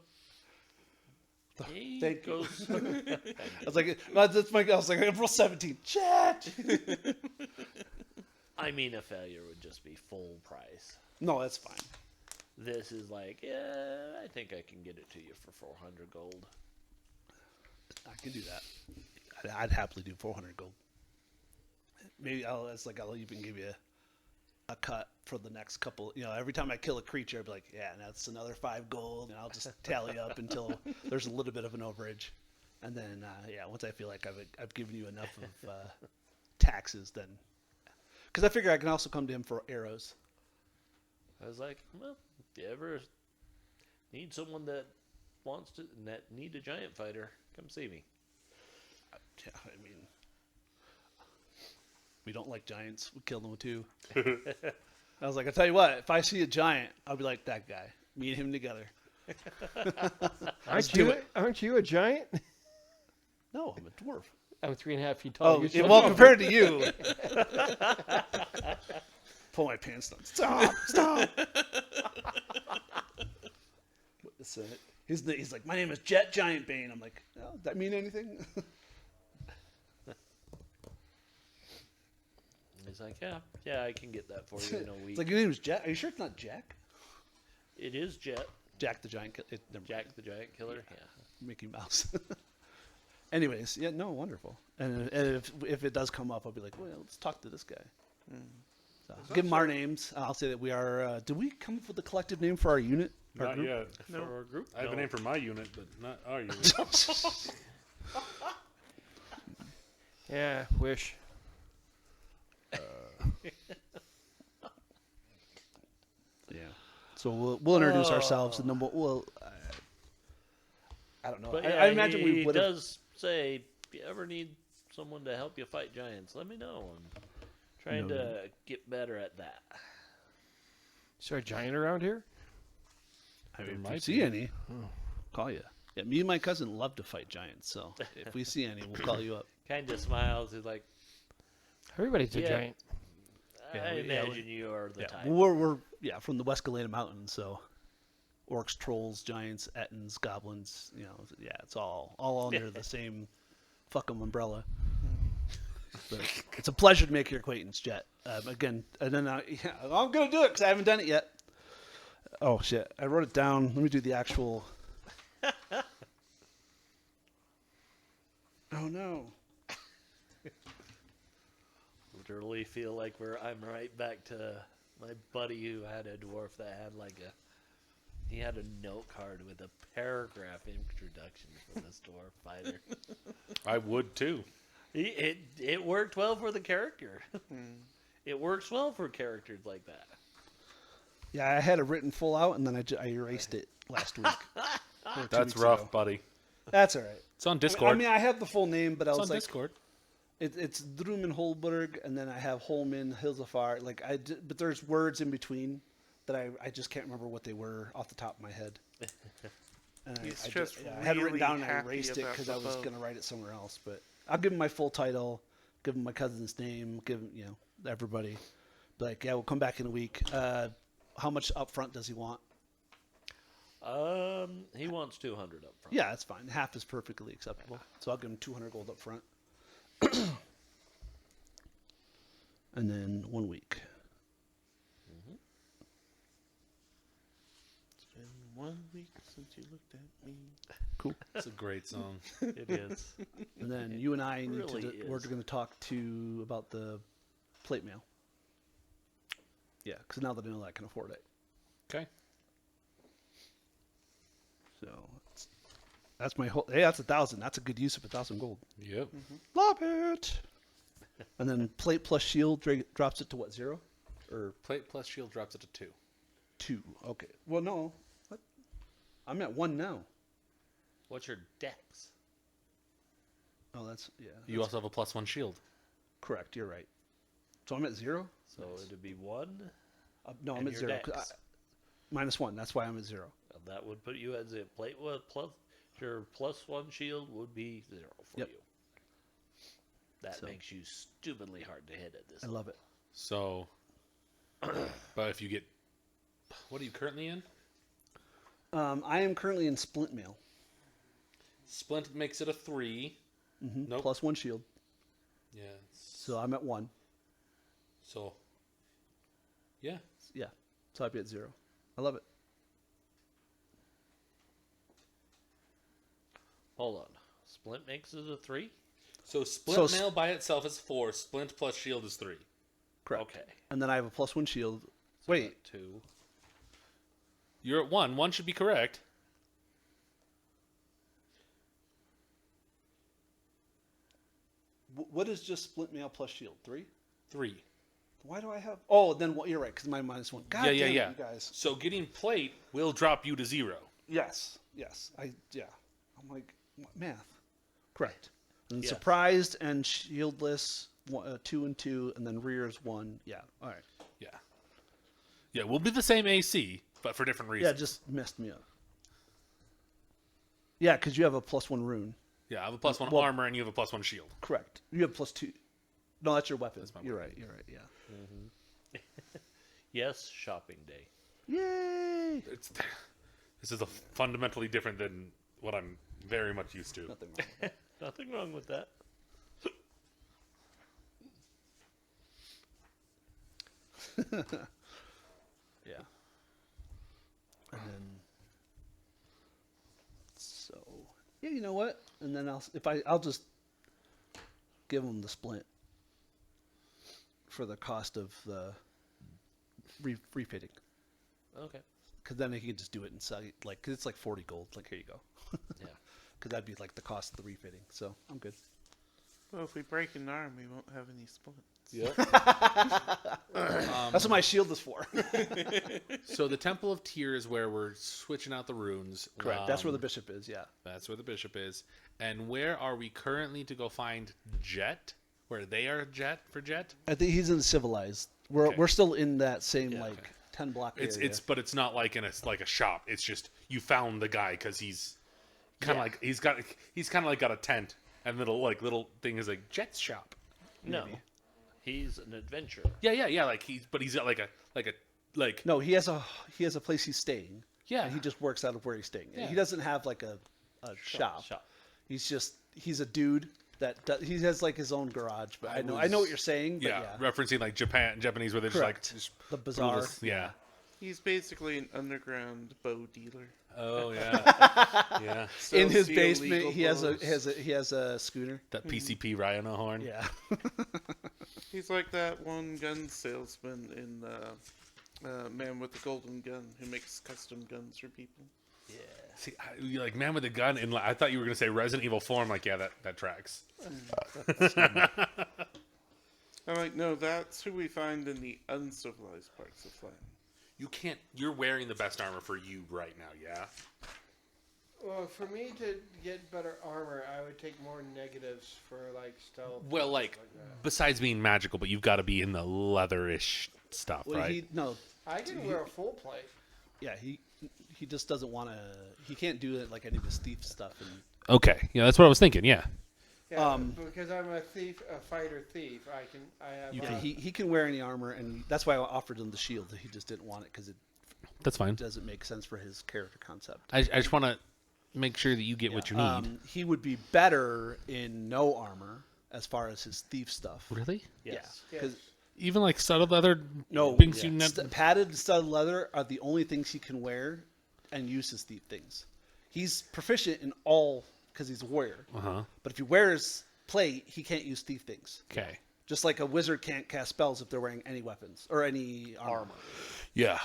he Thank you. goes. I was like, that's my. I was like, April 17. Chat. I mean, a failure would just be full price. No, that's fine. This is like, yeah, I think I can get it to you for 400 gold. I can do that. I'd happily do 400 gold. Maybe I'll even give you a cut for the next couple. Every time I kill a creature, I'll be like, yeah, that's another 5 gold, and I'll just tally up until there's a little bit of an overage, and then once I feel like I've given you enough of taxes, then because I figure I can also come to him for arrows. I was like, well, if you ever need someone that need a giant fighter, come see me. Yeah, I mean, we don't like giants. We kill them too. I was like, I'll tell you what, if I see a giant, I'll be like, that guy. Me and him together. Aren't you a giant? No, I'm a dwarf. I'm 3.5 feet tall. Oh, You're so well, tall. compared to you. Pull my pants down. Stop. So, he's like, my name is Jet Giant Bane. I'm like, oh, does that mean anything? He's like, yeah, I can get that for you in a week. It's like, your name is Jet? Are you sure it's not Jack? It is Jet. Jack the Giant Killer. Jack the Giant Killer. Yeah. Mickey Mouse. Anyways, yeah, no, wonderful. And if it does come up, I'll be like, well, let's talk to this guy. So, give him our names. I'll say that we are. Did we come up with a collective name for our unit? Our Not group? yet. For our group. I have a name for my unit, but not our unit. Yeah, wish. Yeah. So we'll introduce ourselves, and then we'll I don't know. But I imagine we he would have. does say, if you ever need someone to help you fight giants, let me know. I'm trying to get better at that. Is there a giant around here? I mean, if might we see any, call you. Yeah, me and my cousin love to fight giants, so if we see any, we'll call you up. Kind of smiles. He's like, Everybody's a Yeah. giant. Yeah, I we- yeah, imagine you are the Yeah, type. we're from the West Galena Mountains, so orcs, trolls, giants, ettins, goblins. It's all under the same fucking umbrella. But it's a pleasure to make your acquaintance, Jet. Again, and then I'm gonna do it because I haven't done it yet. Oh shit! I wrote it down. Let me do the actual. Oh no! Literally feel like I'm right back to my buddy who had a dwarf that had he had a note card with a paragraph introduction for this dwarf fighter. I would too. It worked well for the character. It works well for characters like that. Yeah, I had it written full out, and then I erased it last week. Or 2 That's weeks rough, ago. buddy. That's all right. It's on I Discord. mean, I have the full name, but I it's was on like, Discord. it's Drumen Holberg, and then I have Holman, Hilzafar. But there's words in between that I just can't remember what they were off the top of my head. And He's I just had it written really down and I happy erased it about because the I was boat. going to write it somewhere else. But I'll give him my full title, give him my cousin's name, give him, everybody. Be like, yeah, we'll come back in a week. How much upfront does he want? He wants 200 up front. Yeah, that's fine. Half is perfectly acceptable. So I'll give him 200 gold up front. And then 1 week. It's been 1 week since you looked at me. Cool. It's a great song. It is. And then you and I need really we're is. going to talk about the plate mail. Yeah, because now that I know that I can afford it. Okay. So that's my whole. Hey, that's 1,000. That's a good use of 1,000 gold. Yep. Love it. And then plate plus shield drops it to what, 0? Or Plate plus shield drops it to 2. 2. Okay. Well, no. What? I'm at 1 now. What's your dex? Oh, that's yeah. You also have a +1 shield. Correct. You're right. So I'm at 0. So it'd be 1. No, I'm And at your 0. dex. -1. That's why I'm at 0. That would put you at the plate. Well, plus your +1 shield would be 0 for Yep. you. That So- makes you stupidly hard to hit at this. I love it. So, but if you get, what are you currently in? I am currently in splint mail. Splint makes it a 3. Nope. +1 shield. Yeah. So I'm at 1. So, yeah. Yeah. So I'd be at 0. I love it. Hold on. Splint makes it a 3. So splint So mail by itself is 4. Splint plus shield is 3. Correct. Okay. And then I have a +1 shield. So Wait. 2. You're at 1. 1 should be correct. What is just splint mail plus shield? 3? 3. Why do I have? Oh, then you're right, because my -1. God Yeah, damn yeah. it, you guys. So getting plate will drop you to 0. Yes. Yeah. I'm like math. Correct. And Yes. surprised and shieldless, 2 and 2, and then rears 1. Yeah. All right. Yeah. Yeah, we'll be the same AC, but for different Yeah, reasons. it just messed me up. Yeah, because you have a +1 rune. Yeah, I have a +1 Well- armor and you have a +1 shield. Correct. You have +2. No, that's your weapon. my You're right. Yeah. Yes, shopping day. Yay! This is a fundamentally different than what I'm very much used to. Nothing wrong. Nothing wrong with that. Yeah. And then, so yeah, you know what? And then I'll just give them the splint for the cost of the refitting, Okay. because then he can just do it and sell it, like, cause it's like 40 gold. Like, here you go. Yeah. Because that'd be like the cost of the refitting. So I'm good. Well, if we break an arm, we won't have any splits. Yep. That's what my shield is for. So the Temple of Tyr is where we're switching out the runes. Correct. That's where the bishop is. Yeah. That's where the bishop is. And where are we currently to go find Jet? Where they are for Jet? I think he's in civilized. We're Okay. still in that same Yeah, like okay. 10 block It's area. but it's not like in a shop. It's just you found the guy because he's kind of like he's kind of like got a tent and little thing is like Jet's shop. No. He's an adventurer. Yeah. Like he's got like a No, he has a place he's staying. Yeah. And he just works out of where he's staying. Yeah. He doesn't have like a shop. Shop. He's a dude that he has like his own garage. But I know what you're saying. But yeah, yeah, referencing like Japanese where they're Correct. just The like bazaar. just- yeah. He's basically an underground bow dealer. Oh yeah. Yeah. In his Sells the basement, illegal he has bows. a scooter. That PCP Rhino horn. Yeah. He's like that one gun salesman in Man with the Golden Gun who makes custom guns for people. See, you're like man with a gun, and I thought you were gonna say Resident Evil 4. I'm like, yeah, that tracks. I'm like, no, that's who we find in the uncivilized parts of Flan. You can't. You're wearing the best armor for you right now. Yeah. Well, for me to get better armor, I would take more negatives for like stealth. Well, and like stuff that. besides being magical, but you've got to be in the leatherish stuff, Well, right? I can wear a full plate. He just doesn't want to. He can't do it like any of his thief stuff. And Okay. Yeah, that's what I was thinking. Yeah. Yeah, because I'm a thief, a fighter thief. I have. yeah, he can wear any armor, and that's why I offered him the shield. He just didn't want it because it That's fine. doesn't make sense for his character concept. I just want to make sure that you get what you need. He would be better in no armor as far as his thief stuff. Really? Yes. Yeah, because Even like studded leather. no, things you net- padded studded leather are the only things he can wear and use as thief things. He's proficient in all because he's a warrior. Uh-huh. But if he wears plate, he can't use thief things. Okay. Just like a wizard can't cast spells if they're wearing any weapons or any armor. Yeah.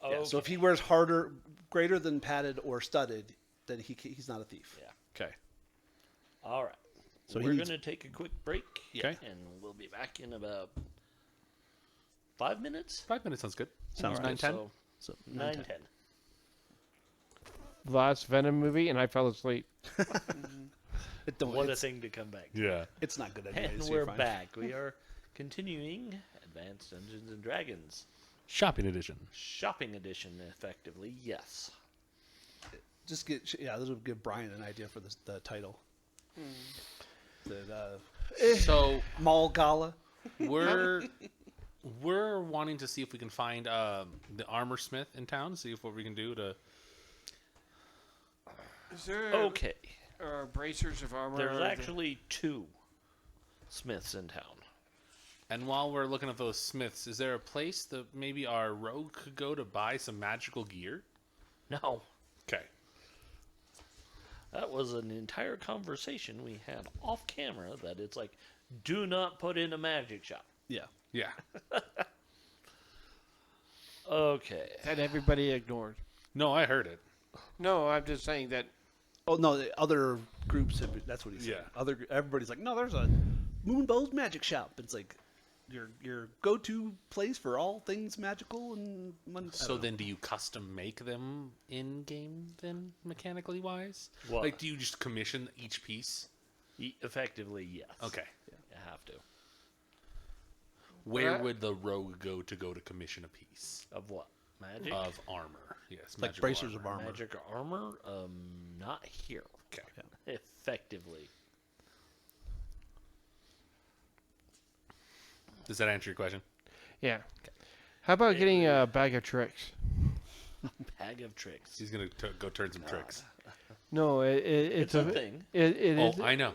Yeah, so if he wears greater than padded or studded, then he's not a thief. Yeah. Okay. All right. So We're he going needs- to take a quick break. Okay. And we'll be back in about 5 minutes. 5 minutes sounds good. Sounds All good. right, 9:10? So So 9:10. Last Venom movie, and I fell asleep. It don't, What a it's, thing to come back. Yeah. it's not good anyway. And so we're you're fine. back. We are continuing Advanced Dungeons and Dragons Shopping edition. Shopping Edition, effectively. Yes. Just this will give Brian an idea for the title. So Mall Gala. we're wanting to see if we can find the armor smith in town. See if what we can do to. Is there Okay. bracers of armor? There's actually 2 smiths in town. And while we're looking at those smiths, is there a place that maybe our rogue could go to buy some magical gear? No. Okay. That was an entire conversation we had off camera that it's like, do not put in a magic shop. Yeah. Yeah. Okay. That everybody ignored. No, I heard it. No, I'm just saying that. Oh no, the other groups. That's what he said. Yeah. Everybody's like, no, there's a Moonbow's magic shop. It's like your go-to place for all things magical and. I So don't know. then, do you custom make them in game? Then mechanically wise, What? like do you just commission each piece? Effectively, yes. Okay. You have to. Where What? would the rogue go to commission a piece Of what? Magic? of armor? Yes, like magical bracers of armor. Magic armor? Not here. Okay. Effectively. Does that answer your question? Yeah. How about getting a bag of tricks? Bag of tricks. He's gonna go turn some tricks. No, it's a thing. It Oh, is. I know.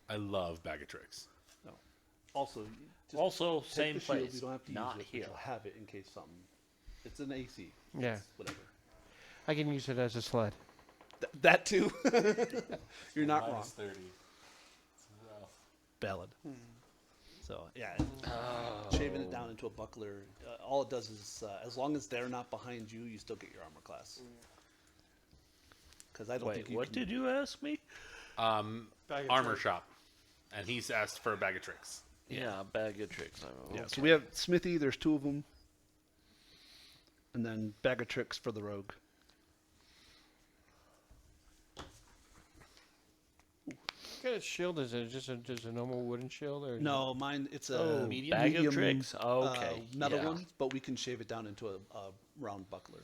I love bag of tricks. Also, just Also, take same the shield, place. You don't have to Not use it, but here. you'll have it in case something. It's an AC. Yeah. It's whatever. I can use it as a sled. That too. You're not wrong. 30. Valid. So yeah, shaving it down into a buckler. All it does is, as long as they're not behind you, you still get your armor class. Because I don't Wait, think you what can, did you ask me? Bag of Armor tricks. shop, and he's asked for a bag of tricks. Yeah, bag of tricks. Yeah. So we have Smithy. There's 2 of them, and then bag of tricks for the rogue. What kind of shield is it? Just a normal wooden shield, or No, mine it's a Oh, medium, bag of tricks. Okay, metal yeah. one, but we can shave it down into a round buckler.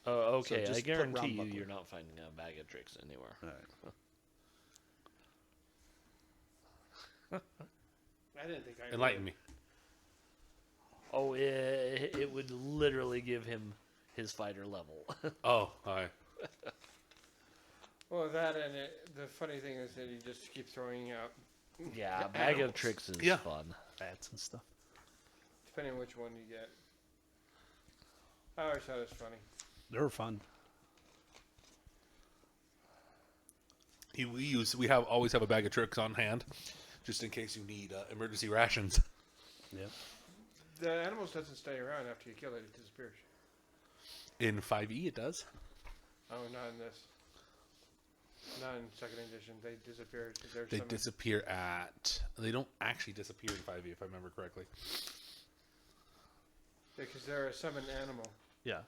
Oh, okay. just I put guarantee round you, buckler. you're not finding a bag of tricks anywhere. All right. I didn't think I. Enlighten me. Oh, it would literally give him his fighter level. Oh, hi. Well, that and the funny thing is that you just keep throwing out, Yeah, bag of tricks is Yeah. fun. Bats and stuff. depending on which one you get. I always thought it was funny. They're fun. We always have a bag of tricks on hand, just in case you need emergency rations. Yeah. The animals doesn't stay around after you kill it; it disappears. In 5e, it does. Oh, not in this. Not in second edition. They disappear. There's They some- disappear at. They don't actually disappear in 5e, if I remember correctly. because they're a summoned animal. Yeah.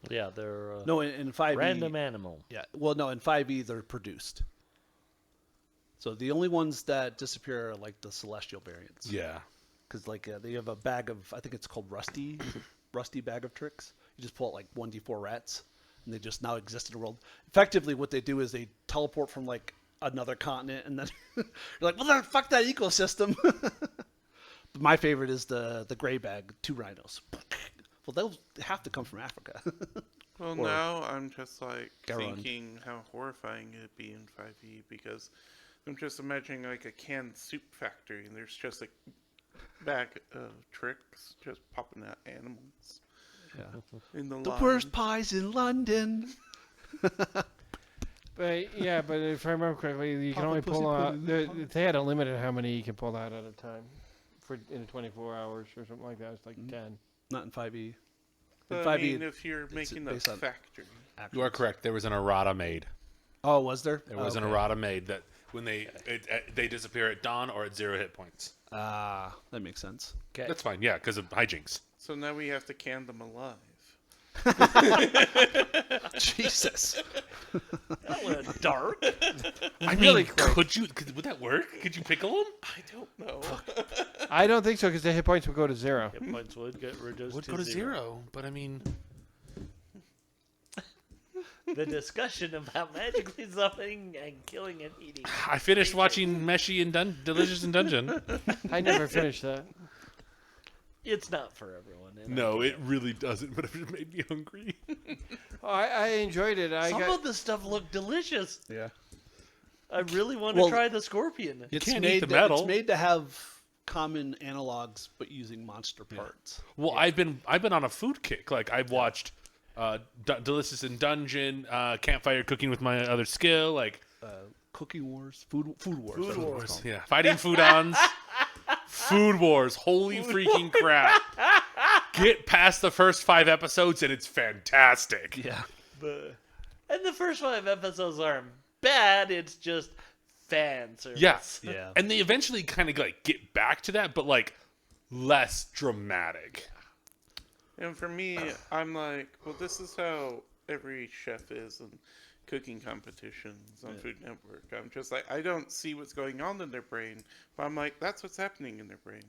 Yeah, they're No, in 5e. random animal. Yeah. Well, no, in 5e they're produced. So the only ones that disappear are like the celestial variants. Yeah. Because like they have a bag of, I think it's called Rusty, Rusty bag of tricks. You just pull out like 1d4 rats, and they just now exist in the world. Effectively, what they do is they teleport from like another continent, and then you're like, well, then fuck that ecosystem. But my favorite is the gray bag, 2 rhinos. Well, they'll have to come from Africa. Well, Or now I'm just like Garand. thinking how horrifying it'd be in 5e because I'm just imagining like a canned soup factory and there's just like bag of tricks just popping out animals Yeah. in the The line. worst pies in London. But yeah, but if I remember correctly, you can Papa only Pussy pull put out. it in the They had a limit on how many you can pull out at a time. for in 24 hours or something like that. It's like 10. Not in 5e. But In I 5e, mean, if you're it's making a based on factory. You are correct. There was an errata made. Oh, was there? There was an Okay. errata made that when they disappear at dawn or at 0 hit points. Ah, that makes sense. Okay. That's fine. Yeah, because of hijinks. So now we have to can them alive. Jesus. That went dark. I really mean, quick. would that work? Could you pickle them? I don't know. I don't think so because the hit points will go to 0. Hit points would get reduced Would to go to 0. 0, but I mean, The discussion about magically summoning and killing and eating. I finished watching Meshy and Delicious in Dungeon. I never finished that. It's not for everyone. and I No, get it really doesn't, but it made me hungry. Oh, I enjoyed it. Some of the stuff looked delicious. Yeah. I really want Well, to try the scorpion. It's can't made eat the metal. It's made to have common analogs, but using monster parts. Well, I've been on a food kick. Like I've watched Delicious in Dungeon, Campfire Cooking with My Other Skill, like Cooking Wars, Food Wars. Food that's what it's Wars. called. yeah, Fighting Foodons, Food Wars. Holy freaking crap! Get past the first 5 episodes and it's fantastic. Yeah. And the first 5 episodes aren't bad. It's just fan service. Yes. Yeah. And they eventually kind of like get back to that, but like less dramatic. And for me, I'm like, well, this is how every chef is in cooking competitions on Food Network. I'm just like, I don't see what's going on in their brain, but I'm like, that's what's happening in their brain.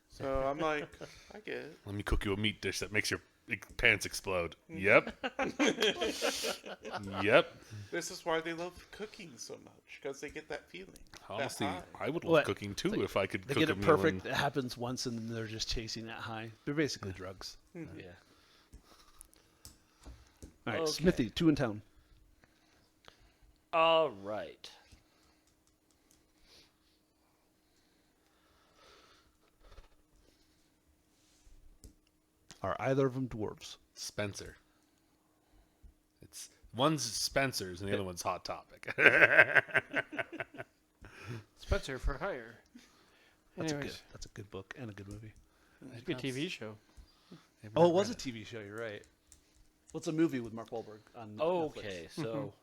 So I'm like, I get it. Let me cook you a meat dish that makes your pants explode. Yep. Yep. This is why they love cooking so much, because they get that feeling. that Honestly, high. I would love What? cooking too They- if I could They cook get a it meal perfect. and- It happens once, and then they're just chasing that high. They're basically drugs. Yeah. All right, Okay. Smithy, 2 in town. All right. Are either of them dwarves? Spencer. It's one's Spencer's and the other one's Hot Topic. Spencer for hire. Anyways, That's a good book and a good movie. it's a good TV show. Oh, it was a TV show. You're right. What's a movie with Mark Wahlberg on Netflix? Okay, so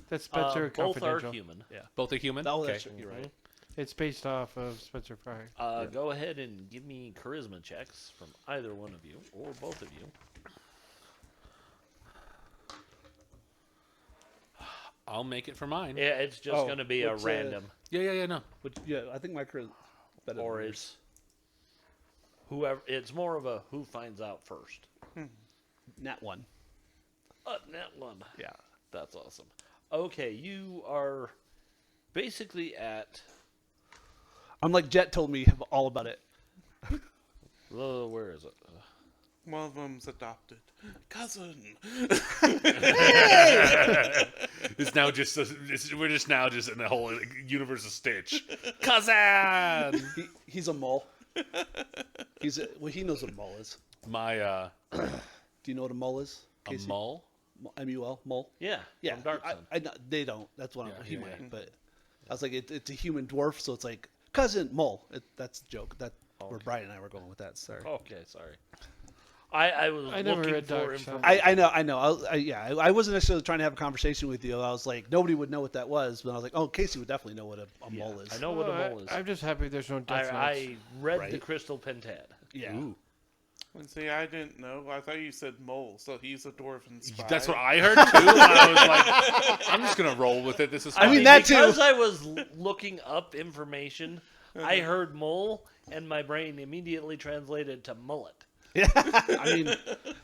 That's Spencer both are Confidential. human. Both are human? Oh, Okay. that's you're right. It's based off of Spencer for Hire. Go ahead and give me charisma checks from either one of you or both of you. I'll make it for mine. Yeah, it's just Oh, going to be a what's, random, Yeah, no. Which, yeah, I think my career better. or than it's whoever. It's more of a who finds out first. yours. Nat 1. That one. Yeah. That's awesome. Okay, you are basically at. I'm like Jet told me all about it. Where is it? One of them's adopted. Cousin! It's now just we're just now just in the whole universe of Stitch. Cousin. He's a mole. Well, he knows what a mole is. My Do you know what a mole is? a Casey? mole. M-U-L, mole. Yeah. Yeah, From Dark Sun. I know, they don't. That's one. Yeah, He yeah, might, yeah. but I was like, it's a human dwarf, so it's like cousin mole. That's a joke. That where Brian and I were going with that. Sorry. Okay, sorry. I was I never looking read for Dark Sun. information. I know. I wasn't necessarily trying to have a conversation with you. I was like, nobody would know what that was, but I was like, oh, Casey would definitely know what a mole is. I know what a mole is. I'm just happy there's no death notes. I read the Right. Crystal Pentad. Yeah. Ooh. And see, I didn't know. I thought you said mole, so he's a dwarven spy. That's what I heard too. And I was like, I'm just gonna roll with it. This is. I mean, fine. that too. Because I was looking up information, I heard mole, and my brain immediately translated to mullet. I mean,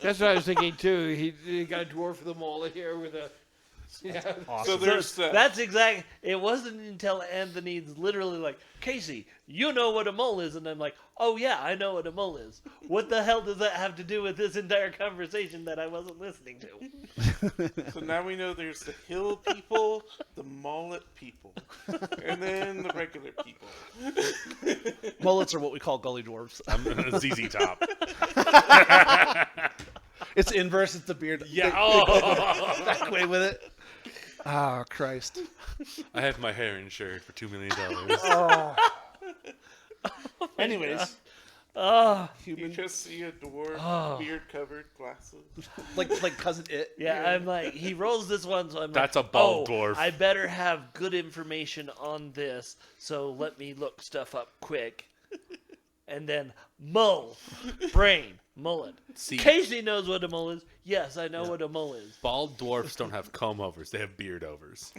That's what I was thinking too. He got a dwarf with a mole here with a. Yeah. So awesome. there's That's exact. It wasn't until Anthony's literally like, Casey, you know what a mole is, and I'm like, oh yeah, I know what a mole is. What the hell does that have to do with this entire conversation that I wasn't listening to? So now we know there's the hill people, the mullet people, and then the regular people. Mullets are what we call gully dwarves. I'm ZZ Top. It's inverse. It's the beard. Yeah. They Oh. back away with it. Oh Christ. I have my hair insured for $2 million. Anyways, Oh, you Human, just see a dwarf, Oh. beard-covered glasses. like cousin it. yeah. I'm like, he rolls this one, so I'm That's like, a bald oh, dwarf. I better have good information on this, so let me look stuff up quick. And then mull, brain, mullet. See, Casey knows what a mull is. Yes, I know what a mull is. bald dwarfs don't have comb overs; they have beard overs.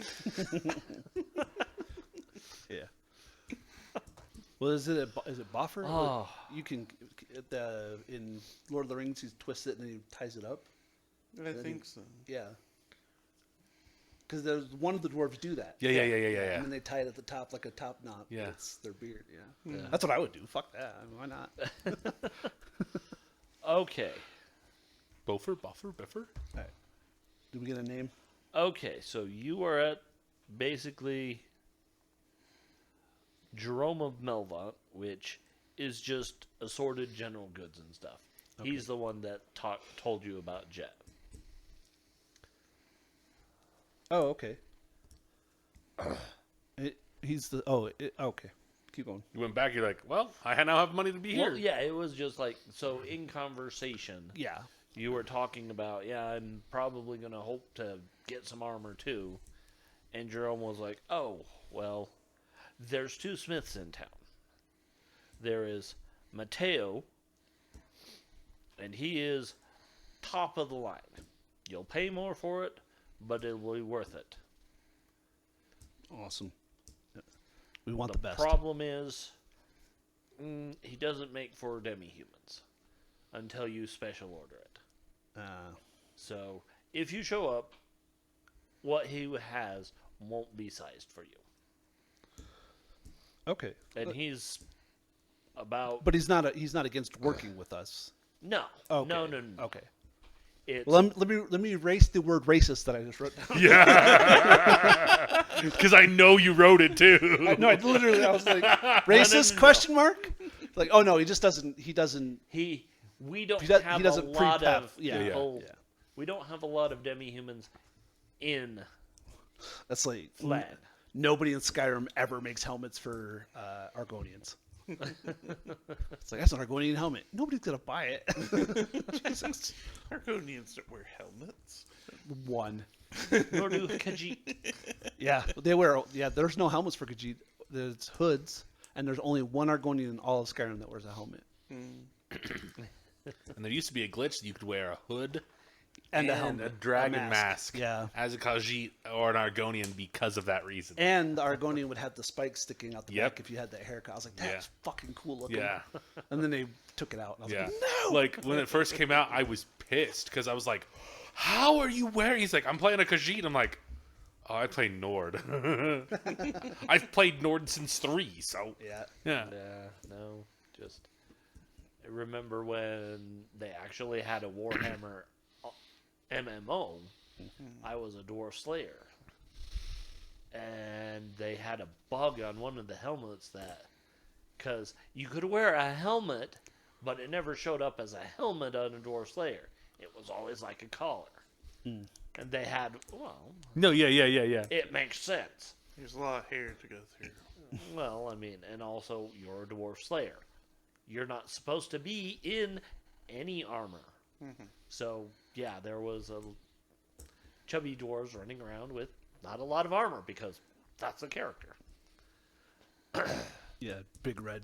Yeah. Well, is it Boffer? Oh. You can in Lord of the Rings, he twists it and he ties it up. I think so. Yeah. Because there's one of the dwarves do that. Yeah. And then they tie it at the top like a top knot. Yeah. It's their beard. Yeah. That's what I would do. Fuck that. I mean, why not? Okay. Boffer, Biffer. All right. Did we get a name? Okay, so you are at basically Jerome of Melvant, which is just assorted general goods and stuff. He's the one that told you about Jet. Oh, okay. He's the. Okay. Keep going. You went back. You're like, well, I now have money to be here. Well, yeah, it was just like, so in conversation, Yeah. you were talking about, yeah, I'm probably going to hope to get some armor too. And Jerome was like, oh, well, there's two smiths in town. There is Mateo, and he is top of the line. You'll pay more for it, but it will be worth it. Awesome. We want the best. Problem is, he doesn't make for demi-humans until you special order it. So, if you show up, what he has won't be sized for you. Okay. And he's about... But he's not against working with us. No. Okay. No. Okay. It's, Well, let me erase the word racist that I just wrote down. Yeah, because I know you wrote it too. No, I was like, racist? No. Question mark? Like, oh no, he just doesn't. He doesn't. we don't He have doesn't a lot pre-pep. of Yeah. people... Yeah. We don't have a lot of demi-humans in That's like Flan. nobody in Skyrim ever makes helmets for Argonians. It's like, that's an Argonian helmet. Nobody's gonna buy it. Jesus. Argonians don't wear helmets. One. Nor do Khajiit. Yeah, they wear. Yeah, there's no helmets for Khajiit. There's hoods, and there's only one Argonian in all of Skyrim that wears a helmet And there used to be a glitch that you could wear a hood and a helmet, a dragon a mask. Yeah, As a Khajiit or an Argonian because of that reason. and the Argonian would have the spikes sticking out the Yep. back if you had that haircut. I was like, that's Yeah. fucking cool looking. Yeah. And then they took it out. And I was Yeah. like, no. Like when it first came out, I was pissed because I was like, how are you wearing? He's like, I'm playing a Khajiit. I'm like, oh, I play Nord. I've played Nord since 3, so. Yeah. Yeah. Yeah, no, just... I remember when they actually had a Warhammer MMO, I was a Dwarf Slayer. And they had a bug on one of the helmets that... Because you could wear a helmet, but it never showed up as a helmet on a Dwarf Slayer. It was always like a collar. And they had... Well, No, yeah. it makes sense. There's a lot of hair to go through. Well, I mean, and also, you're a Dwarf Slayer. You're not supposed to be in any armor. So, yeah, there was a chubby dwarves running around with not a lot of armor because that's the character. Yeah, big red.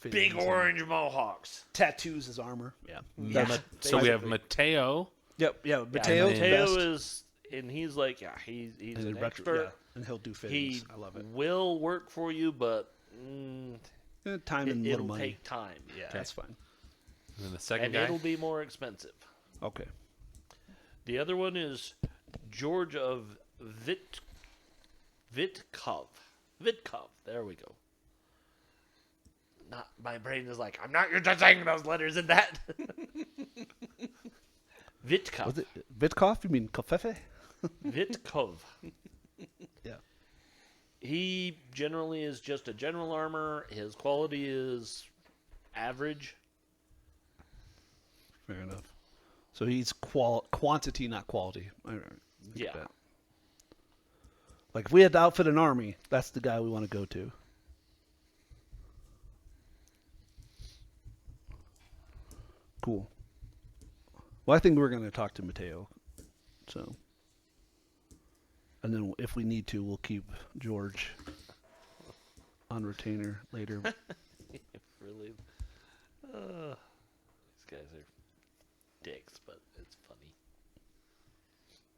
Big fittings and orange mohawks. tattoos as armor. Yeah. Yeah. So we have Mateo. Yep. Yeah. Yeah, Mateo. Mateo is, and he's like, yeah, he's an expert. Yeah, and he'll do He fittings. I love it. will work for you, but Time and little it'll money. take time. Yeah, that's fine. And then the second And guy. it'll be more expensive. Okay. The other one is George of Vitkov. There we go. Not my brain is like, I'm not used to saying those letters in that. Vitkov. Was it Vitkov? You mean Kofefe? Vitkov. Yeah. He generally is just a general armor. His quality is average. Fair enough. So he's quantity, not quality. I get Yeah. that. Like if we had to outfit an army, that's the guy we want to go to. Cool. Well, I think we're going to talk to Mateo. So, and then if we need to, we'll keep George on retainer later. Really, these guys are dicks, but it's funny.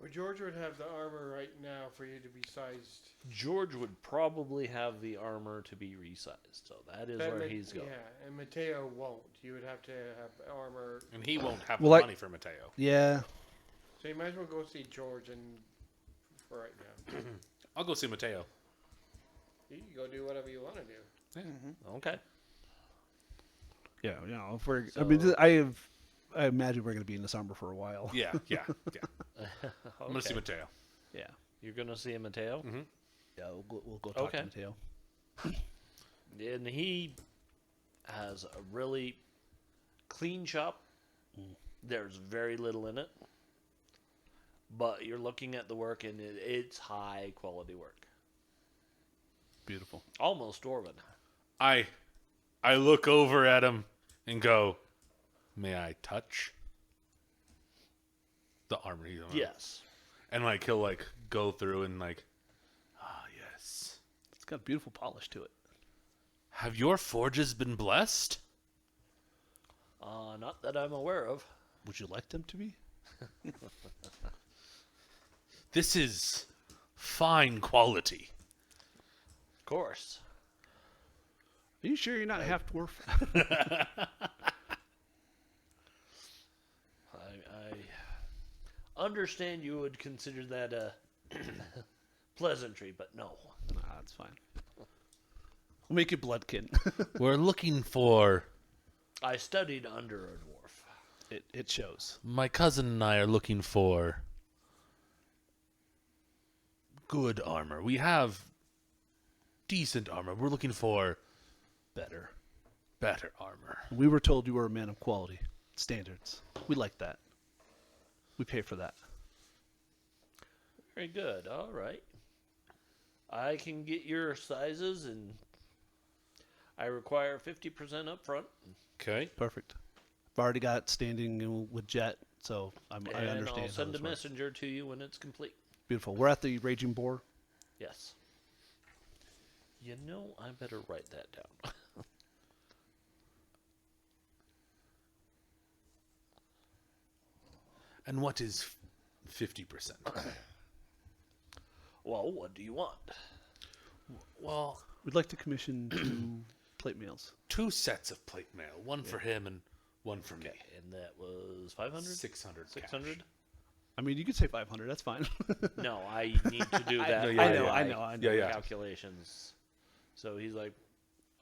Well, George would have the armor right now for you to be sized. George would probably have the armor to be resized, so that is where he's going. Yeah, and Mateo won't. You would have to have armor. And he won't have Well, the I- money for Mateo. Yeah. So you might as well go see George and for right now. I'll go see Mateo. You can go do whatever you want to do. Okay. Yeah. You know, if we're, I So- mean, I imagine we're going to be in this armor for a while. Yeah. I'm gonna see Okay. Mateo. Yeah. You're gonna see a Mateo, Yeah. We'll go talk Okay. to Mateo. and he has a really clean shop. There's very little in it, but you're looking at the work, and it's high quality work, Beautiful. almost dwarven. I look over at him and go, "May I touch the armor he's on?" Yes. And like he'll like go through and like, yes. It's got beautiful polish to it. Have your forges been blessed? Not that I'm aware of. Would you like them to be? This is fine quality. Of course. Are you sure you're not half dwarf? I understand you would consider that a pleasantry, but no. Nah, that's fine. We'll make you bloodkin. We're looking for. I studied under a dwarf. It shows. My cousin and I are looking for good armor. We have decent armor. We're looking for Better. better armor. We were told you were a man of quality standards. We like that. We pay for that. Very good. All right. I can get your sizes, and I require 50% up front. Okay. Perfect. I've already got standing with Jet, so I And understand. I'll how send a this works. messenger to you when it's complete. Beautiful. We're at the Raging Boar. Yes. You know, I better write that down. And what is 50%? Well, what do you want? Well, We'd like to commission 2 plate mails. 2 sets of plate mail. One for him and one for me. And that was 500? 600. 600? I mean, you could say 500. That's fine. No, I need to do that. I by know, my I know. Yeah, yeah. Calculations. So he's like,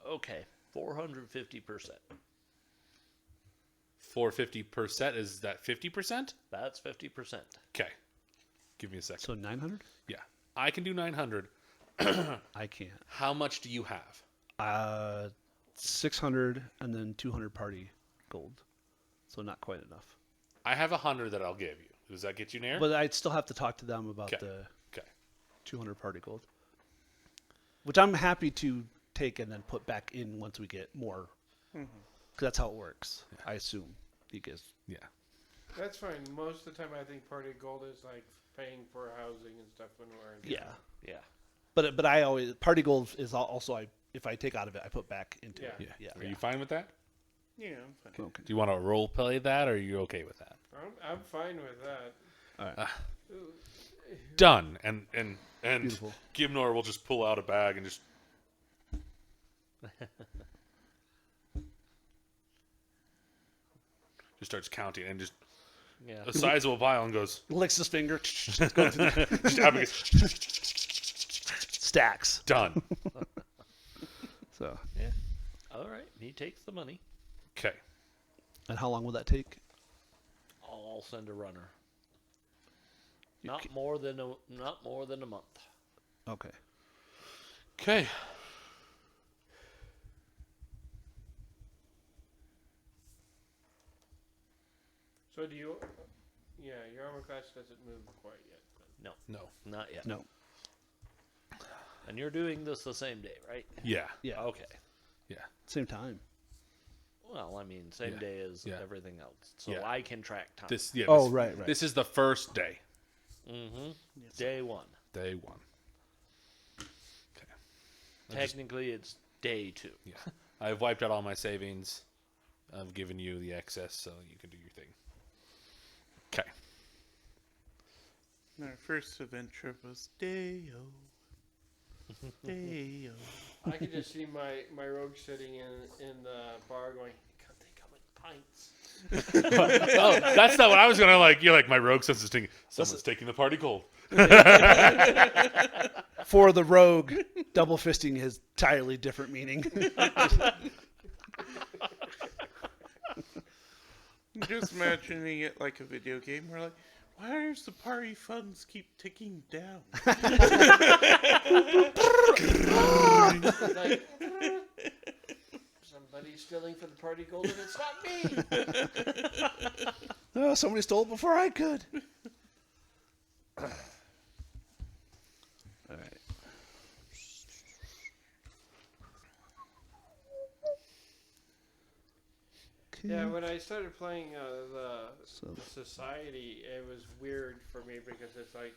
okay, 450%. 450%, is that 50%? That's 50%. Okay. Give me a second. So 900? Yeah. I can do 900. I can't. How much do you have? 600 and then 200 party gold. So not quite enough. I have 100 that I'll give you. Does that get you near? But I'd still have to talk to them about Okay. the Okay. 200 party gold, which I'm happy to take and then put back in once we get more. Because that's how it works. I assume you guys. Yeah. That's fine. Most of the time, I think party gold is like paying for housing and stuff when we're in. Yeah. Yeah. But I always party gold is also if I take out of it, I put back into it. Yeah. Yeah. Yeah. Are you fine with that? Yeah, I'm fine. Okay. Do you want to role play that, or are you okay with that? I'm fine with that. All right. Done. And Beautiful. Gimnor will just pull out a bag and just. Just starts counting and just Yeah. a sizable pile and goes. Licks his finger. Going through the Just stacks. done. So. Yeah. All right. He takes the money. Okay. And how long will that take? I'll send a runner. You Not more than a month. Okay. Okay. So do you? Yeah, your armor class doesn't move quite yet. But No, No. not yet. No. And you're doing this the same day, right? Yeah. Yeah. Okay. Yeah. Same time. Well, I mean, same Yeah. day as Yeah. everything else, so Yeah. I can track time. This, yeah, Oh, this, right. This is the first day. Day one. Day one. Technically, it's day 2. Yeah. I've wiped out all my savings. I've given you the excess, so you can do your thing. Okay. Our first adventure was Day-o. Day-o. I could just see my rogue sitting in the bar going, they come in pints. Oh, that's not what I was gonna like. You're like my rogue sense is taking. Someone's taking the party cold. For the rogue, double fisting has entirely different meaning. Just imagining it like a video game. We're like, why does the party funds keep ticking down? Like, somebody's stealing for the party gold and it's not me. Oh, somebody stole it before I could. All right. Yeah, when I started playing the Society, it was weird for me because it's like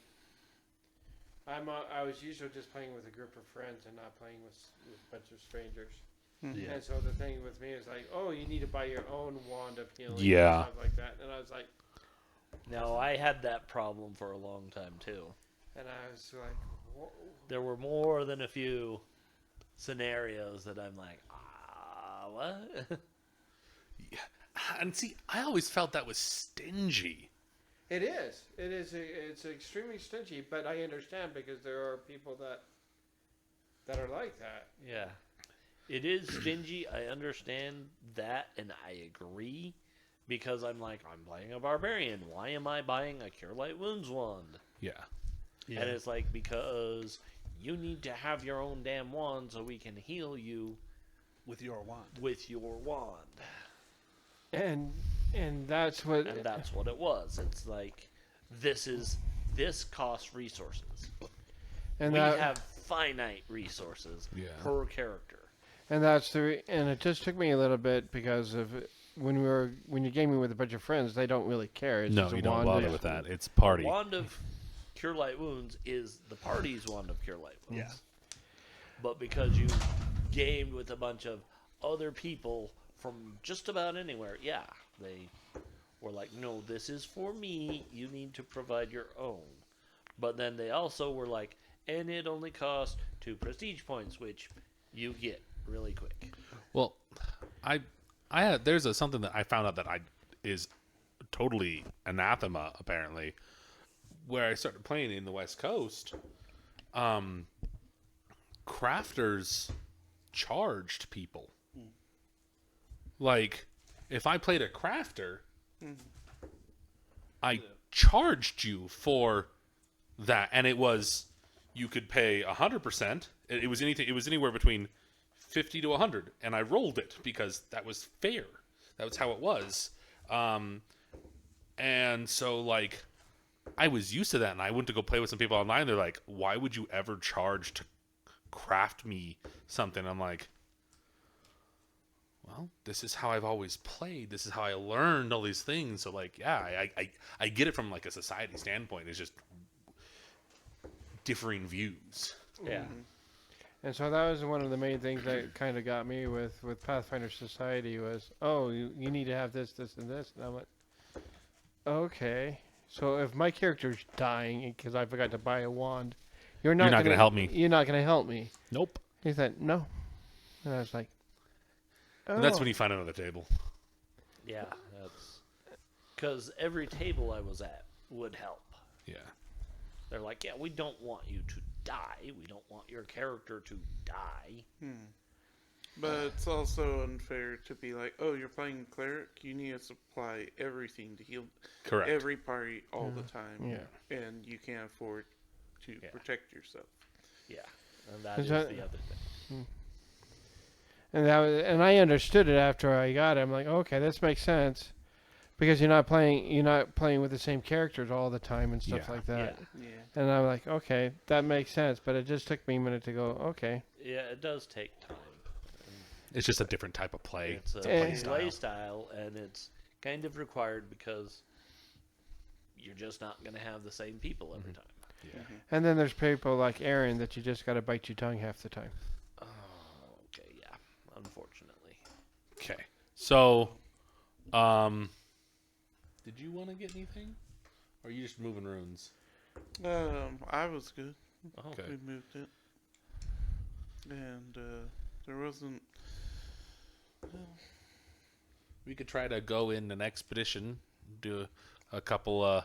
I was usually just playing with a group of friends and not playing with a bunch of strangers. Yeah. And so the thing with me is like, oh, you need to buy your own wand of healing Yeah. and stuff like that. And I was like, Now, I had that problem for a long time, too. and I was like, whoa. There were more than a few scenarios that I'm like, what? And see, I always felt that was stingy. It is. It is. It's extremely stingy, but I understand because there are people that are like that. Yeah. It is stingy. I understand that, and I agree. Because I'm like, I'm playing a barbarian. Why am I buying a Cure Light Wounds wand? Yeah. And it's like, because you need to have your own damn wand so we can heal you With your wand. with your wand. And that's what. And that's what it was. It's like, this costs resources. And We that, have finite resources Yeah. per character. and that's and it just took me a little bit because of when you're gaming with a bunch of friends, they don't really care. It's No, just a you don't wand bother is- with that. It's party. Wand of Cure Light Wounds is the party's Wand of Cure Light Wounds. Yeah. But because you gamed with a bunch of other people from just about anywhere, yeah, they were like, no, this is for me. You need to provide your own. But then they also were like, and it only costs 2 prestige points, which you get really quick. Well, I had, there's something that I found out that is totally anathema apparently. Where I started playing in the West Coast, crafters charged people. Like, if I played a crafter, I charged you for that, and it was you could pay 100%. It was anything. It was anywhere between 50 to 100, and I rolled it because that was fair. That was how it was. And so like I was used to that, and I went to go play with some people online. They're like, "Why would you ever charge to craft me something?" I'm like, well, this is how I've always played. This is how I learned all these things. So like, yeah, I get it from like a society standpoint. It's just differing views. Yeah. And so that was one of the main things that kind of got me with Pathfinder Society was, oh, you need to have this, this, and this. And I'm like, okay. So if my character's dying because I forgot to buy a wand, you're not You're not gonna help me. You're not going to help me. Nope. He said, no. And I was like, oh. And that's when you find another table. Yeah, that's because every table I was at would help. Yeah. They're like, yeah, we don't want you to die. We don't want your character to die. But it's also unfair to be like, oh, you're playing cleric, you need to supply everything to heal Correct. every party all the time. Yeah. And you can't afford to Yeah. protect yourself. Yeah, and that Is is that- the other thing. And I understood it after I got it. I'm like, okay, this makes sense. Because you're not playing with the same characters all the time and stuff Yeah. like that. Yeah. And I'm like, okay, that makes sense. But it just took me a minute to go, okay. Yeah, it does take time. It's just a different type of play. It's a play play style. style, and it's kind of required because you're just not going to have the same people every time. And then there's people like Aaron that you just got to bite your tongue half the time. Oh, okay, yeah. Unfortunately. Okay. So, did you want to get anything? Or are you just moving runes? I was good. Oh, Okay. We moved it. And there wasn't. We could try to go in an expedition, do a couple Well-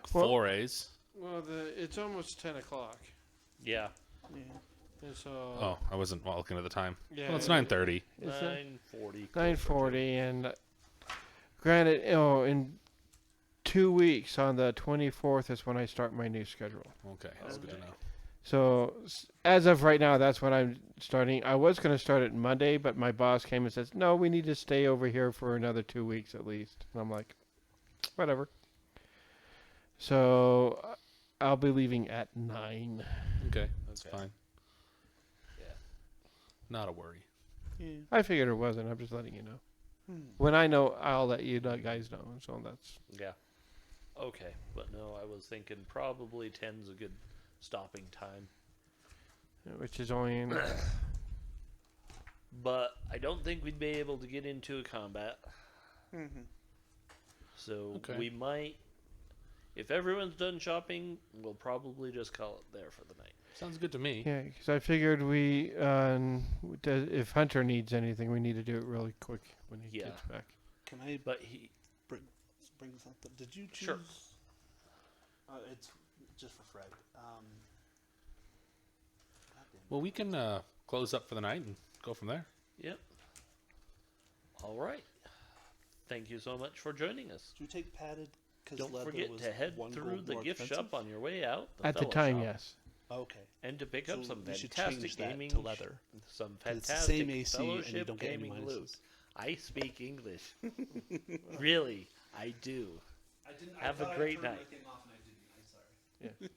forays. Well, it's almost 10 o'clock. yeah. Yeah. And so, Oh, I wasn't looking at the time. yeah, Well, it's 9:30. It's 9:40. 9:40, and granted, in 2 weeks, on the 24th is when I start my new schedule. Okay, that's good to know. So as of right now, that's when I'm starting. I was going to start it Monday, but my boss came and says, "No, we need to stay over here for another 2 weeks at least." And I'm like, "Whatever." So I'll be leaving at 9. Okay, that's Okay. fine. Yeah. Not a worry. Yeah. I figured it wasn't. I'm just letting you know. Hmm. When I know, I'll let you guys know. So that's Yeah. Okay, but no, I was thinking probably 10's a good stopping time. which is only in, But I don't think we'd be able to get into a combat. Mm-hmm. So Okay. we might, if everyone's done shopping, we'll probably just call it there for the night. Sounds good to me. yeah. Because I figured if Hunter needs anything, we need to do it really quick when he Yeah. gets back. Can I But he, bring something? Did you choose? Sure. It's just for Fred. goddamn. Well, we can close up for the night and go from there. yep. All right. Thank you so much for joining us. Did you take padded? Because Don't leather forget was to head 1 through gold the more gift expensive? shop on your way out. At the fellow time, shop, yes. Okay. And to pick up So some we should fantastic change that gaming to leather. Some 'Cause it's the fantastic same AC and you fellowship don't get any gaming minuses. loot. I speak English. Really, I do. I didn't. Have a thought great turned my night. thing off and I didn't. I'm sorry. Yeah.